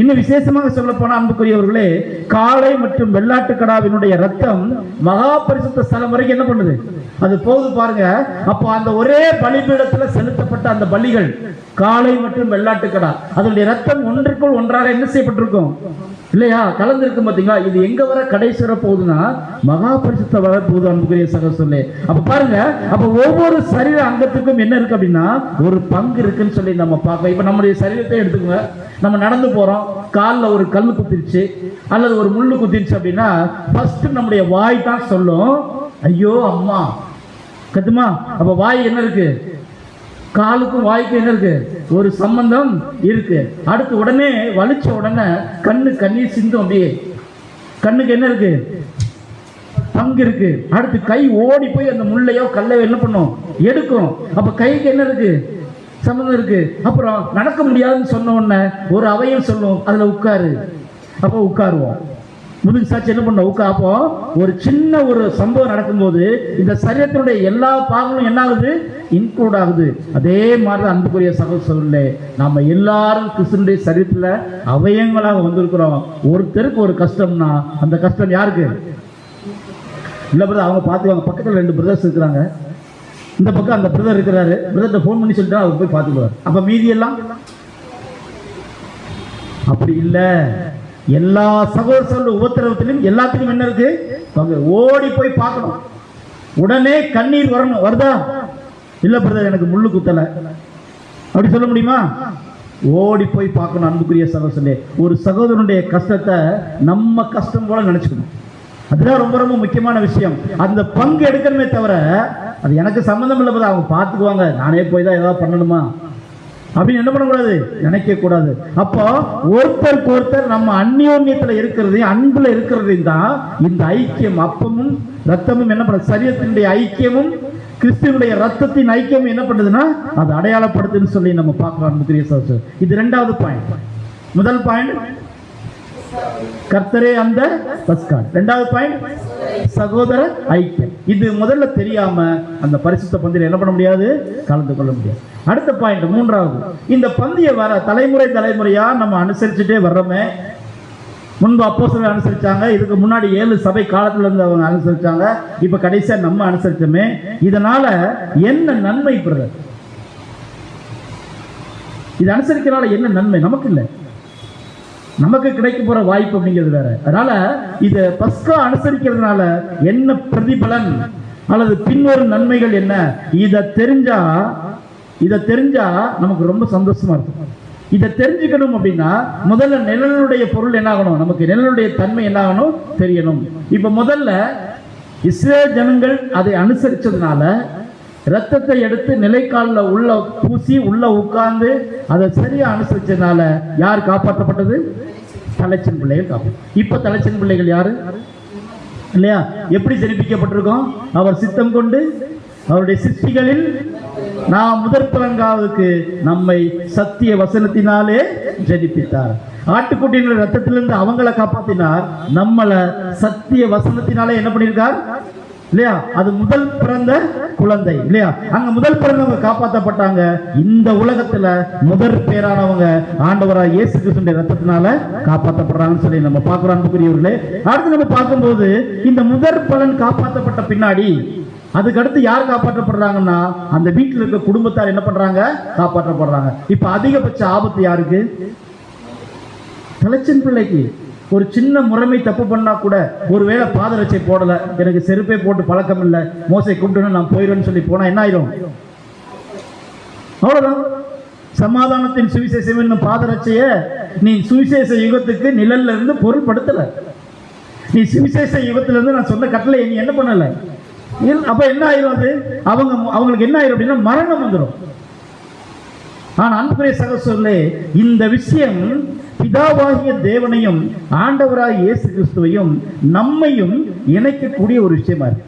இன்னும் விசேஷமாக சொல்ல போனா அன்புக்குரியவர்களே, காளை மற்றும் வெள்ளாட்டுக்கடாவினுடைய ரத்தம் மகா பரிசுத்த ஸ்தலம் வரைக்கும் என்ன பண்ணுது? அது போகுது பாருங்க. அப்போ அந்த ஒரே பலிபீடத்துல செலுத்தப்பட்ட அந்த பலிகள் காளை மற்றும் வெள்ளாட்டுக்கடா, அதனுடைய ரத்தம் ஒன்றுக்குள் ஒன்றாக என்ன செய்யப்பட்டிருக்கும் இல்லையா? கலந்து இருக்கும் பாத்தீங்களா? இது எங்க வர கடைசி வர போகுதுன்னா மகா பரிசுத்த வர போகுது அன்புக்குரிய சகோதரர்களே. அப்ப பாருங்க, அப்ப ஒவ்வொரு சரீர அங்கத்துக்கும் என்ன இருக்கு அப்படின்னா ஒரு பங்கு இருக்குன்னு சொல்லி நம்ம பார்க்கலாம். இப்ப நம்முடைய சரீரத்தை எடுத்துக்கோங்க. நம்ம நடந்து போறோம், காலில் ஒரு கல் குத்திருச்சு அல்லது ஒரு முள்ளு குத்திருச்சு அப்படின்னா ஃபர்ஸ்ட் நம்முடைய வாய் தான் சொல்லும், ஐயோ அம்மா கத்துமா. அப்ப வாய் என்ன இருக்கு? காலுக்கும் வாய்க்கும் என்ன இருக்கு? ஒரு சம்பந்தம் இருக்கு. அடுத்து உடனே வலிச்ச உடனே கண்ணீர் சிந்தும். அப்படியே கண்ணுக்கு என்ன இருக்கு? பங்கு இருக்கு. அடுத்து கை ஓடி போய் அந்த முள்ளையோ கல்லையோ என்ன பண்ணும்? எடுக்கும். அப்ப கைக்கு என்ன இருக்கு? சம்பந்தம் இருக்கு. அப்புறம் நடக்க முடியாதுன்னு சொன்ன உடனே ஒரு அவையும் சொல்லும், அதுல உட்காரு. அப்போ உட்காருவோம். முதுகு சாட்சி என்ன பண்ண உட்கா. அப்போ ஒரு சின்ன ஒரு சம்பவம் நடக்கும்போது இந்த சரீரத்தினுடைய எல்லா பாகங்களும் என்ன ஆகுது? இன்க்ளூட் ஆகுது. அதே மாதிரி அன்புக்குரிய சகோதரர்களே, நாம எல்லாரும் கிறிஸ்துவினுடைய சரீரத்துல அவயங்களாக வந்திருக்கிறோம். ஒருத்தருக்கு ஒரு கஷ்டம்னா அந்த கஷ்டம் யாருக்கு? இல்ல பிரதர், அவங்க பார்த்துக்குவாங்க. பக்கத்துல 2 பிரதர்ஸ் இருக்கிறாங்க, இந்த பக்கம் அந்த பிரதர் இருக்கிறாரு, பிரதர்கிட்ட ஃபோன் பண்ணி சொல்லிட்டு அவர் போய் பார்த்துக்குவார். அப்ப மீதி எல்லாம் அப்படி இல்லை. எல்லா சகோதர உபத்திரவத்திலும் எல்லாத்துக்கும் என்ன இருக்கு? ஓடி போய் பார்க்கணும். உடனே கண்ணீர் வரணும். வருதா? இல்ல பிரதர், எனக்கு முள்ளு குத்தல அப்படி சொல்ல முடியுமா? ஓடி போய் பார்க்கணும். அன்புக்குரிய சகோதரர்களே, ஒரு சகோதரனுடைய கஷ்டத்தை நம்ம கஷ்டம் போல நினைச்சுக்கணும். அதுதான் ரொம்ப ரொம்ப முக்கியமான விஷயம். அந்த பங்கு எடுக்கணுமே தவிர அது எனக்கு சம்பந்தம் இல்லை, அவங்க பார்த்துக்குவாங்க, நானே போய் தான் ஏதாவது பண்ணணுமா அப்படின்னு என்ன பண்ணக்கூடாது? நினைக்க கூடாது. அப்போ ஒருத்தருக்கு ஒருத்தர் நம்ம அந்யோன்யத்துல இருக்கிறதையும் அன்புல இருக்கிறதையும் தான் இந்த ஐக்கியம், அப்பமும் ரத்தமும் என்ன பண்ண, சரீரத்தினுடைய ஐக்கியமும் கிறிஸ்துவனுடைய ரத்தத்தின் ஐக்கியம் என்ன பண்ணுதுன்னா அது அடையாளப்படுத்துன்னு சொல்லி நம்ம பார்க்கலாம். இது 2வது பாயிண்ட். முதல் பாயிண்ட் கர்த்தரே அந்த பஸ்கால். 2வது பாயிண்ட் சகோதர ஐக்கியம். இது முதல்ல தெரியாம அந்த பரிசுத்த பந்தியில் என்ன பண்ண முடியாது? கலந்து கொள்ள முடியாது. அடுத்த பாயிண்ட் 3வது, இந்த பந்தியை வர தலைமுறையா நம்ம அனுசரிச்சுட்டே வர்றோமே. முன்பு அப்போஸ்தலர் அனுசரிச்சாங்க, இதுக்கு முன்னாடி 7 சபை காலத்துல இருந்து அவங்க அனுசரிச்சாங்க, இப்ப கடைசியா நம்ம அனுசரிச்சோமே. இதனால என்ன நன்மை பிரதர்? இது அனுசரிக்கிறனால என்ன நன்மை? நமக்கு இல்லை, நமக்கு கிடைக்க போற வாய்ப்பு அப்படிங்கிறது வேற. அதனால இதை பஸ்கா அனுசரிக்கிறதுனால என்ன பிரதிபலன் அல்லது பின்வரும் நன்மைகள் என்ன, இதை தெரிஞ்சா நமக்கு ரொம்ப சந்தோஷமா இருக்கும். இதை தெரிஞ்சுக்கணும் அப்படின்னா முதல்ல நிழலுடைய பொருள் என்ன ஆகணும், நமக்கு நிழலுடைய தன்மை என்ன ஆகணும் தெரியணும். இப்ப முதல்ல இஸ்ரேல் ஜனங்கள் அதை அனுசரிச்சதுனால ரத்தத்தை எடுத்து நிலைக்காலில் உள்ள பூசி உள்ள உட்கார்ந்து அதை சரியா அனுசரிச்சதுனால யார் காப்பாற்றப்பட்டது? தலைச்சன் பிள்ளைகள் காப்பாற்ற. இப்ப தலைச்சன் பிள்ளைகள் யாரு இல்லையா? எப்படி ஜெனிப்பிக்கப்பட்டிருக்கோம்? அவர் சித்தம் கொண்டு அவருடைய சிருஷ்டிகளில் நாம் முதற்பலங்காவுக்கு நம்மை சத்திய வசனத்தினாலே ஜெனிப்பித்தார். ஆட்டுக்குட்டியின் ரத்தத்திலிருந்து அவங்களை காப்பாத்தினார், நம்மளை சத்திய வசனத்தினாலே என்ன பண்ணியிருக்கார் இல்லையா? அது முதல் பிறந்த குழந்தை இல்லையா? அங்க முதல் பிறந்தவங்க காப்பாற்றப்பட்டாங்க. இந்த உலகத்துல முதற் பேரானவங்க ஆண்டவராய் இயேசு கிறிஸ்துவின் ரத்தத்தினால காப்பாற்றப்படுறாங்கன்னு சொல்லி நம்ம பார்க்கிறோம் அன்புக்குரியவர்களே. அடுத்து நம்ம பார்க்கும்போது இந்த முதற் பலன் காப்பாற்றப்பட்ட பின்னாடி அதுக்கடுத்து யார் காப்பாற்றப்படுறாங்கன்னா அந்த வீட்டில் இருக்க குடும்பத்தார் என்ன பண்றாங்க? காப்பாற்றப்படுறாங்க. இப்ப அதிகபட்ச ஆபத்து யாருக்கு? தலைச்சன் பிள்ளைக்கு. ஒரு சின்ன முறைமை தப்பு பண்ணா கூட, ஒருவேளை பாதரட்சை போடல, எனக்கு செருப்பே போட்டு பழக்கம் இல்லை, மோசை கூப்பிட்டு நான் போயிடுவேன்னு சொல்லி போனா என்ன ஆயிரும்? அவ்வளவுதான். சமாதானத்தின் சுவிசேஷம் என்னும் பாதரட்சைய நீ சுவிசேஷ யுகத்துக்கு நிழல்ல இருந்து பொருள்படுத்தல. நீ சுவிசேஷ யுகத்துல இருந்து நான் சொன்ன கட்டளை நீ என்ன பண்ணல. அப்ப என்ன ஆயிரும்? அது அவங்களுக்கு என்ன ஆயிரும் அப்படின்னா மரணம் வந்துடும். ஆனா அன்புக்குரிய சகோதரர்களே, இந்த விஷயம் பிதாவாகிய தேவனையும் ஆண்டவராகிய இயேசு கிறிஸ்துவையும் நம்மையும் இணைக்கக்கூடிய ஒரு விஷயமா இருக்கு.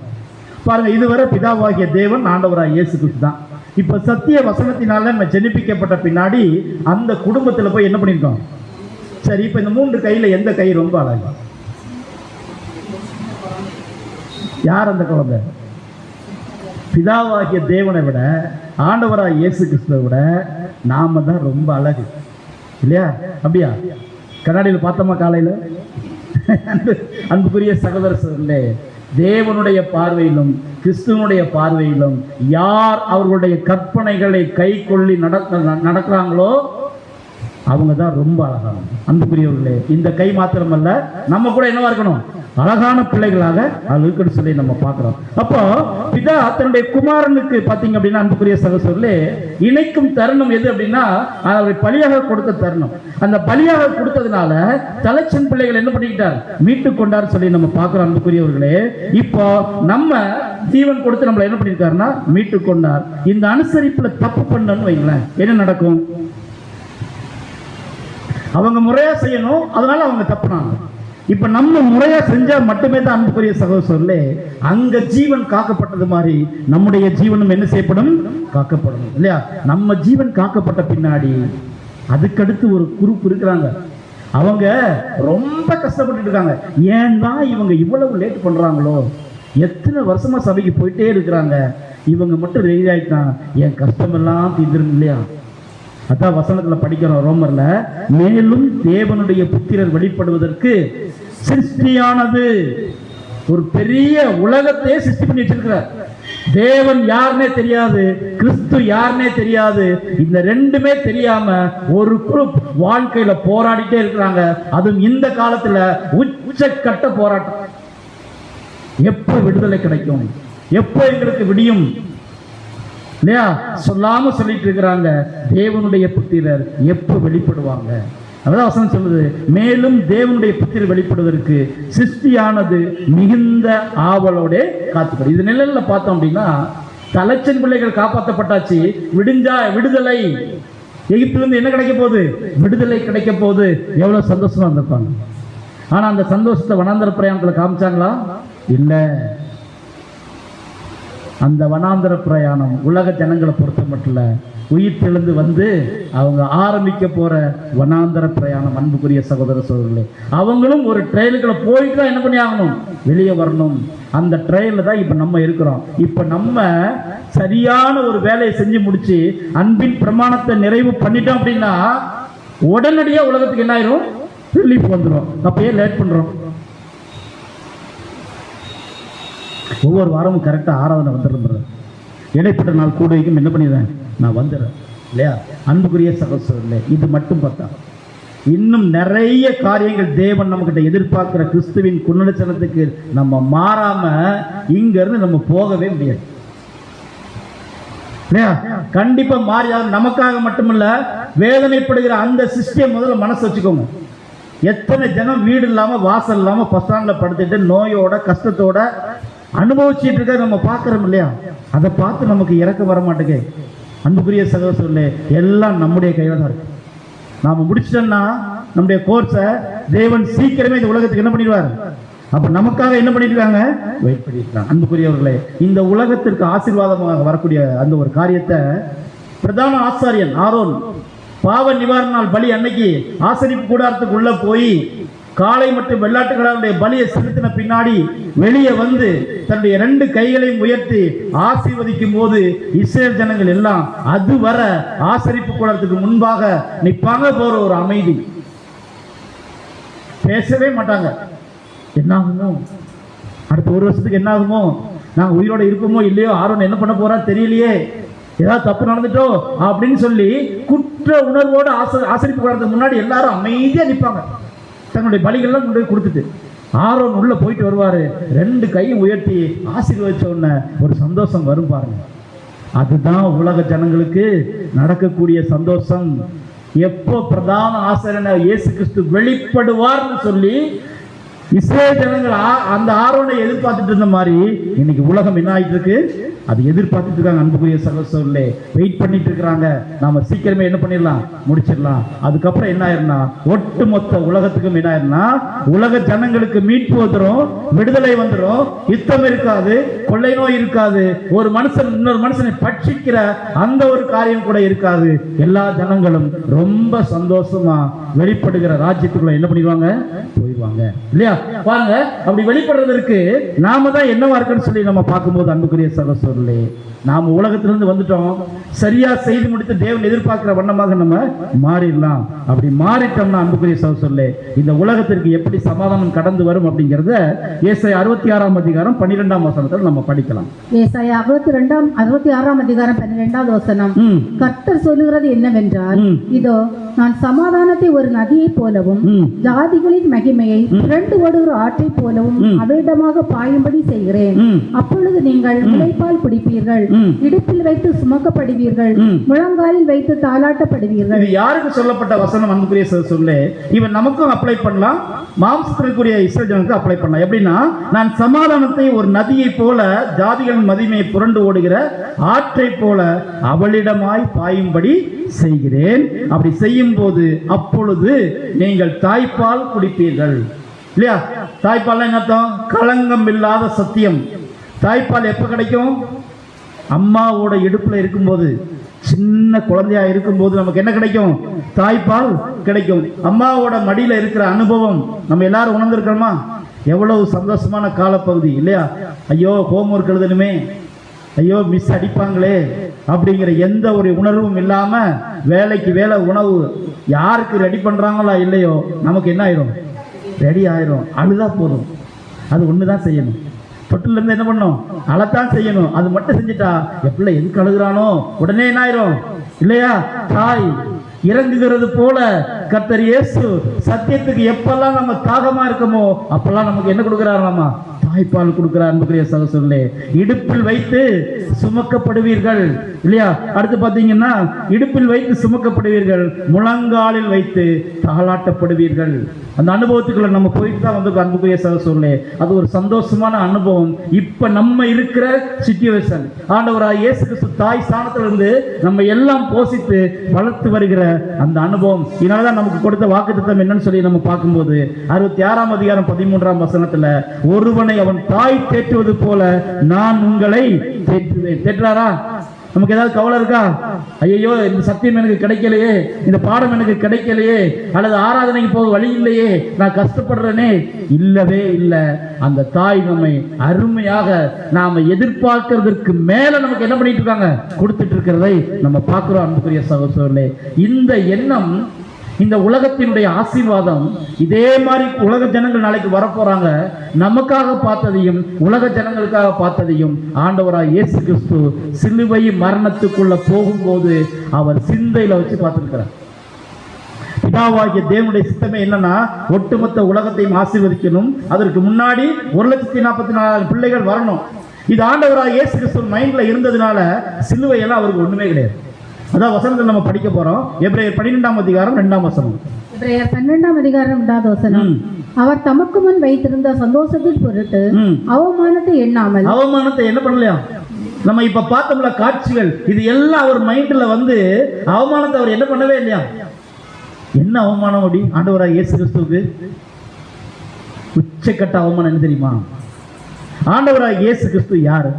பாருங்க, இதுவரை பிதாவாகிய தேவன் ஆண்டவராகிய இயேசு கிறிஸ்து தான். இப்ப சத்திய வசனத்தினால நம்ம ஜெனிப்பிக்கப்பட்ட பின்னாடி அந்த குடும்பத்துல போய் என்ன பண்ணிருக்கோம்? சரி, இப்ப இந்த 3 கையில எந்த கை ரொம்ப அழகு? யார் அந்த குழந்தை? பிதாவாகிய தேவனை விட ஆண்டவராகிய இயேசு கிறிஸ்துவை விட நாம தான் ரொம்ப அழகு இல்லையா? அப்படியா? கண்ணாடியில் பார்த்தோமா காலையில? அன்புக்குரிய சகோதரர்களே, தேவனுடைய பார்வையிலும் கிறிஸ்துவனுடைய பார்வையிலும் யார் அவர்களுடைய கற்பனைகளை கை கொள்ளி நடக்கிறாங்களோ அவங்க தான் ரொம்ப அழகான. அன்புக்குரியவர்களே, இந்த கை மாத்திரமல்ல, நம்ம கூட என்னவா இருக்கணும்? அழகான பிள்ளைகளாக அது இருக்குன்னு சொல்லி நம்ம பார்க்கிறோம். அப்போ பிதா தன்னுடைய குமாரனுக்கு பார்த்தீங்க அப்படின்னா அன்புக்குரிய சகோதரர்களே, இணைக்கும் தருணம் எது அப்படின்னா அவரை பலியாக கொடுத்த தருணம். அந்த பலியாக கொடுத்ததுனால தலைச்சன் பிள்ளைகள் என்ன பண்ணிக்கிட்டார்? மீட்டு கொண்டார் சொல்லி நம்ம பார்க்கிறோம் அன்புக்குரியவர்களே. இப்போ நம்ம ஜீவன் கொடுத்து நம்மளை என்ன பண்ணியிருக்காருன்னா மீட்டு கொண்டார். இந்த அனுசரிப்புல தப்பு பண்ணன்னு வைங்களேன், என்ன நடக்கும்? அவங்க முறையா செய்யணும், அதனால அவங்க தப்புனாங்க. இப்ப நம்ம முறையா செஞ்சா மட்டுமே தான் அன்புக்குரிய சகோதரர்களே அங்க ஜீவன் காக்கப்பட்டது மாதிரி நம்முடைய ஜீவனும் என்ன செய்யப்படும்? காக்கப்படும் இல்லையா? நம்ம ஜீவன் காக்கப்பட்ட பின்னாடி அதுக்கடுத்து ஒரு குரூப் இருக்கிறாங்க, அவங்க ரொம்ப கஷ்டப்பட்டு இருக்காங்க. ஏன் தான் இவங்க இவ்வளவு லேட் பண்றாங்களோ, எத்தனை வருஷமா சபைக்கு போயிட்டே இருக்கிறாங்க, இவங்க மட்டும் ரெடி ஆயிட்டான், என் கஷ்டமெல்லாம் தீர்ந்துரும் இல்லையா? அதான் வசனத்துல படிக்கிறோம் ரோமர்ல, மேலும் தேவனுடைய புத்திரர் வெளிப்படுவதற்கு சிருஷ்டியானது ஒரு பெரிய உலகத்தையே சிருஷ்டி பண்ணி வச்சிருக்கிறார். தேவன் யாருன்னே தெரியாது, கிறிஸ்து யாருன்னே தெரியாது. இந்த ரெண்டுமே தெரியாம ஒரு குரூப் வாழ்க்கையில போராடிட்டே இருக்கிறாங்க. அதுவும் இந்த காலத்துல உச்சக்கட்ட போராட்டம். எப்ப விடுதலை கிடைக்கும், எப்ப எங்களுக்கு விடியும் இல்லையா? சொல்லாம சொல்லிட்டு இருக்கிறாங்க. தேவனுடைய புத்திரர் எப்ப வெளிப்படுவாங்க? அதான் வசனம் சொல்லுது, மேலும் தேவனுடைய புத்திரர் வெளிப்படுவதற்கு சிருஷ்டியானது மிகுந்த ஆவலோட காத்துக்கிறது. இது நிழல்ல பார்த்தோம் அப்படின்னா தலைச்சன் பிள்ளைகள் காப்பாற்றப்பட்டாச்சு. விடுதலை எகிப்திலிருந்து என்ன கிடைக்க போகுது? விடுதலை கிடைக்க போகுது. எவ்வளவு சந்தோஷமா இருந்திருப்பாங்க. ஆனா அந்த சந்தோஷத்தை வனாந்தர பிரயாணத்துல காமிச்சாங்களா? இல்ல. அந்த வனாந்தர பிரயாணம் உலக ஜனங்களை பொறுத்த மட்டும் உயிர் தெழுந்து வந்து அவங்க ஆரம்பிக்க போற வனாந்தர பிரயாணம். அன்புக்குரிய சகோதர சகோதரர்களே, அவங்களும் ஒரு ட்ரெயிலுக்குள்ள போயிட்டு தான் என்ன பண்ணி ஆகணும்? வெளியே வரணும். அந்த ட்ரெயின்ல தான் இப்ப நம்ம இருக்கிறோம். இப்ப நம்ம சரியான ஒரு வேலையை செஞ்சு முடிச்சு அன்பின் பிரமாணத்தை நிறைவு பண்ணிட்டோம் அப்படின்னா உடனடியாக உலகத்துக்கு என்ன ஆயிரும்? ரிலீஃப் வந்துடும். அப்பயே லேட் பண்றோம். ஒவ்வொரு வாரமும் கரெக்டாக ஆராதனை வந்துடுறேன். இடைப்பட்ட நாள் கூடைக்கும் என்ன பண்ணிடுறேன்? நான் வந்துடுறேன். இல்லையா? அன்புக்குரிய சகோதரர்களே, இது மட்டும் பார்த்தா இன்னும் நிறைய காரியங்கள் தேவன் நம்மகிட்ட எதிர்பார்க்கிற கிறிஸ்துவின் குணலட்சணத்துக்கு நம்ம மாறாம இங்க இருந்து நம்ம போகவே முடியாது. கண்டிப்பா மாறியாவது நமக்காக மட்டுமல்ல, வேதனைப்படுகிற அந்த சிஸ்டம் முதல்ல மனசு வச்சுக்கோங்க. எத்தனை ஜனம் வீடு இல்லாம வாசல் இல்லாம பஸ் ஸ்டாண்ட்ல படுத்துட்டு நோயோட கஷ்டத்தோட அனுபவிச்சுட்டு இருக்க நம்ம பார்க்கிறோம் இல்லையா? அதை பார்த்து நமக்கு இறக்க வர மாட்டேங்க. அன்புக்குரிய சகோதரர்களே, எல்லாம் நம்முடைய கையில தான் இருக்கு. நாம முடிச்சிட்டோம்னா நம்முடைய கோர்ஸை தேவன் சீக்கிரமே இந்த உலகத்துக்கு என்ன பண்ணிடுவார்? அப்ப நமக்காக என்ன பண்ணிருக்காங்க? வெயிட் பண்ணிருக்காங்க. அன்புக்குரியவர்களே, இந்த உலகத்திற்கு ஆசீர்வாதமாக வரக்கூடிய அந்த ஒரு காரியத்தை பிரதான ஆசாரியன் ஆரோன் பாவ நிவாரண நாள் பலி அன்னைக்கு ஆசரிப்பு கூடாரத்துக்கு உள்ள போய் காளை மற்றும் வெள்ளாட்டுக்கடாவுடைய பலியை செலுத்தின பின்னாடி வெளியே வந்து தன்னுடைய 2 கைகளையும் உயர்த்தி ஆசீர்வதிக்கும் போது இஸ்ரேல் ஜனங்கள் எல்லாம் அது வர ஆசரிப்பு கூடாரத்துக்கு முன்பாக நிப்பாங்க. போற ஒரு அமைதி, பேசவே மாட்டாங்க. என்ன ஆகுமோ, அடுத்த 1 வருஷத்துக்கு என்ன ஆகுமோ, நாங்கள் உயிரோட இருப்போமோ இல்லையோ, ஆரோன் என்ன பண்ண போறா தெரியலையே, ஏதாவது தப்பு நடந்துட்டோ அப்படின்னு சொல்லி குற்ற உணர்வோடு ஆசரிப்பு கூடாரத்துக்கு முன்னாடி எல்லாரும் அமைதியா நிற்பாங்க. தங்களுடைய பலிகள்லாம் கொண்டு போய் கொடுத்துட்டு ஆரோன் உள்ள போயிட்டு வருவாரு. 2 கையும் உயர்த்தி ஆசீர்வதிச்ச உடனே ஒரு சந்தோஷம் வரும் பாருங்க. அதுதான் உலக ஜனங்களுக்கு நடக்கக்கூடிய சந்தோஷம். எப்போ பிரதான ஆசாரியனாக இயேசு கிறிஸ்து வெளிப்படுவார்னு சொல்லி இஸ்ரேல் ஜனங்கள் அந்த ஆரோனை எதிர்பார்த்துட்டு இருந்த மாதிரி இன்னைக்கு உலகம் என்ன ஆயிட்டு இருக்கு? அது எதிர்பார்த்துட்டு இருக்காங்க. அன்புக்குரிய சகோதரர்களே, வெயிட் பண்ணிட்டு இருக்கிறாங்க. நாம சீக்கிரமே என்ன பண்ணிடலாம்? முடிச்சிடலாம். அதுக்கப்புறம் என்ன ஆயிருந்தா ஒட்டுமொத்த உலகத்துக்கும் என்ன ஆயிருந்தா உலக ஜனங்களுக்கு மீட்பு வந்துடும், விடுதலை வந்துடும், யுத்தம் இருக்காது, கொள்ளை நோய் இருக்காது, ஒரு மனுஷன் இன்னொரு மனுஷனை பட்சிக்கிற அந்த ஒரு காரியம் கூட இருக்காது. எல்லா ஜனங்களும் ரொம்ப சந்தோஷமா வெளிப்படுகிற ராஜ்யத்துக்குள்ள என்ன பண்ணிடுவாங்க? போயிடுவாங்க இல்லையா? பாருங்க, அப்படி வெளிப்படுறதற்கு நாம தான் என்னவா இருக்குன்னு சொல்லி நம்ம பார்க்கும்போது அன்புக்குரிய சகோதரர்களே, நாம உலகத்திலிருந்து வந்துட்டோம், சரியா செய்து முடித்து தேவன் எதிர்பார்க்கிற வண்ணமாக நம்ம மாறிடலாம். அப்படி மாறிட்டோம்னா அன்புக்குரிய சகோதரர்களே, இந்த உலகத்திற்கு எப்படி சமாதானம் கடந்து வரும் அப்படிங்கறத ஏசாயா 66ஆம் அதிகாரம் 12ஆம் வசனத்தில் நம்ம படிக்கலாம். ஏசாயா 66ஆம் அதிகாரம் 12வது வசனம். கர்த்தர் சொல்லுகிறது என்னவென்றால், இதோ நான் சமாதானத்தை ஒரு நதியை போலவும் ஜாதிகளின் மகிமையை புரண்டு ஓடுகிற ஆற்றை போலவும் அவிடமாக பாயும்படி செய்கிறேன். அப்பொழுது நீங்கள் முளைப்பால் குடிப்பீர்கள், இடுப்பில் வைத்து சுமக்கப்படுவீர்கள், முழங்காலில் வைத்து தாளாட்டப்படுவீர்கள். இது யாருக்கு சொல்லப்பட்ட வசனம்? அன்புக்குரிய சொல்லே, இவன் நமக்கும் அப்ளை பண்ணலாம், மாம்சத்திற்குரிய இஸ்ரவேல் ஜனங்களுக்கு அப்ளை பண்ணலாம். எப்படின்னா, நான் சமாதானத்தை ஒரு நதியை போல ஜாதிகளின் மகிமையை புரண்டு ஓடுகிற ஆற்றை போல அவளிடமாய் பாயும்படி செய்கிறேன். அப்படி செய்யும் போது அப்பொழுது நீங்கள் தாய்ப்பால் குடிப்பீர்கள். இல்லையா? தாய்ப்பால் என்ன அர்த்தம்? களங்கம் இல்லாத சத்தியம். தாய்ப்பால் எப்ப கிடைக்கும்? அம்மாவோட இடுப்புல இருக்கும்போது, சின்ன குழந்தையா இருக்கும்போது நமக்கு என்ன கிடைக்கும்? தாய்ப்பால் கிடைக்கும். அம்மாவோட மடியில இருக்கிற அனுபவம் நம்ம எல்லாரும் உணர்ந்திருக்கிறோமா? எவ்வளவு சந்தோஷமான காலப்பகுதி இல்லையா? ஐயோ ஹோம்ஒர்க் எழுதணுமே, ஐயோ மிஸ் அடிப்பாங்களே அப்படிங்கிற எந்த ஒரு உணர்வும் இல்லாம வேலைக்கு வேலை உணவு யாருக்கு ரெடி பண்றாங்களோ இல்லையோ நமக்கு என்ன ஆயிரும்? ரெடி ஆயிரும். அழுதா போதும், அது ஒண்ணுதான் செய்யணும். தொட்டில இருந்து என்ன பண்ணும்? அழத்தான் செய்யணும். அது மட்டும் செஞ்சுட்டா எப்படி எதுக்கு அழுகுறானோ உடனே என்ன ஆயிரும் இல்லையா? தாய் இறங்குகிறது போல கர்த்தர் இயேசு சத்தியத்துக்கு எப்பெல்லாம் நம்ம தாகமா இருக்கமோ அப்பெல்லாம் நமக்கு என்ன கொடுக்கிறாராமா? தாய்ப்பால் கொடுக்கிறார். அன்புக்குரிய சகோதரர்களே, இடுப்பில் வைத்து சுமக்கப்படுவீர்கள் இல்லையா? அடுத்து பாத்தீங்கன்னா, இடுப்பில் வைத்து சுமக்கப்படுவீர்கள், முழங்காலில் வைத்து தாளாட்டப்படுவீர்கள். அந்த அனுபவத்துக்குள்ள நம்ம போயிட்டு தான் வந்து அன்புக்குரிய சகோதரர்களே, அது ஒரு சந்தோஷமான அனுபவம். இப்ப நம்ம இருக்கிற சிச்சுவேஷன், ஆண்டவராகிய இயேசு கிறிஸ்து தாய் ஸ்தானத்துல இருந்து நம்ம எல்லாம் போஷித்து வளர்த்து வருகிற அந்த அனுபவம். இதனாலதான் நமக்கு கொடுத்த வாக்குத்தத்தம் என்னன்னு சொல்லி நம்ம பார்க்கும்போது 66ஆம் அதிகாரம் 13ஆம் வசனத்துல, ஒருவனை அவன் தாய் தேற்றுவது போல நான் உங்களை தேற்றுவேன். தேற்றாரா? நமக்கு ஏதாவது கவலை இருக்கா? ஐயோ இந்த சத்தியம் எனக்கு கிடைக்கலையே, இந்த பாடம் எனக்கு கிடைக்கலையே, அல்லது ஆராதனைக்கு போக வழி இல்லையே, நான் கஷ்டப்படுறேனே. இல்லவே இல்லை. அந்த தாய் நம்மை அருமையாக நாம எதிர்பார்க்கிறதுக்கு மேல நமக்கு என்ன பண்ணிட்டு இருக்காங்க? கொடுத்துட்டு இருக்கிறதை நம்ம பார்க்கிறோம். அன்புக்குரிய சகோதரர்களே, இந்த எண்ணம் இந்த உலகத்தினுடைய ஆசீர்வாதம் இதே மாதிரி உலக ஜனங்கள் நாளைக்கு வரப்போறாங்க. நமக்காக பார்த்ததையும் உலக ஜனங்களுக்காக பார்த்ததையும் ஆண்டவராய் இயேசு கிறிஸ்து சிலுவை மரணத்துக்குள்ள போகும்போது அவர் சிந்தையில வச்சு பார்த்திருக்கிறார். பிதாவாகிய தேவனுடைய சித்தமே என்னன்னா, ஒட்டுமொத்த உலகத்தையும் ஆசீர்வதிக்கணும். அதற்கு முன்னாடி 1,44,000 பிள்ளைகள் வரணும். இது ஆண்டவராய் இயேசு கிறிஸ்து மைண்ட்ல இருந்ததுனால சிலுவையெல்லாம் அவருக்கு ஒண்ணுமே கிடையாது. அதான் வசனத்தை நம்ம படிக்க போறோம். எபிரேயர் 12ஆம் அதிகாரம் 2ஆம் வசனம். எபிரேயர் 12ஆம் அதிகாரம் 2ஆவது வசனம். அவர் தமக்கு முன் வைத்திருந்த சந்தோஷத்தின் பொருட்டு அவமானத்தை எண்ணாமல். அவமானத்தை என்ன பண்ணலையா? நம்ம இப்ப பார்த்தோம்ல காட்சிகள், இது எல்லாம் அவர் மைண்ட்ல வந்து அவமானத்தை அவர் என்ன பண்ணவே இல்லையா? என்ன அவமானம் அப்படி ஆண்டவராய் இயேசு கிறிஸ்துவுக்கு? உச்சக்கட்ட அவமானம் என்ன தெரியுமா? ஆண்டவராய் இயேசு கிறிஸ்து யாரு?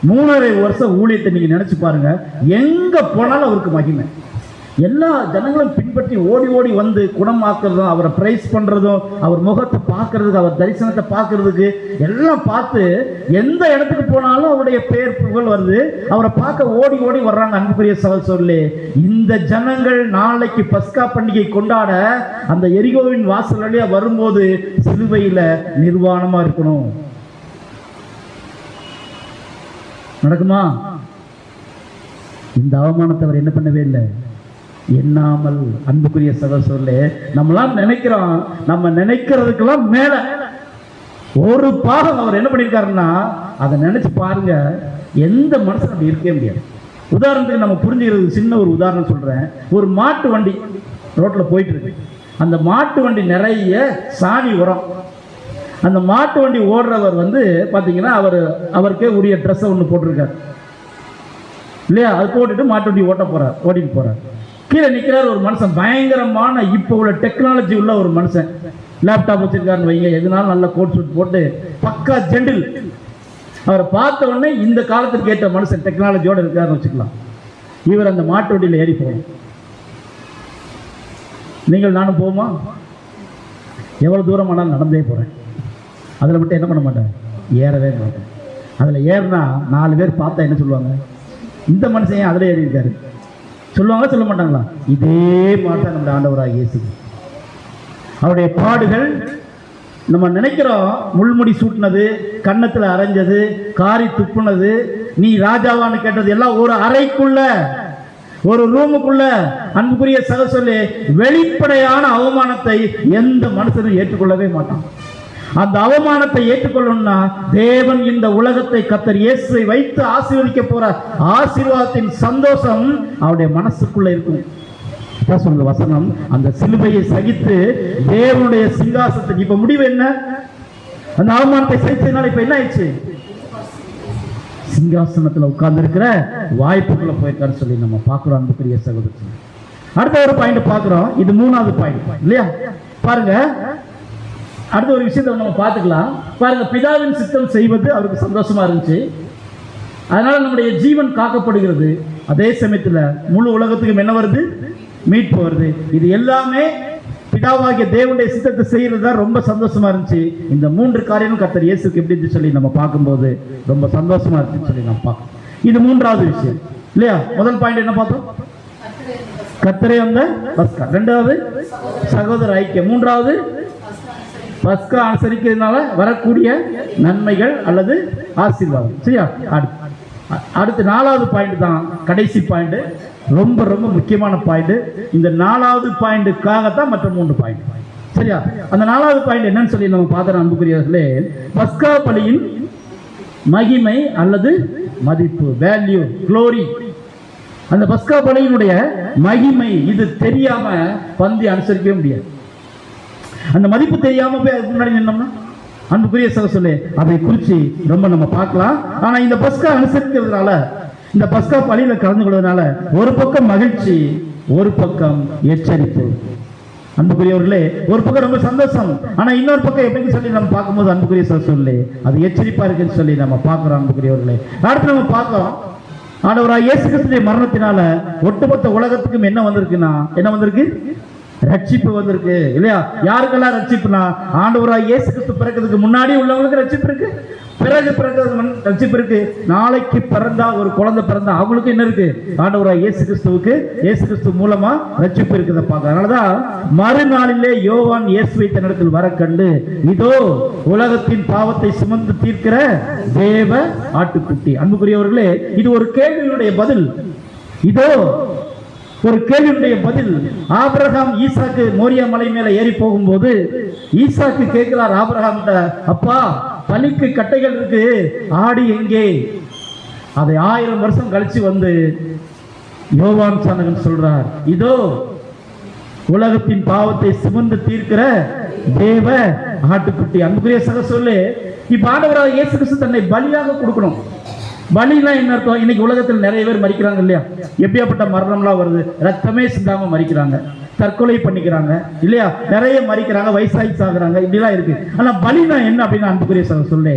3.5 வருஷம் ஊழியத்தை நீங்க நினைச்சு பாருங்க. எங்க போனாலும் அவருக்கு மகிமை. எல்லா ஜனங்களும் பின்பற்றி ஓடி ஓடி வந்து குணமாக்குறதும், அவரை பிரைஸ் பண்றதும், அவர் முகத்தை பார்க்கறதுக்கு, அவர் தரிசனத்தை பார்க்கறதுக்கு எல்லாம் பார்த்து எந்த இடத்துக்கு போனாலும் அவருடைய பேர் புகழ் வருது. அவரை பார்க்க ஓடி ஓடி வர்றாங்க. அன்புக்குரிய சொல்லி இந்த ஜனங்கள் நாளைக்கு பஸ்கா பண்டிகை கொண்டாட அந்த எரிகோவின் வாசல் வழியா வரும்போது சிலுவையில நிர்வாணமா இருக்கணும். நடக்குமா? இந்த அவமானத்தை அவர் என்ன பண்ணவே இல்லை, எண்ணாமல். அன்புக்குரிய சகோதரர்களே, நம்மளாம் நினைக்கிறோம், நம்ம நினைக்கிறதுக்கெல்லாம் மேல ஒரு பாகம் அவர் என்ன பண்ணியிருக்காருன்னா, அதை நினைச்சு பாருங்க. எந்த மனுஷன் அப்படி இருக்கவே முடியாது. உதாரணத்துக்கு நம்ம புரிஞ்சுக்கிறது சின்ன ஒரு உதாரணம் சொல்றேன். ஒரு மாட்டு வண்டி ரோட்ல போயிட்டு இருக்கு. அந்த மாட்டு வண்டி நிறைய சாணி உரம். அந்த மாட்டு வண்டி ஓடுறவர் வந்து பாத்தீங்கன்னா அவருக்கே உரிய ட்ரெஸ் ஒன்று போட்டிருக்காரு இல்லையா? அது போட்டுட்டு மாட்டு வண்டி ஓட்டிட்டு போறார். கீழே நிற்கிறார் ஒரு மனுஷன், பயங்கரமான இப்போ உள்ள டெக்னாலஜி உள்ள ஒரு மனுஷன். லேப்டாப் வச்சிருக்காருன்னு வைங்க, எதுனாலும் நல்ல கோட் சூட் போட்டு பக்கா ஜெண்டில். அவரை பார்த்த உடனே இந்த காலத்துக்கு ஏற்ற மனுஷன் டெக்னாலஜியோட இருக்காருன்னு வச்சுக்கலாம். இவர் அந்த மாட்டு வண்டியில் ஏறி போகணும். நீங்கள் நானும் போவோமா? எவ்வளவு தூரம் ஆனாலும் நடந்தே போறேன். அதில் மட்டும் என்ன பண்ண மாட்டேன், ஏறவே மாட்டேன். அதில் ஏறினா 4 பேர் பார்த்தா என்ன சொல்லுவாங்க, இந்த மனுஷன் ஏன் அதில் ஏறி இருக்காரு சொல்லுவாங்க, சொல்ல மாட்டாங்களா? இதே மாதிரி நம்ம ஆண்டவராக இயேசு அவருடைய பாடுகள் நம்ம நினைக்கிறோம். முள்முடி சூட்டினது, கன்னத்தில் அரைஞ்சது, காரி துப்புனது, நீ ராஜாவான்னு கேட்டது எல்லாம் ஒரு அறைக்குள்ள, ஒரு ரூமுக்குள்ள. அன்புக்குரிய சகோதரர்களே, வெளிப்படையான அவமானத்தை எந்த மனுஷனும் ஏற்றுக்கொள்ளவே மாட்டான். அந்த அவமானத்தை ஏற்றுக்கொள்ளணும்னா தேவன் இந்த உலகத்தை கர்த்தர் இயேசுவை வைத்து ஆசீர்வதிக்க போற ஆசீர்வாதத்தின் சந்தோஷம் அவருடைய மனசுக்குள்ள இருக்கும். சொல்ற வசனம், அந்த சிலுவையை சகித்து தேவனுடைய சிங்காசனத்துக்கு இப்ப முடிவு என்ன? அந்த அவமானத்தை சகிச்சதுனால இப்ப என்ன ஆயிடுச்சு? சிங்காசனத்துல உட்கார்ந்து இருக்கிற வாய்ப்புக்குள்ள போயிருக்காரு சொல்லி நம்ம பார்க்கிறோம். அன்புக்குரிய சகோதரர், அடுத்த ஒரு பாயிண்ட் பார்க்கிறோம். இது 3வது பாயிண்ட் இல்லையா? பாருங்க, அடுத்த ஒரு விஷயத்தை நம்ம பார்த்துக்கலாம். பாருங்க, பிதாவின் சித்தம் செய்வது அவருக்கு சந்தோஷமா இருந்துச்சு. அதனால நம்முடைய ஜீவன் காக்கப்படுகிறது. அதே சமயத்தில் முழு உலகத்துக்கும் என்ன வருது? மீட்பு வருது. இது எல்லாமே பிதாவாகிய தேவனுடைய சித்தத்தை செய்யறது தான் ரொம்ப சந்தோஷமா இருந்துச்சு. இந்த 3 காரியமும் கர்த்தர் இயேசுக்கு எப்படி சொல்லி நம்ம பார்க்கும்போது ரொம்ப சந்தோஷமா இருக்குன்னு சொல்லி நம்ம பார்க்கணும். இது 3வது விஷயம் இல்லையா? முதல் பாயிண்ட் என்ன பார்த்தோம்? கர்த்தரே வந்த பஸ்கா. 2வது சகோதர ஐக்கியம். 3வது பஸ்கா அனுசரிக்கிறதுனால வரக்கூடிய நன்மைகள் அல்லது ஆசீர்வாதம். சரியா? அடுத்து 4வது பாயிண்ட் தான் கடைசி பாயிண்ட். ரொம்ப ரொம்ப முக்கியமான பாயிண்ட். இந்த 4வது பாயிண்ட்டுக்காகத்தான் மற்ற 3 பாயிண்ட். சரியா? அந்த 4வது பாயிண்ட் என்னன்னு சொல்லி நம்ம பார்த்தோம். அன்புக்குரியவர்களே, பஸ்கா பலியின் மகிமை அல்லது மதிப்பு, வேல்யூ, க்ளோரி. அந்த பஸ்கா பலியினுடைய மகிமை இது தெரியாம பந்தி அனுசரிக்கவே முடியாது. அந்த மதிப்பு தெரியாம போய் அதுக்கு முன்னாடி நின்னோம்னா, அன்புக்குரிய சகோதரர்களே, அதை குறித்து ரொம்ப நம்ம பார்க்கலாம். ஆனா இந்த பஸ்கா அனுசரிக்கிறதுனால, இந்த பஸ்கா பலியில கலந்து கொள்வதனால ஒரு பக்கம் மகிழ்ச்சி, ஒரு பக்கம் எச்சரிப்பு. அன்புக்குரியவர்களே, ஒரு பக்கம் ரொம்ப சந்தோஷம், ஆனா இன்னொரு பக்கம் எப்படின்னு சொல்லி நம்ம பார்க்கும்போது அன்புக்குரிய சகோதரர்களே, அது எச்சரிப்பா இருக்குன்னு சொல்லி நம்ம பார்க்கிறோம். அன்புக்குரியவர்களே, அடுத்து நம்ம பார்க்கிறோம், ஆண்டவராகிய இயேசு கிறிஸ்துவின் மரணத்தினால ஒட்டுமொத்த உலகத்துக்கும் என்ன வந்திருக்குன்னா, என்ன வந்திருக்கு? ரட்சிப்பு வந்திருக்கு இல்லையா? யாருக்கெல்லாம் ரட்சிப்புனா, ஆண்டவராகிய இயேசு கிறிஸ்து பிறக்கிறதுக்கு முன்னாடி உள்ளவங்களுக்கு ரட்சிப்பு இருக்கு, பிறகு ரட்சிப்பிற்கு நாளைக்கு பிறந்தா ஒரு குழந்தை பிறந்தா அவங்களுக்கு என்ன இருக்கு? ஆண்டவராக இயேசு கிறிஸ்து மூலமா ரட்சிப்பு இருக்கிறத பார்க்க. அதனாலதான் மறுநாளிலே யோவான் இயேசுவை தன்னிடத்தில் வர கண்டு, இதோ உலகத்தின் பாவத்தை சுமந்து தீர்க்கிற தேவ ஆட்டுக்குட்டி. அன்புக்குரியவர்களே, இது ஒரு கேள்வியுடைய பதில். இதோ ஒரு கேள்வியுடைய பதில். ஆபிரகாம் ஈசாக்கு மோரியா மலை மேல ஏறி போகும்போது ஈசாக்கு கேட்கிறார் ஆபிரகாம், அப்பா பலிக்கு கட்டைகள் இருக்கு, ஆடு எங்கே? அதை 1000 வருஷம் கழிச்சு வந்து யோவான் சாணகன் சொல்றார், இதோ உலகத்தின் பாவத்தை சுமந்து தீர்க்கிற தேவ ஆட்டுக்குட்டி. அன்புக்குரிய சகோதரர்களே, இப்ப ஆண்டவராக இயேசு கிறிஸ்து தன்னை பலியாக கொடுக்கணும். பலினா என்ன அர்த்தம்? இன்னைக்கு உலகத்தில் நிறைய பேர் மரிக்கிறாங்க இல்லையா? எப்படியாப்பட்ட மரணம்லாம் வருது, ரத்தமே சிந்தாம மரிக்கிறாங்க, தற்கொலை பண்ணிக்கிறாங்க இல்லையா? நிறைய மரிக்கிறாங்க, வயசாகி சாகுறாங்க, இப்படிலாம் இருக்கு. ஆனா பலினா என்ன அப்படின்னு அன்புக்குரிய சொல்லு,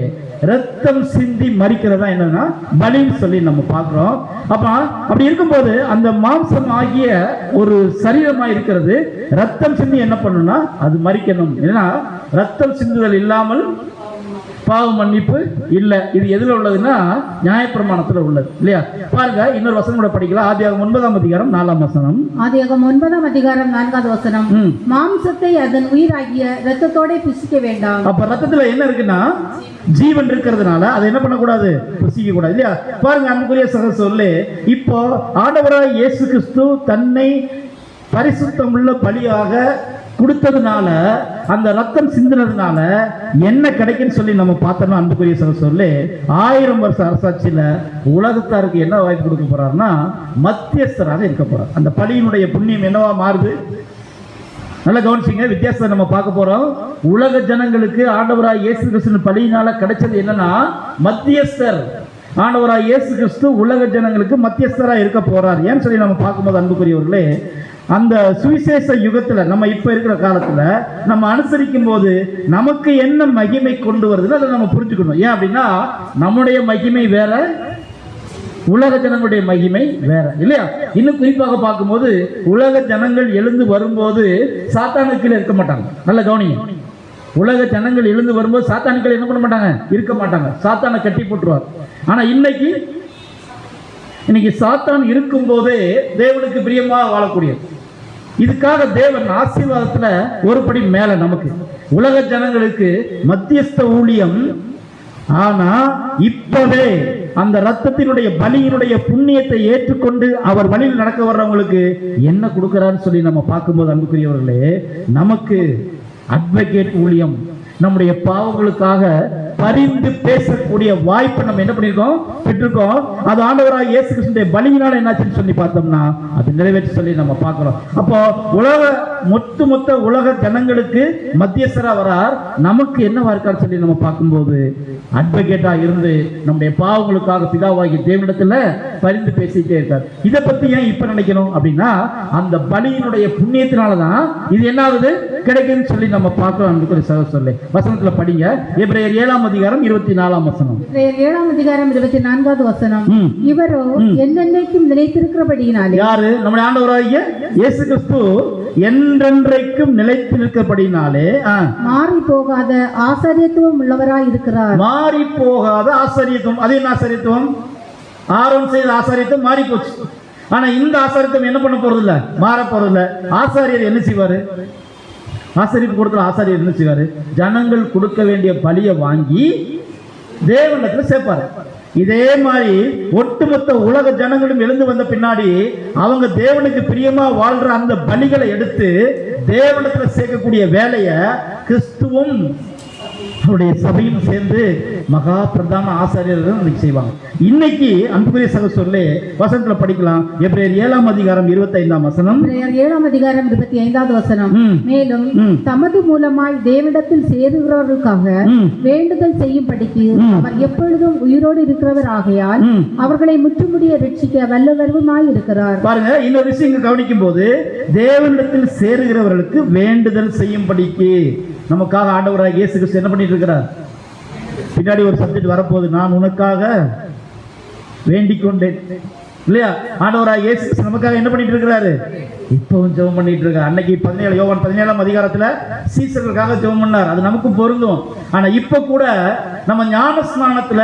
ரத்தம் சிந்தி மரிக்கிறதா என்னன்னா பலின்னு சொல்லி நம்ம பார்க்கிறோம். அப்ப அப்படி இருக்கும்போது அந்த மாம்சம் ஆகிய ஒரு சரீரமா இருக்கிறது ரத்தம் சிந்தி என்ன பண்ணணும்னா அது மரிக்கணும். ஏன்னா ரத்தம் சிந்துதல் இல்லாமல் பாவ மன்னிப்பு இல்ல. இது எதுல உள்ளதுன்னா நியாயப்பிரமாணத்துல உள்ளது இல்லையா? பாருங்க, இன்னொரு வசனம் கூட படிக்கலாம். ஆதியாகமம் 9ஆம் அதிகாரம் 4ஆம் வசனம். ஆதியாகமம் 9ஆம் அதிகாரம் 4வது வசனம். மாம்சத்தை அதன் உயிராகிய இரத்தத்தோட புசிக்க வேண்டாம். அப்ப ரத்தத்துல என்ன இருக்குன்னா ஜீவன் இருக்கிறதுனால அதை என்ன பண்ணக்கூடாது? புசிக்க கூடாது இல்லையா? பாருங்க அன்புக்குரிய சகோதரர்களே, இப்போ ஆண்டவராய் இயேசு கிறிஸ்து தன்னை பரிசுத்தம் உள்ள பலியாக கொடுத்ததுனால, அந்த ரத்தம் சிந்தினதுனால என்ன கிடைக்குன்னு சொல்லி நம்ம பார்த்தோம்னா அன்புக்குரிய சகோதரர்களே, 1000 வருஷ அரசாட்சியில உலகத்தாருக்கு என்ன வாய்ப்பு கொடுக்க போறாருன்னா மத்தியஸ்தராக இருக்க போறார். அந்த பலியினுடைய புண்ணியம் என்னவா மாறுது? நல்லா கவனிச்சிங்க, வித்தியாசத்தை நம்ம பார்க்க போறோம். உலக ஜனங்களுக்கு ஆண்டவராய் இயேசு கிறிஸ்து பலியினால கிடைச்சது என்னன்னா மத்தியஸ்தர். ஆண்டவராய் இயேசு கிறிஸ்து உலக ஜனங்களுக்கு மத்தியஸ்தரா இருக்க போறார். ஏன்னு சொல்லி நம்ம பார்க்கும்போது அன்புக்குரியவர்களே, அந்த சுவிசேஷ யுகத்துல நம்ம இப்ப இருக்கிற காலத்துல நம்ம அனுசரிக்கும் போது நமக்கு என்ன மகிமை கொண்டு வருதுன்னு அதை நம்ம புரிஞ்சுக்கணும். ஏன் அப்படின்னா நம்முடைய மகிமை வேற, உலக ஜனங்களுடைய மகிமை வேற இல்லையா? இன்னும் குறிப்பாக பார்க்கும்போது உலக ஜனங்கள் எழுந்து வரும்போது சாத்தானுக்கு இருக்க மாட்டாங்க. நல்ல கவனிங்க, உலக ஜனங்கள் எழுந்து வரும்போது சாத்தானுக்கள் என்ன பண்ண மாட்டாங்க? இருக்க மாட்டாங்க. சாத்தானை கட்டி போட்டுருவார். ஆனா இன்னைக்கு சாத்தான் இருக்கும் போதே தேவனுக்கு பிரியமாக வாழக்கூடியது. இதுக்காக தேவன் ஆசீர்வாதத்துல ஒரு படி மேல நமக்கு உலக ஜனங்களுக்கு மத்தியஸ்த ஊழியம். ஆனா இப்பவே அந்த ரத்தத்தினுடைய பலியினுடைய புண்ணியத்தை ஏற்றுக்கொண்டு அவர் வழியில் நடக்க வர்றவங்களுக்கு என்ன கொடுக்கிறான்னு சொல்லி நம்ம பார்க்கும்போது அன்புக்குரியவர்களே, நமக்கு அட்வொகேட் ஊழியம், நம்முடைய பாவங்களுக்காக பரிந்து பேசக்கூடிய வாய்ப்பை நம்ம என்ன பண்ணிருக்கோம்? பெற்றிருக்கோம். அது ஆண்டவராக இயேசு கிறிஸ்துவின் பலியினால என்னாச்சுன்னு சொல்லி பார்த்தோம்னா அது நிறைவேற்றி சொல்லி நம்ம பார்க்கிறோம். அப்போ மொத்த உலக ஜனங்களுக்கு மத்தியஸ்தரா வரார். நமக்கு என்னவா இருக்கான்னு சொல்லி நம்ம பார்க்கும்போது அட்வொகேட்டா இருந்து நம்முடைய பாவங்களுக்காக பிதாவாகிய தேவனிடத்துல பரிந்து பேசிட்டே இருக்கார். இதை பத்தி ஏன் இப்ப நினைக்கணும் அப்படின்னா அந்த பலியினுடைய புண்ணியத்தினாலதான் இது என்ன ஆகுது கிடைக்குன்னு சொல்லி நம்ம பார்க்கிறோம். அன்புக்குரிய சகோதரர்களே, வசனத்துல படிங்க. எபிரேயர் 7ஆம் அதிகாரம் 24ஆம் வசனம். 7ஆம் அதிகாரம் 24வது வசனம். இவரோ என்னென்னைக்கும் நிலைத்திருக்கிறபடியினாலே. யாரு? நம்முடைய ஆண்டவராகிய இயேசு கிறிஸ்து என்றென்றைக்கும் நிலைத்து நிற்கிறபடியினாலே மாறி போகாத ஆசாரியத்துவம் உள்ளவராய் இருக்கிறார். மாறி போகாத ஆசாரியத்துவம். அது என்ன ஆசாரியத்துவம்? ஆரோன் செய்த ஆசாரியத்துவம் மாறி போச்சு. ஆனா இந்த ஆசாரியத்துவம் என்ன பண்ண போறது இல்ல, மாற போறது இல்ல. ஆசாரியர் என்ன செய்வாரு? ஆசாரிப்பு கொடுத்த ஆசாரியர் என்ன செய்வாரு? ஜனங்கள் கொடுக்க வேண்டிய பலியை வாங்கி தேவனிடத்துல சேர்ப்பாரு. இதே மாதிரி ஒட்டுமொத்த உலக ஜனங்களும் எழுந்து வந்த பின்னாடி அவங்க தேவனுக்கு பிரியமா வாழ்ற அந்த பலிகளை எடுத்து தேவனிடத்துல சேர்க்கக்கூடிய வேலையை கிறிஸ்துவும் அவருடைய சபையும் சேர்ந்து மகா பிரதான ஆசாரியர்கள் செய்வாங்க. இன்னைக்கு அன்புக்குரிய சகோதரர்களே, வசனத்துல படிக்கலாம். எபிரேயர் 7ஆம் அதிகாரம் 25ஆம் வசனம். 7ஆம் அதிகாரம் 25வது வசனம். மேலும் தமது மூலமாய் தேவனிடத்தில் சேருகிறவர்களுக்காக வேண்டுதல் செய்யும்படிக்கு அவர் எப்பொழுதும் உயிரோடு இருக்கிறவர் ஆகையால் அவர்களை முற்றுமுடிய ரட்சிக்க வல்லவருமாய் இருக்கிறார். பாருங்க, இன்னொரு விஷயம் கவனிக்கும் போது தேவனிடத்தில் சேருகிறவர்களுக்கு வேண்டுதல் செய்யும்படிக்கு நமக்காக ஆண்டவராக இயேசு கிறிஸ்து என்ன பண்ணிட்டு இருக்கிறார்? பின்னாடி ஒரு சப்ஜெக்ட் வரப்போகுது, நான் உனக்காக வேண்டிக் கொண்டேன் இல்லையா? ஆண்டவராக இயேசு கிறிஸ்து நமக்காக என்ன பண்ணிட்டு இருக்கிறாரு? இப்பவும் ஜெபம் பண்ணிட்டு இருக்க. அன்னைக்கு யோவான் 17ஆம் அதிகாரத்துல சீசர்களுக்காக ஜெபம் பண்ணார், அது நமக்கும் பொருந்தும். ஆனா இப்ப கூட நம்ம ஞானஸ்நானத்துல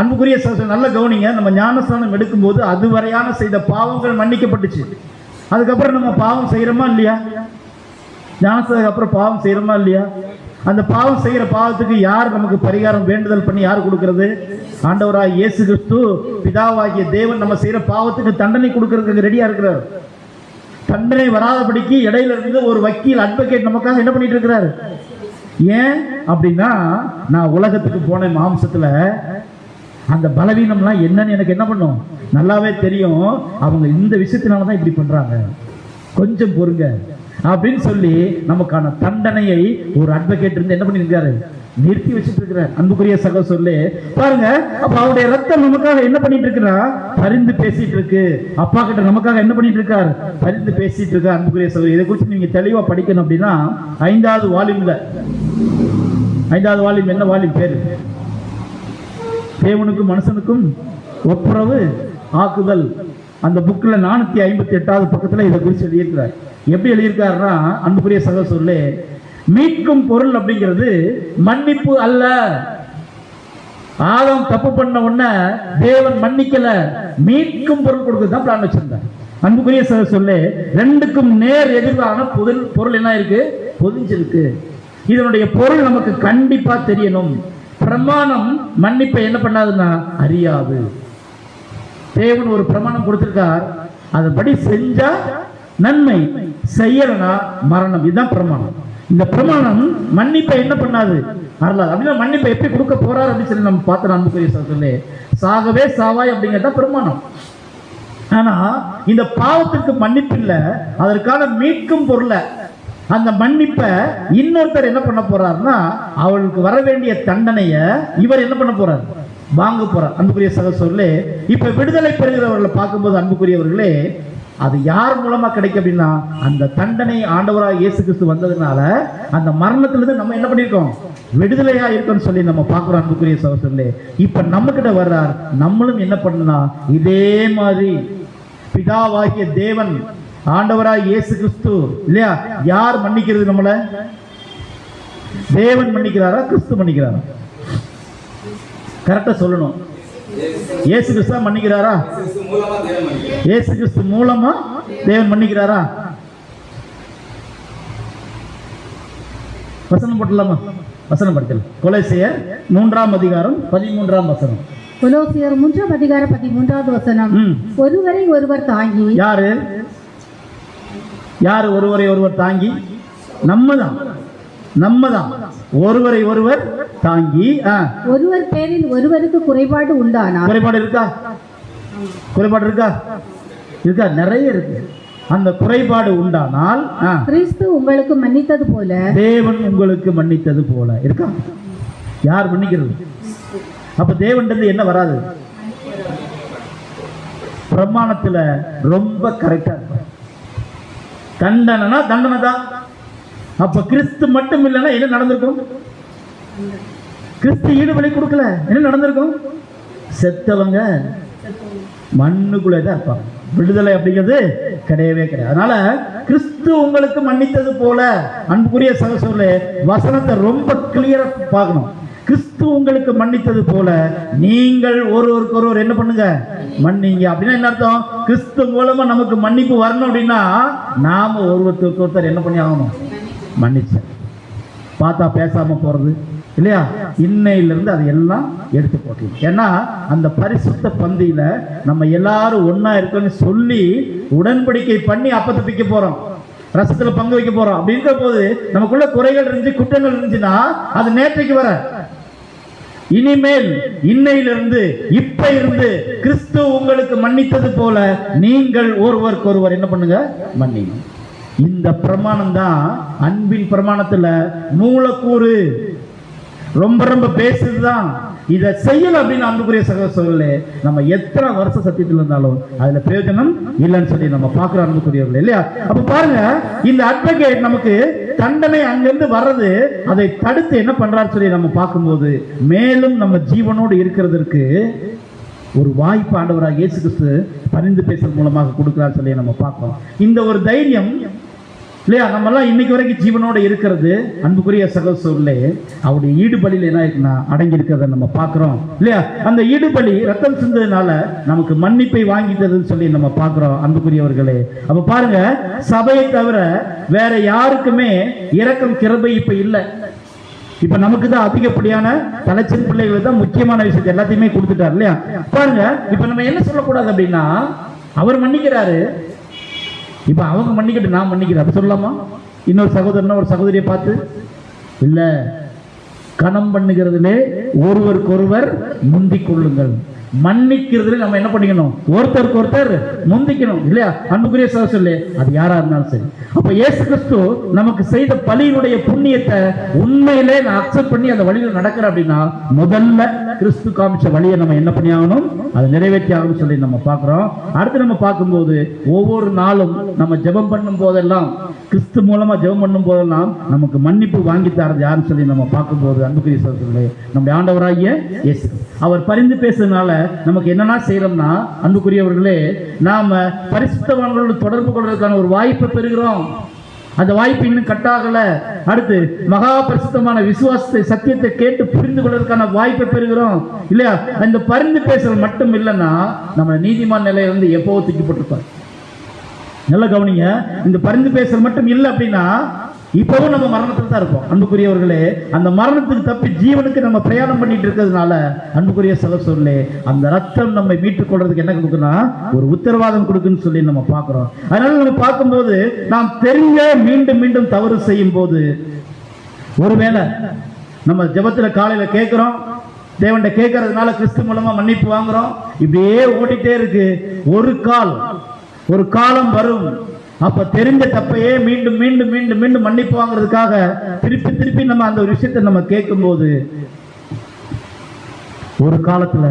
அன்புக்குரிய நல்ல கவனிங்க, நம்ம ஞானஸ்நானம் எடுக்கும்போது அதுவரையான செய்த பாவங்கள் மன்னிக்கப்பட்டுச்சு. அதுக்கப்புறம் நம்ம பாவம் செய்யறோமா இல்லையா? ஞானஸ்நானத்துக்கு அப்புறம் பாவம் செய்யறோமா இல்லையா? அந்த பாவம் செய்யற பாவத்துக்கு யார் நமக்கு பரிகாரம் வேண்டுதல் பண்ணி யார் கொடுக்கிறது? ஆண்டவராய் இயேசு கிறிஸ்து பிதாவாகிய தேவன் நம்ம செய்யற பாவத்துக்கு தண்டனை கொடுக்கறதுக்கு ரெடியா இருக்கிறார். தண்டனை வராதபடிக்கு இடையில இருந்து ஒரு வக்கீல் அட்வொகேட் நமக்காக என்ன பண்ணிட்டு இருக்கிறார்? ஏன் அப்படின்னா, நான் உலகத்துக்கு போன மாம்சத்துல அந்த பலவீனம்லாம் என்னன்னு எனக்கு என்ன பண்ணும் நல்லாவே தெரியும். அவங்க இந்த விஷயத்தினாலதான் இப்படி பண்றாங்க, கொஞ்சம் பொறுங்க அப்படின்னு சொல்லி நமக்கான தண்டனையை ஒரு அட்வொகேட் இருந்து என்ன பண்ணிருக்காரு? நிறுத்தி வச்சுட்டு இருக்கிறார். அன்புக்குரிய சொல்லு பாருங்க, அப்ப அவருடைய ரத்தம் நமக்காக என்ன பண்ணிட்டு இருக்கிறா? பரிந்து பேசிட்டு இருக்கு. அப்பா கிட்ட நமக்காக என்ன பண்ணிட்டு இருக்கார்? பரிந்து பேசிட்டு இருக்கார். அன்புக்குரிய சகோதரி, இதை குறித்து நீங்க தெளிவா படிக்கணும் அப்படின்னா 5வது வால்யூம்ல, 5வது வால்யூம் என்ன வால்யூம் பேரு? தேவனுக்கும் மனுஷனுக்கும் ஒப்புரவு ஆக்குதல். அந்த புக்ல 458வது பக்கத்துல இதை குறித்து எழுதியிருக்கிறார். எப்படி எழுதியிருக்காருன்னா, அன்புக்குரிய சகோதரர்களே, மீட்கும் பொருள் அப்படிங்கிறது மன்னிப்பு அல்ல. ஆதாம் தப்பு பண்ண உடனே தேவன் மன்னிக்கல, மீட்கும் பொருள் கொடுக்கறதுதான் பிளான் வச்சிருந்தார். அன்புக்குரிய சகோதரர்களே, ரெண்டுக்கும் நேர் எதிரான பொருள் என்ன இருக்கு? பொதிஞ்சிருக்கு. இதனுடைய பொருள் நமக்கு கண்டிப்பா தெரியணும். பிரமாணம் மன்னிப்பை என்ன பண்ணாதுன்னா அறியாது. தேவன் ஒரு பிரமாணம் கொடுத்திருக்கார், அதன்படி செஞ்சா நன்மை, செய்யலனா மரணம். இதுதான் பிரமாணம். இந்த பிரமாணம் மன்னிப்பை என்ன பண்ணாது? அருளாது. அப்படின்னா மன்னிப்பை எப்படி கொடுக்க போறார் அப்படின்னு சொல்லி நம்ம பார்த்தோம். அன்புக்குரிய சகோதரர்களே, சாகவே சாவாய் அப்படிங்கிறத பிரமாணம். ஆனா இந்த பாவத்திற்கு மன்னிப்பு இல்லை, அதற்கான மீட்கும் பொருளை, அந்த மன்னிப்பை இன்னொருத்தர் என்ன பண்ண போறாருன்னா, அவளுக்கு வர வேண்டிய தண்டனைய இவர் என்ன பண்ண போறார்? வாங்க போறார். அன்புக்குரிய சகோதரர்களே, இப்ப விடுதலை பெறுகிறவர்களை பார்க்கும்போது அன்புக்குரியவர்களே, அது யார் மூலமா கிடைக்கும் அப்படின்னா, அந்த தண்டனை ஆண்டவராக இயேசு கிறிஸ்து வந்ததுனால அந்த மரணத்திலிருந்து நம்ம என்ன பண்ணிருக்கோம்? விடுதலையா இருக்கோம்னு சொல்லி நம்ம பார்க்கிறோம். அன்புக்குரிய சகோதரர்களே, இப்ப நம்ம கிட்ட வர்றார். நம்மளும் என்ன பண்ணலாம்? இதே மாதிரி பிதாவாகிய தேவன் ஆண்டவராய் இயேசு கிறிஸ்து இல்லையா, யார் மன்னிக்கிறது? நம்மள தேவன் மன்னிக்கிறாரா, கிறிஸ்து மன்னிக்கிறாரா? கரெக்டா சொல்லணும். இயேசு கிறிஸ்து மன்னிக்கிறாரா? இயேசு கிறிஸ்து மூலமா தேவன் மன்னிக்கிறாரா? வசனம் போட்டலாமா? வசனம் படிக்கலாம். கொலோசியர் 3ஆம் அதிகாரம் 13ஆம் வசனம். கொலோசியர் 3ஆம் அதிகாரம் 13வது வசனம். ஒருவரை ஒருவர் தாங்கி. யாரு யாரு ஒருவரை ஒருவர் தாங்கி? நம்மதான் ஒருவரை ஒருவர் தாங்கி. ஒருவர் பேரில் ஒருவருக்கு குறைபாடு உண்டானா? குறைபாடு இருக்கா? குறைபாடு இருக்கா? இருக்கா, நிறைய இருக்கு. அந்த குறைபாடு உண்டானால் கிறிஸ்து உங்களுக்கு மன்னித்தது போல தேவன் உங்களுக்கு மன்னித்தது போல இருக்கா? யார் மன்னிக்கிறது? அப்ப தேவன் என்ன வராது? பிரமாணத்துல ரொம்ப கரெக்டா இருக்கு. தண்டனை தண்டனை தான். அப்ப கிறிஸ்து மட்டும் இல்லைன்னா என்ன நடந்திருக்கும்? கிறிஸ்து ஈடுபலி கொடுக்கல, என்ன நடந்திருக்கும்? செத்தவங்க மண்ணுக்குள்ளே தான் இருப்பாங்க. விடுதலை அப்படிங்கிறது கிடையவே கிடையாது. அதனால கிறிஸ்து உங்களுக்கு மன்னித்தது போல, அன்புக்குரிய சகோதரர்களே, வசனத்தை ரொம்ப கிளியரா பார்க்கணும். கிறிஸ்து உங்களுக்கு மன்னித்தது போல நீங்கள் ஒருவருக்கு ஒருவர் என்ன பண்ணுங்க? மன்னிங்க. அப்படின்னா என்ன அர்த்தம்? கிறிஸ்து மூலமா நமக்கு மன்னிப்பு வரணும் அப்படின்னா நாம ஒருவருக்கு ஒருத்தர் என்ன பண்ணி ஆகணும்? மன்னிச்ச. பார்த்தா பேசாம போறது இல்லையா? இன்னையிலிருந்து அதை எல்லாம் எடுத்து போட்டோம். ஏன்னா அந்த பரிசுத்த பந்தியில நம்ம எல்லாரும் ஒன்னா இருக்கோன்னு சொல்லி உடன்படிக்கை பண்ணி அப்பத்தை பிக்க போறோம், ரசத்துல பங்கு வைக்க போறோம். அப்படி இருக்கிற போது நமக்குள்ள குறைகள் இருந்துச்சு, குற்றங்கள் இருந்துச்சுன்னா அது நேற்றைக்கு வர. இனிமேல் இன்னையிலிருந்து இப்ப இருந்து கிறிஸ்து உங்களுக்கு மன்னித்தது போல நீங்கள் ஒருவருக்கு ஒருவர் என்ன பண்ணுங்க? மன்னிங்க. இந்த பிரமாணம் தான் அன்பின் பிரமாணத்துல மூலக்கூறு. ரொம்ப ரொம்ப பேசுதுதான். இதை செய்யல அப்படின்னு அன்புக்குரிய சகோதரர்களே, நம்ம எத்தனை வருஷ சத்தியத்தில் இருந்தாலும் அதுல பிரயோஜனம் இல்லைன்னு சொல்லி நம்ம பார்க்கிறோம் அன்புக்குரியவர்கள் இல்லையா? அப்ப பாருங்க, இந்த அட்வொகேட் நமக்கு தண்டனை அங்கிருந்து வர்றது, அதை தடுத்து என்ன பண்றாரு சொல்லி நம்ம பார்க்கும்போது, மேலும் நம்ம ஜீவனோடு இருக்கிறதற்கு ஒரு வாய்ப்பு ஆண்டவராக இயேசு கிறிஸ்து பரிந்து பேசுறது மூலமாக கொடுக்கிறார் சொல்லி நம்ம பார்க்கிறோம். இந்த ஒரு தைரியம் இல்லையா, நம்மெல்லாம் இன்னைக்கு வரைக்கும் ஜீவனோட இருக்கிறது அன்புக்குரிய சகோதரர்களே அவருடைய ஈடுபலியில் என்ன இருக்குன்னா அடங்கி இருக்கிறத நம்ம பார்க்கிறோம் இல்லையா. அந்த ஈடுபலி ரத்தம் சிந்ததுனால நமக்கு மன்னிப்பை வாங்கிட்டதுன்னு சொல்லி நம்ம பார்க்கிறோம் அன்புக்குரியவர்களே. அப்ப பாருங்க, சபையை தவிர வேற யாருக்குமே இரக்கம் கிருபை இப்ப இல்லை. இப்ப நமக்கு தான் அதிகப்படியான தலைச்சல் பிள்ளைகளுக்கு தான் முக்கியமான விஷயத்தை எல்லாத்தையுமே கொடுத்துட்டார் இல்லையா. பாருங்க, இப்ப நம்ம என்ன சொல்லக்கூடாது அப்படின்னா, அவர் மன்னிக்கிறாரு, இப்ப அவங்க மன்னிக்கிட்டு நான் மன்னிக்கிறேன் அப்படி சொல்லலாமா? இன்னொரு சகோதரனா ஒரு சகோதரியை பார்த்து இல்ல, கணம் பண்ணுகிறதுலே ஒருவருக்கொருவர் முந்திக் கொள்ளுங்கள். மன்னிக்கிறதுல நம்ம என்ன பண்ணிக்கணும், ஒருத்தருக்கு ஒருத்தர் முந்திக்கணும் இல்லையா அன்புக்குரிய சகோதரர்களே, அது யாரா இருந்தாலும் சரி. அப்ப இயேசு கிறிஸ்து நமக்கு செய்த பலியினுடைய புண்ணியத்தை உண்மையிலே நான் அக்செப்ட் பண்ணி அந்த வழியில் நடக்கிறேன் அப்படின்னா, முதல்ல கிறிஸ்து காமிச்ச வழியை நம்ம என்ன பண்ணி ஆகணும், அதை நிறைவேற்றி ஆகணும் சொல்லி நம்ம பார்க்கிறோம். அடுத்து நம்ம பார்க்கும்போது ஒவ்வொரு நாளும் நம்ம ஜெபம் பண்ணும் போதெல்லாம், கிறிஸ்து மூலமா ஜெபம் பண்ணும் போதெல்லாம் நமக்கு மன்னிப்பு வாங்கி தரது யாருன்னு சொல்லி நம்ம பார்க்கும்போது அன்புக்குரிய சகோதரர்களே, நம்முடைய ஆண்டவராகிய இயேசு அவர் பரிந்து பேசுறதுனால நமக்கு என்னன்னா செய்யறோம்னா அன்புக்குரியவர்களே, நாம பரிசுத்தவான்களோடு தொடர்பு கொள்வதற்கான ஒரு வாய்ப்பை பெறுகிறோம். அந்த வாய்ப்பு இன்னும் கட்டாகல. அடுத்து மகா பரிசுத்தமான விசுவாசத்தை சத்தியத்தை கேட்டு புரிந்து கொள்வதற்கான வாய்ப்பை பெறுகிறோம் இல்லையா. அந்த பரிந்து பேசுறது மட்டும் இல்லைன்னா நம்ம நீதிமான் நிலையில இருந்து எப்போ தூக்கி போட்டிருப்பார். நல்ல கவனிங்க, இந்த பரிந்து பேசுறது மட்டும் இல்லை அப்படின்னா இப்பவும் நம்ம மரணத்தில் தான் இருப்போம் அன்புக்குரியவர்களே. அந்த மரணத்துக்கு தப்பி ஜீவனுக்கு நம்ம பிரயாணம் பண்ணிட்டு இருக்கிறதுனால அன்புக்குரிய சகோதரர்களே, அந்த ரத்தம் நம்மை மீட்டுக் கொள்றதுக்கு என்ன கொடுக்குன்னா ஒரு உத்தரவாதம் கொடுக்குன்னு சொல்லி நம்ம பார்க்கிறோம். அதனால நம்ம பார்க்கும்போது நாம் தெரிஞ்ச மீண்டும் மீண்டும் தவறு செய்யும் போது, ஒருவேளை நம்ம ஜெபத்துல காலையில கேட்கிறோம், தேவன்கிட்ட கேட்கறதுனால கிறிஸ்து மூலமா மன்னிப்பு வாங்குறோம், இப்படியே ஓடிட்டே இருக்கு. ஒரு காலம் வரும், அப்ப தெரிஞ்ச தப்பையே மீண்டும் மீண்டும் மீண்டும் மீண்டும் மன்னிப்பு வாங்குறதுக்காக திருப்பி திருப்பி நம்ம அந்த ஒரு விஷயத்தை நம்ம கேட்கும் போது, ஒரு காலத்துல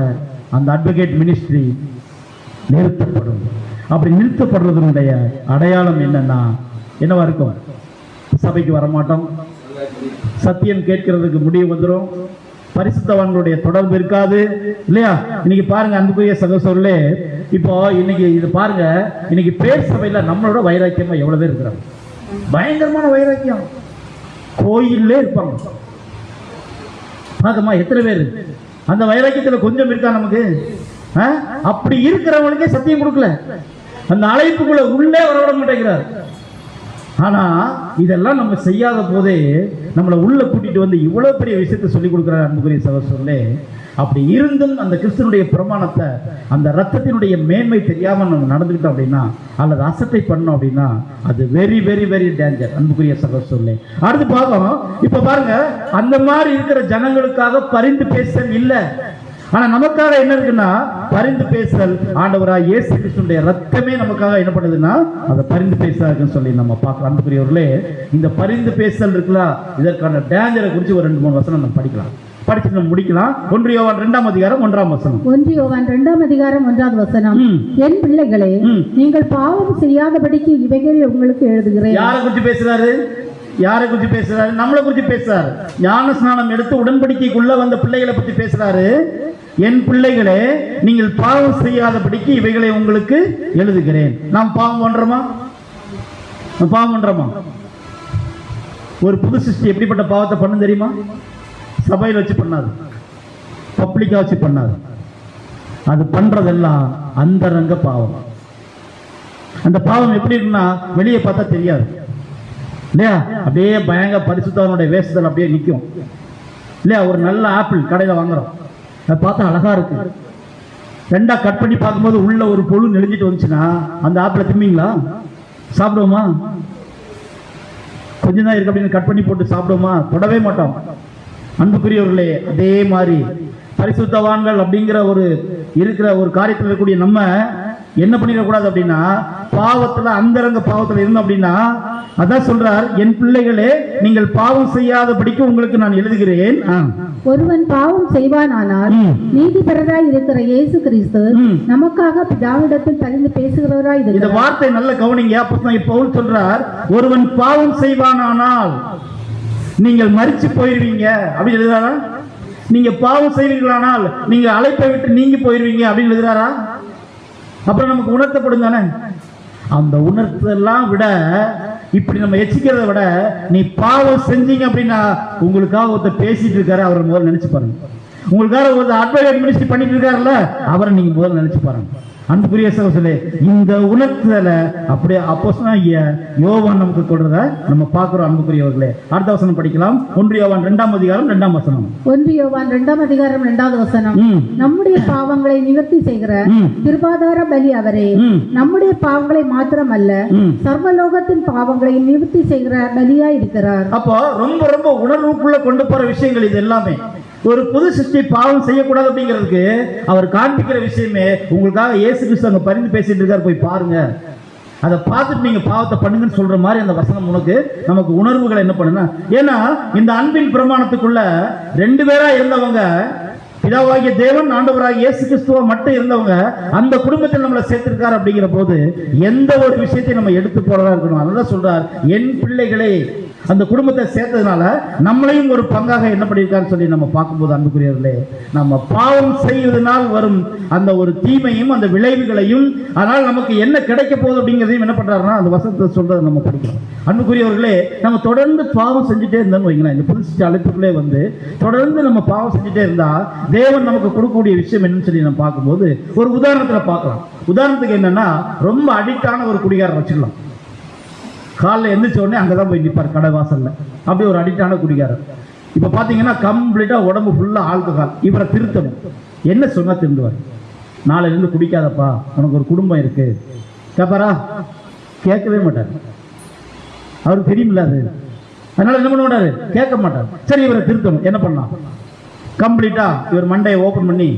அந்த அட்வொகேட் மினிஸ்ட்ரி நிறுத்தப்படும். அப்படி நிறுத்தப்படுறதனுடைய அடையாளம் என்னவா இருக்கும்? சபைக்கு வரமாட்டோம், சத்தியம் கேட்கறதுக்கு முடிவு வந்துடும், பரிசுத்தவான்களுடைய தொடர்பு இருக்காது இல்லையா. இன்னைக்கு பாருங்க அன்புக்குரிய சகோதரர்களே, இப்போ இன்னைக்கு இது பாருங்க, இன்னைக்கு பேர் சபையில நம்மளோட வைராக்கியமா எவ்வளவு பேர் இருக்கிறாங்க, பயங்கரமான வைராக்கியம், கோயிலே இருப்பாங்க. பார்க்கமா எத்தனை பேர் அந்த வைராக்கியத்துல கொஞ்சம் இருக்கா நமக்கு? அப்படி இருக்கிறவங்களுக்கே சத்தியம் கொடுக்கல, அந்த அழைப்புக்குள்ள உள்ளே வரவிட மாட்டேங்கிறார். ஆனா இதெல்லாம் நம்ம செய்யாத போதே நம்மளை உள்ள கூட்டிட்டு வந்து இவ்வளவு பெரிய விஷயத்தை சொல்லிக் கொடுக்கிறார் அன்புக்குரிய சகோதரர்களே. அப்படி இருந்தும் அந்த கிறிஸ்துவனுடைய பிரமாணத்தை, அந்த ரத்தத்தினுடைய மேன்மை தெரியாம நம்ம நடந்துக்கிட்டோம் அப்படின்னா, அல்லது அசட்டை பண்ணோம் அப்படின்னா, அது வெரி வெரி வெரி டேஞ்சர் அன்புக்குரிய சகோதரர்களே. அடுத்து பார்க்கணும், இப்ப பாருங்க, அந்த மாதிரி இருக்கிற ஜனங்களுக்காக பரிந்து பேசல் இல்லை. ஆனா நமக்காக என்ன இருக்குன்னா பரிந்து பேசல், ஆண்டவராக இயேசு கிறிஸ்துவினுடைய ரத்தமே நமக்காக என்ன பண்ணுதுன்னா அதை பரிந்து பேசுறாருன்னு சொல்லி நம்ம பார்க்கலாம் அன்புக்குரியவர்களே. இந்த பரிந்து பேசல் இருக்குல்ல, இதற்கான டேஞ்சரை குறித்து ஒரு 2-3 வசனம் நம்ம படிக்கலாம், படிச்சு நம்ம முடிக்கலாம். 1 யோவான் 2-ம் அதிகாரம் 1-ம் வசனம். 1 யோவான் 2-ம் அதிகாரம் 1-வது வசனம். என் பிள்ளைகளே, நீங்கள் பாவம் செய்யாதபடிக்கு இவைகளை உங்களுக்கு எழுதுகிறேன். யாரை குறித்து பேசுறாரு? யாரை குறித்து பேசுறாரு? நம்மளை குறித்து பேசுறாரு. ஞான ஸ்நானம் எடுத்து உடன்படிக்கைக்குள்ள வந்த பிள்ளைகளை பத்தி பேசுறாரு. என் பிள்ளைகளே, நீங்கள் பாவம் செய்யாதபடிக்கு இவைகளை உங்களுக்கு எழுதுகிறேன். நாம் பாவம் பண்றோமா? பாவம் பண்றோமா? ஒரு புது சிருஷ்டி எப்படிப்பட்ட பாவத்தை பண்ணு தெரியுமா? சபையில் வச்சு பண்ணாது, பப்ளிக்கா வச்சு பண்ணாது. அது பண்றதெல்லாம் அந்தரங்க பாவம். அந்த பாவம் எப்படி இருக்குன்னா வெளியே பார்த்தா தெரியாது இல்லையா, அப்படியே பயங்கர பரிசுத்தவனுடைய வேஷத்தில் அப்படியே நிற்கும் இல்லையா. ஒரு நல்ல ஆப்பிள் கடையில் வாங்குறோம், அதை பார்த்தா அழகா இருக்கு, 2ஆ கட் பண்ணி பார்க்கும்போது உள்ள ஒரு பொழு நெளிஞ்சிட்டு வந்துச்சுன்னா அந்த ஆப்பிளை திம்பிங்களா? சாப்பிடுவோமா? கொஞ்சம் தான் இருக்கு அப்படின்னு கட் பண்ணி போட்டு சாப்பிடுவோமா? தொடவே மாட்டோம் அன்புக்குரியவர்களே. அதே மாதிரி பரிசுத்தவான்கள் அப்படிங்கிற ஒரு இருக்கிற ஒரு காரியத்தில் இருக்கக்கூடிய நம்ம என்ன பண்ணிடக்கூடாது அப்படின்னா, பாவத்துல அந்தரங்க பாவத்துல இருந்தோம் அப்படின்னா, அதான் சொல்றார், என் பிள்ளைகளே, நீங்கள் பாவம் செய்யாதபடிக்கு உங்களுக்கு நான் எழுதுகிறேன். ஒருவன் பாவம் செய்வானானால் நீதிபரராய் இருக்கிற இயேசு கிறிஸ்து நமக்காக பிதாவிடத்தில் பரிந்து பேசுகிறவராய் இருக்கிறார். இந்த வார்த்தை நல்ல கவனிங்க. அப்போஸ்தலன் பவுல் சொல்றார், ஒருவன் பாவம் செய்வானானால் நீங்கள் மரிச்சு போயிருவீங்க அப்படி எழுதுறாரா? நீங்க பாவம் செய்வீர்களானால் நீங்க அழைப்பை விட்டு நீங்கி போயிருவீங்க அப்படின்னு எழுதுறாரா? அப்புறம் நமக்கு உணர்த்தப்படும் தானே. அந்த உணர்த்தெல்லாம் விட இப்படி நம்ம எச்சிக்கிறத விட நீ பாவம் செஞ்சீங்க அப்படின்னா உங்களுக்காக ஒருத்தர் பேசிட்டு இருக்காரு, அவரை முதல்ல நினைச்சு பாருங்க. உங்களுக்காக ஒருத்தர் அட்வொகேட் மினிஸ்ட்ரி பண்ணிட்டு இருக்காருல்ல, அவரை நீங்க முதல்ல நினைச்சு பாருங்க. அன்புக்குரிய சகோதரர்களே, இந்த உணர்த்துதல அப்படியே அப்போஸ்தலனாகிய யோவான் நமக்கு சொல்றத நம்ம பார்க்கிறோம். அன்புக்குரியவர்களே, அடுத்த வசனம் படிக்கலாம். 1 யோவான் 2ஆம் அதிகாரம் 2ஆம் வசனம். 1 யோவான் 2ஆம் அதிகாரம் 2வது வசனம். நம்முடைய பாவங்களை நிவர்த்தி செய்கிற கிருபாதார பலி அவரே. நம்முடைய பாவங்களை மாத்திரமல்ல, சர்வலோகத்தின் பாவங்களை நிவர்த்தி செய்கிற பலியா இருக்கிறார். அப்போ ரொம்ப ரொம்ப உணர்வுக்குள்ள கொண்டு போற விஷயங்கள் இது எல்லாமே. ஒரு புது சிருஷ்டி பாவம் செய்யக்கூடாது அப்படிங்கிறதுக்கு அவர் காண்பிக்கிற விஷயமே உங்களுக்காக இயேசு கிறிஸ்து அங்க பரிந்து பேசிட்டு இருக்காரு, போய் பாருங்க. அதை பார்த்துட்டு நீங்க பாவத்தை பண்ணுங்கன்னு சொல்ற மாதிரி அந்த வசனம் நமக்கு உணர்வுகளை என்ன பண்ணுன்னா, ஏன்னா இந்த அன்பின் பிரமாணத்துக்குள்ள 2 பேரா இருந்தவங்க, பிதாவாகிய தேவன் ஆண்டவராகிய இயேசு கிறிஸ்துவ மட்டும் இருந்தவங்க அந்த குடும்பத்தில் நம்மளை சேர்த்திருக்காரு. அப்படிங்கிற போது எந்த ஒரு விஷயத்தையும் நம்ம எடுத்து போறதா இருக்கணும். அதான் சொல்றார், என் பிள்ளைகளே. அந்த குடும்பத்தை சேர்த்ததுனால நம்மளையும் ஒரு பங்காக என்ன பண்ணியிருக்கான்னு சொல்லி நம்ம பார்க்கும்போது அன்புக்குரியவர்களே, நம்ம பாவம் செய்வதனால் வரும் அந்த ஒரு தீமையும் அந்த விளைவுகளையும், அதனால் நமக்கு என்ன கிடைக்க போகுது அப்படிங்கிறதையும் என்ன பண்றாருன்னா அந்த வசனத்தை சொல்றதை நம்ம படிக்கிறோம். அன்புக்குரியவர்களே, நம்ம தொடர்ந்து பாவம் செஞ்சுட்டே இருந்தோம்னு வைங்களேன், இந்த புதுசு அழைப்புக்குள்ளே தொடர்ந்து நம்ம பாவம் செஞ்சுட்டே இருந்தா தேவன் நமக்கு கொடுக்கக்கூடிய விஷயம் என்னன்னு சொல்லி நம்ம பார்க்கும்போது ஒரு உதாரணத்துல பார்க்கலாம். உதாரணத்துக்கு என்னன்னா, ரொம்ப அடிக்டான ஒரு குடிகாரர் வச்சுக்கலாம். காலைல எந்திரிச்ச உடனே அங்கதான் போய் நிற்பார் கடை வாசல்ல. அப்படி ஒரு அடிக்டான குடிகாரர். இப்ப பாத்தீங்கன்னா கம்ப்ளீட்டா உடம்பு ஃபுல்லா ஆல்கஹால். இவரை திருத்தணும், என்ன சொன்னா திருந்துவார்? நாளைல இருந்து குடிக்காதப்பா, உனக்கு ஒரு குடும்பம் இருக்கு கேப்பாரா? கேட்கவே மாட்டார். அவருக்கு தெரியுமில்ல அது. அதனால என்ன பண்ண மாட்டாரு, கேட்க மாட்டார். சரி, இவரை திருத்தணும், என்ன பண்ணலாம்? கம்ப்ளீட்டா இவர் மண்டையை ஓபன் பண்ணி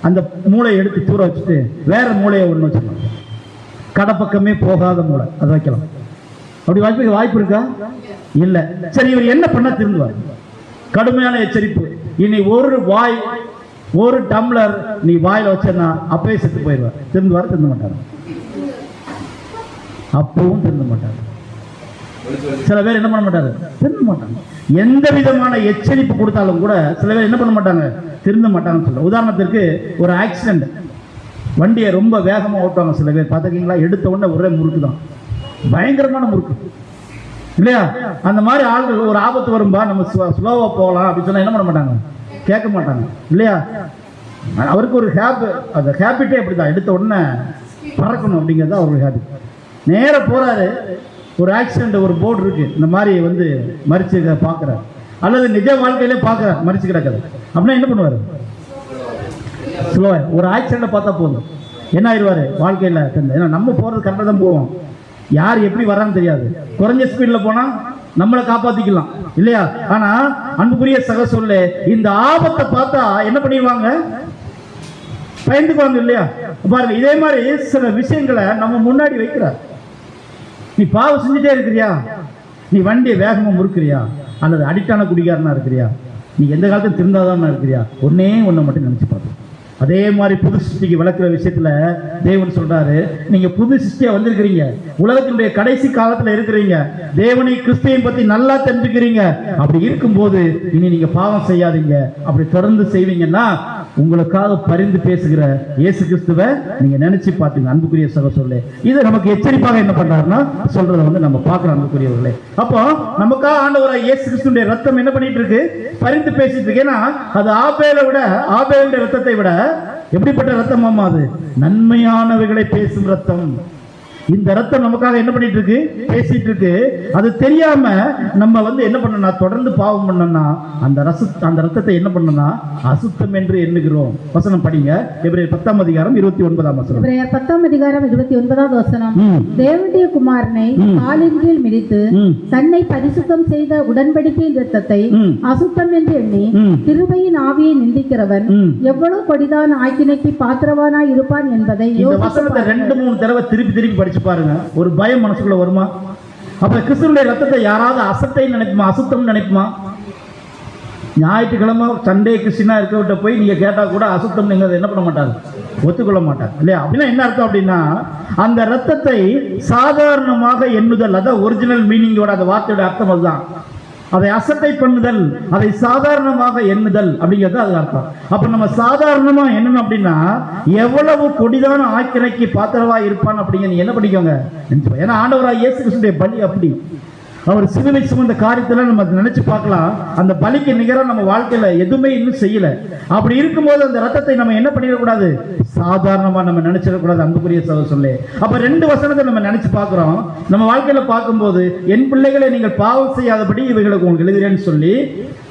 அந்த மூளையை எடுத்து தூர வச்சுட்டு வேற மூளையை ஒண்ணு வச்சிடலாம். கடை பக்கமே போகாத மூளை அதை வைக்கலாம். அப்படி வாய்ப்பு இருக்கா? இல்ல. சரி, இவர் என்ன பண்ண திருந்துவார்? கடுமையான எச்சரிப்பு, இனி ஒரு டம்ளர் நீ வாயில வச்சா அப்பவே செத்து போயிடுவார். திருந்துவார்? திருந்த மாட்டார். அப்பவும் திருந்த மாட்டார். சில பேர் என்ன பண்ண மாட்டாரு, திருந்த மாட்டாங்க. எந்த விதமான எச்சரிப்பு கொடுத்தாலும் கூட சில பேர் என்ன பண்ண மாட்டாங்க, திருந்த மாட்டாங்கன்னு சொல்ல. உதாரணத்திற்கு ஒரு ஆக்சிடென்ட், வண்டியை ரொம்ப வேகமா ஓட்டுவாங்க சில பேர், பார்த்துருக்கீங்களா? எடுத்த உடனே ஒரே முறுக்கு தான், பயங்கரமான முறுக்கு இல்லையா? அந்த மாதிரி ஆள்கள் ஒரு ஆபத்து வரும்பா நம்ம ஸ்லோவா போகலாம் அப்படின்னு சொன்னா என்ன பண்ண மாட்டாங்க, கேட்க மாட்டாங்க இல்லையா? அவருக்கு ஒரு அந்த ஹேபிட்டே அப்படிதான், எடுத்த உடனே பறக்கணும் அப்படிங்கிறது அவருக்கு ஹேபிட். நேர போறாரு, ஒரு ஆக்சிடென்ட், ஒரு போர்டு இருக்கு, இந்த மாதிரி மறிச்சு பார்க்குறாரு, அல்லது நிஜ வாழ்க்கையிலே பார்க்குறாரு மறிச்சு கிடக்குது அப்படின்னா என்ன பண்ணுவார்? ஸ்லோவா ஒரு ஆக்சிடென்ட்டை பார்த்தா போதும், என்ன ஆயிடுவார் வாழ்க்கையில்? ஏன்னா நம்ம போகிறது கரெக்டாக தான் போவோம், யார் எப்படி வரான்னு தெரியாது. குறைஞ்ச ஸ்பீடில் போனால் நம்மளை காப்பாற்றிக்கலாம் இல்லையா? ஆனால் அன்புக்குரிய சகோதரர்களே, இந்த ஆபத்தை பார்த்தா என்ன பண்ணிடுவாங்க? பயந்துக்குவாங்க இல்லையா? பாருங்க, இதே மாதிரி சில விஷயங்களை நம்ம முன்னாடி வைக்கிறார். நீ பாவம் செஞ்சுட்டே இருக்கிறியா? நீ வண்டியை வேகமாக முறுக்கிறியா? அல்லது அடிக்டான குடிகாரனா இருக்கிறியா? நீ எந்த காலத்தில் திருந்தாதான் இருக்கிறியா? ஒன்னே ஒன்றை மட்டும் நினைச்சு பார்த்து. அதே மாதிரி புது சிருஷ்டிக்கு விளக்குற விஷயத்துல தேவன் சொல்றாரு, நீங்க புது சிருஷ்டியா வந்திருக்கிறீங்க, உலகத்தினுடைய கடைசி காலத்துல இருக்கிறீங்க, தேவனை கிறிஸ்துவையும் பத்தி நல்லா தெரிஞ்சுக்கிறீங்க. அப்படி இருக்கும்போது இனி நீங்க பாவம் செய்யாதீங்க. அப்படி தொடர்ந்து செய்வீங்கன்னா உங்களுக்காக பரிந்து பேசுகிற இயேசு கிறிஸ்துவை நீங்க நினைச்சு பார்த்தீங்க. அன்புக்குரிய சகோதரர்களே, இது நமக்கு எச்சரிப்பாக என்ன பண்றாருன்னா சொல்றதை நம்ம பார்க்கிறோம். அன்புக்குரியவர்களே, அப்போ நமக்காக ஆண்டவராகிய இயேசு கிறிஸ்துவின் ரத்தம் என்ன பண்ணிட்டு இருக்கு? பரிந்து பேசிட்டு இருக்கு. ஏன்னா அது ஆபேலுடைய ரத்தத்தை விட எப்படிப்பட்ட ரத்தம் அம்மா? அது நன்மையானவைகளை பேசும் ரத்தம். இந்த ரத்தம் நமக்காக என்ன பண்ணிட்டு இருக்கு? பேசிட்டு இருக்கு. அது தெரியாம நம்ம என்ன பண்ணனா, தொடர்ந்து பாவம் பண்ணனா அந்த ரத்தத்தை என்ன பண்ணனா அசுத்தம் என்று எண்ணுகிறோம். வசனம் படிங்க, எபிரேயர் 10ஆம் அதிகாரம் 29ஆம் வசனம். எபிரேயர் 10ஆம் அதிகாரம் 29ஆவது வசனம். தேவனுடைய குமாரனை காலின் கீழ் மிதித்து தன்னை பரிசுத்தம் செய்த உடன்படிக்கையின் ரத்தத்தை அசுத்தம் என்று எண்ணி கிருபையின் ஆவியை நிந்திக்கிறவன் எவ்வளவு கொடிதான ஆக்கினைக்கு பாத்திரவானாய் இருப்பான் என்பதை இந்த வசனத்தை 2-3 தடவை திருப்பி பாருங்க, ஒரு பயம் மனசுக்குள்ள வருமா? அப்ப கிறிஸ்துவினுடைய ரத்தத்தை யாராவது அசத்தை நினைப்புமா, அசுத்தம் நினைப்புமா? ஞாயிற்றுக்கிழமை சண்டே கிறிஸ்டினா இருக்கவிட்ட போய் நீங்க கேட்டா கூட அசுத்தம் நீங்க என்ன பண்ண மாட்டாங்க, ஒத்துக்கொள்ள மாட்டாங்க இல்லையா? அப்படின்னா என்ன அர்த்தம் அப்படின்னா, அந்த ரத்தத்தை சாதாரணமாக எண்ணுதல், அதான் ஒரிஜினல் மீனிங்கோட அந்த வார்த்தையோட அர்த்தம் அதுதான். அதை அசட்டை பண்ணுதல், அதை சாதாரணமாக எண்ணுதல் அப்படிங்கிறது அது அர்த்தம். அப்ப நம்ம சாதாரணமா எண்ணணும் அப்படின்னா எவ்வளவு கொடிதான ஆக்கினைக்கு பாத்திரவா இருப்பான் அப்படிங்கிறது என்ன பண்ணிக்கோங்க. ஏன்னா ஆண்டவராக இயேசு கிறிஸ்துடைய பலி அப்படி, அவர் சிலுவை சுமந்த காரியத்தில் நம்ம நினைச்சு பார்க்கலாம். அந்த பலிக்கு நிகராக நம்ம வாழ்க்கையில எதுவுமே இன்னும் செய்யல. அப்படி இருக்கும்போது அந்த ரத்தத்தை நம்ம என்ன பண்ணிடக்கூடாது, சாதாரணமா நம்ம நினைச்சிடக்கூடாது. அன்புக்குரிய சொல்லு. அப்ப 2 வசனத்தை நம்ம நினைச்சு பார்க்கிறோம். நம்ம வாழ்க்கையில பார்க்கும்போது, என் பிள்ளைகளை நீங்கள் பாவம் செய்யாதபடி இவைகளுக்கு உங்களுக்கு எழுதுறேன்னு சொல்லி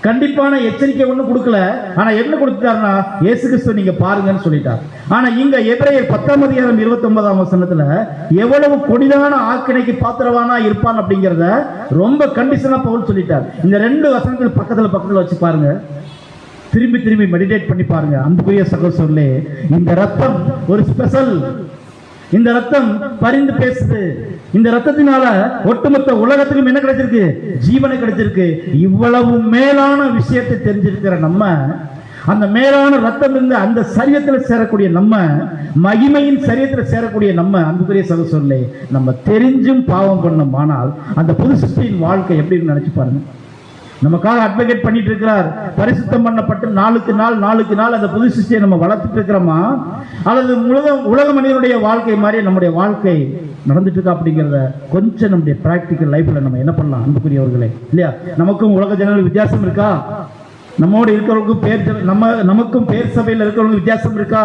கண்டிப்பான எச்சரிக்கை ஒண்ணு கொடுக்கல. ஆனா என்ன கொடுத்தாருன்னா, இயேசு கிறிஸ்து நீங்க பாருங்கன்னு சொல்லிட்டார். ஆனா இங்க எபிரேயர் 10ஆம் அதிகாரம் 29ஆம் வசனத்துல எவ்வளவு கொடிதான ஆக்கினைக்கு பாத்திரவானா இருப்பான் அப்படிங்கிறத ரொம்ப கண்டிஷனா பவுல் சொல்லிட்டார். இந்த 2 வசனங்கள் பக்கத்துல வச்சு பாருங்க, திரும்பி திரும்பி மெடிடேட் பண்ணி பாருங்க. அன்புக்குரிய சகோதரர்களே, இந்த ரத்தம் ஒரு ஸ்பெஷல். இந்த ரத்தம் பரிந்து பேசுது. இந்த ரத்தத்தினால ஒட்டுமொத்த உலகத்துக்கும் என்ன கிடைச்சிருக்கு, ஜீவனை கிடைச்சிருக்கு. இவ்வளவு மேலான விஷயத்தை தெரிஞ்சிருக்கிற நம்ம, அந்த மேலான ரத்தம் இருந்து அந்த சரீரத்தில் சேரக்கூடிய நம்ம, மகிமையின் சரீரத்தில் சேரக்கூடிய நம்ம, அன்புக்குரிய சகோதரர்களே, நம்ம தெரிஞ்சும் பாவம் பண்ணோம். ஆனால் அந்த புது சிருஷ்டியின் வாழ்க்கை எப்படி நினைச்சு பாருங்க. நமக்காக அட்வொகேட் பண்ணிட்டு இருக்கிறார். பரிசுத்தம் பண்ணப்பட்டு நாளுக்கு நாள் அந்த புது சிருஷ்டியை நம்ம வளர்த்துட்டு இருக்கிறோமா, அல்லது உலக மனிதனுடைய வாழ்க்கை மாதிரி நம்முடைய வாழ்க்கை நடந்துட்டு இருக்கா அப்படிங்கிறத கொஞ்சம் நம்முடைய பிராக்டிக்கல் லைஃப்ல நம்ம என்ன பண்ணலாம் அன்புக்குரியவர்களே, இல்லையா? நமக்கும் உலக ஜனங்களுக்கு வித்தியாசம் இருக்கா? நம்மோடு இருக்கிறவங்களுக்கும் நமக்கும் பேர் சபையில் இருக்கிறவங்களுக்கு வித்தியாசம் இருக்கா?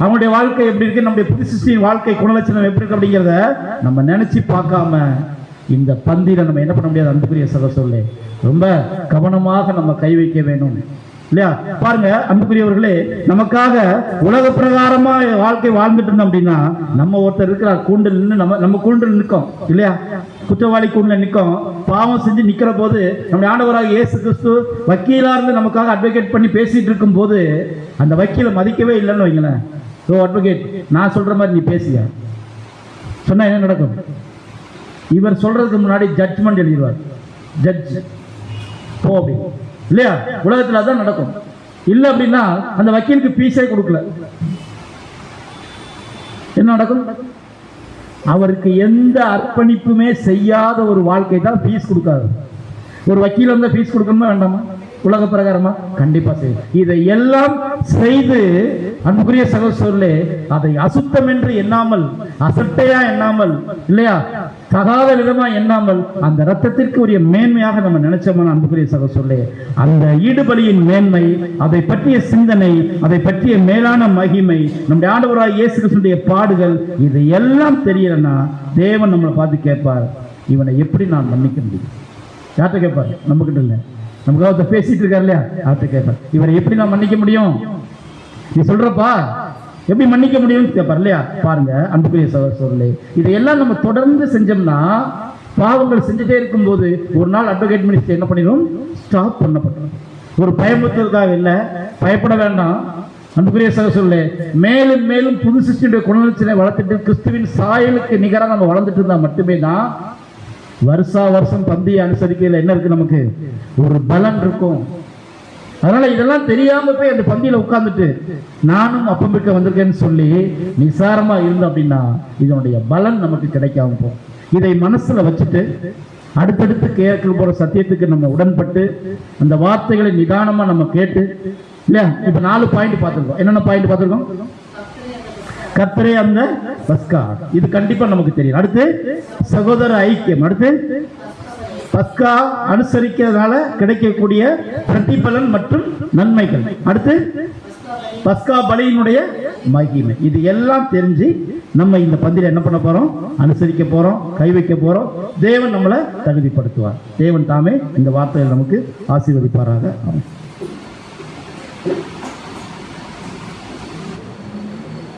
அவங்களுடைய வாழ்க்கை எப்படி இருக்கு, நம்முடைய புது சிருஷ்டியின் வாழ்க்கை குணலட்சணம் எப்படி இருக்கு அப்படிங்கிறத நம்ம நினைச்சு பார்க்காம இந்த பந்தியில நம்ம என்ன பண்ண முடியாது. அன்புக்குரிய சகோதரர்களே, ரொம்ப கவனமாக நம்ம கை வைக்க வேணும், இல்லையா? பாருங்க அன்புக்குரியவர்களே, நமக்காக உலக பிரகாரமா வாழ்க்கை வாழ்ந்துட்டு இருந்தோம் அப்படின்னா, நம்ம ஒருத்தர் இருக்கிறார் கூண்டில் நின்று நம்ம கூண்டில் நிற்கும், இல்லையா? குற்றவாளி கூண்டில் நிற்கும். பாவம் செஞ்சு நிக்கிற போது நம்முடைய ஆண்டவராக இயேசு கிறிஸ்து வக்கீலா இருந்து நமக்காக அட்வொகேட் பண்ணி பேசிட்டு இருக்கும் போது அந்த வக்கீலை மதிக்கவே இல்லைன்னு வைங்களேன். ஓ அட்வொகேட், நான் சொல்ற மாதிரி நீ பேசிய சொன்னா என்ன நடக்கும்? இவர் சொல்றதுக்கு முன்னாடி ஜட்ஜ்மெண்ட் எழுதிடுவார். ஜட்ஜ் போபி, இல்லையா? உலகத்தில் அதான் நடக்கும். இல்லை அப்படின்னா அந்த வக்கீலுக்கு பீஸே கொடுக்கல, என்ன நடக்கும்? அவருக்கு எந்த அர்ப்பணிப்புமே செய்யாத ஒரு வாழ்க்கை தான் ஃபீஸ் கொடுக்காது. ஒரு வக்கீல் வந்து ஃபீஸ் கொடுக்கணுமா வேண்டாமா? உலக பிரகாரமா கண்டிப்பா செய்யும். இதை எல்லாம் செய்து அன்புக்குரிய சகோதரர்களே, அதை அசுத்தம் என்று எண்ணாமல், அசட்டையா எண்ணாமல், இல்லையா, தகாத விதமா எண்ணாமல் அந்த ரத்தத்திற்கு உரிய மேன்மையாக நம்ம நினைச்சோம்னா அன்புக்குரிய சகோதரர்களே, அந்த ஈடுபலியின் மேன்மை, அதை பற்றிய சிந்தனை, அதை பற்றிய மேலான மகிமை, நம்முடைய ஆண்டவராகிய இயேசு கிறிஸ்துவின் பாடுகள், இது எல்லாம் தெரியலன்னா தேவன் நம்மளை பார்த்து கேட்பார், இவனை எப்படி நான் மன்னிக்க முடியும்? யார்கிட்ட கேட்பார்? நம்ம கிட்ட இல்லை, நமக்காக பேசிட்டு இருக்காரு இல்லையா, யார்கிட்ட கேட்பார், இவரை எப்படி நான் மன்னிக்க முடியும்? நீ சொல்றப்பா எப்படி மன்னிக்க முடியும் கேட்பார் இல்லையா? பாருங்க அன்புக்குரிய சகோதரர்களே, இதையெல்லாம் நம்ம தொடர்ந்து செஞ்சோம்னா, பாவங்கள் செஞ்சுட்டே இருக்கும்போது ஒரு நாள் அட்வொகேட் மினிஸ்டர் என்ன பண்ணிடும், ஸ்டாப் பண்ணப்பட்டோம். ஒரு பயமுறுத்தலுக்காக இல்லை, பயப்பட வேண்டாம். அன்புக்குரிய சகோதரர்களே, மேலும் மேலும் புது சிருஷ்டியுடைய குணலட்சணை வளர்த்துட்டு கிறிஸ்துவின் சாயலுக்கு நிகராக நம்ம வளர்ந்துட்டு இருந்தா மட்டுமே தான் வருஷா வருஷம் பந்தியை அனுசரிக்கையில் என்ன இருக்கு, நமக்கு ஒரு பலன் இருக்கும். அதனால இதெல்லாம் தெரியாம போய் அந்த பந்தியில உட்கார்ந்துட்டு நானும் அப்பம் பிற்க வந்திருக்கேன்னு சொல்லி நிசாரமா இருந்தோம் அப்படின்னா இதனுடைய பலன் நமக்கு கிடைக்காம போகும். இதை மனசுல வச்சுட்டு அடுத்தடுத்து கேட்க போற சத்தியத்துக்கு நம்ம உடன்பட்டு அந்த வார்த்தைகளை நிதானமா நம்ம கேட்டு, இல்லையா? இப்ப 4 பாயிண்ட் பார்த்திருக்கோம். என்னென்ன பாயிண்ட் பார்த்திருக்கோம்? கர்த்தரே அந்த பஸ்கா, இது கண்டிப்பா நமக்கு தெரியும். அடுத்து சகோதர ஐக்கியம், அடுத்து பஸ்கா அனுசரிக்கிறதுனால கிடைக்கக்கூடிய பிரதிபலன் மற்றும் நன்மைகள், அடுத்து பஸ்கா பலியினுடைய மகிமை. இது எல்லாம் தெரிஞ்சு நம்ம இந்த பந்தியில என்ன பண்ண போறோம், அனுசரிக்க போறோம், கை வைக்க போறோம். தேவன் நம்மளை தகுதிப்படுத்துவார். தேவன் தாமே இந்த வார்த்தையை நமக்கு ஆசீர்வதிப்பாராக.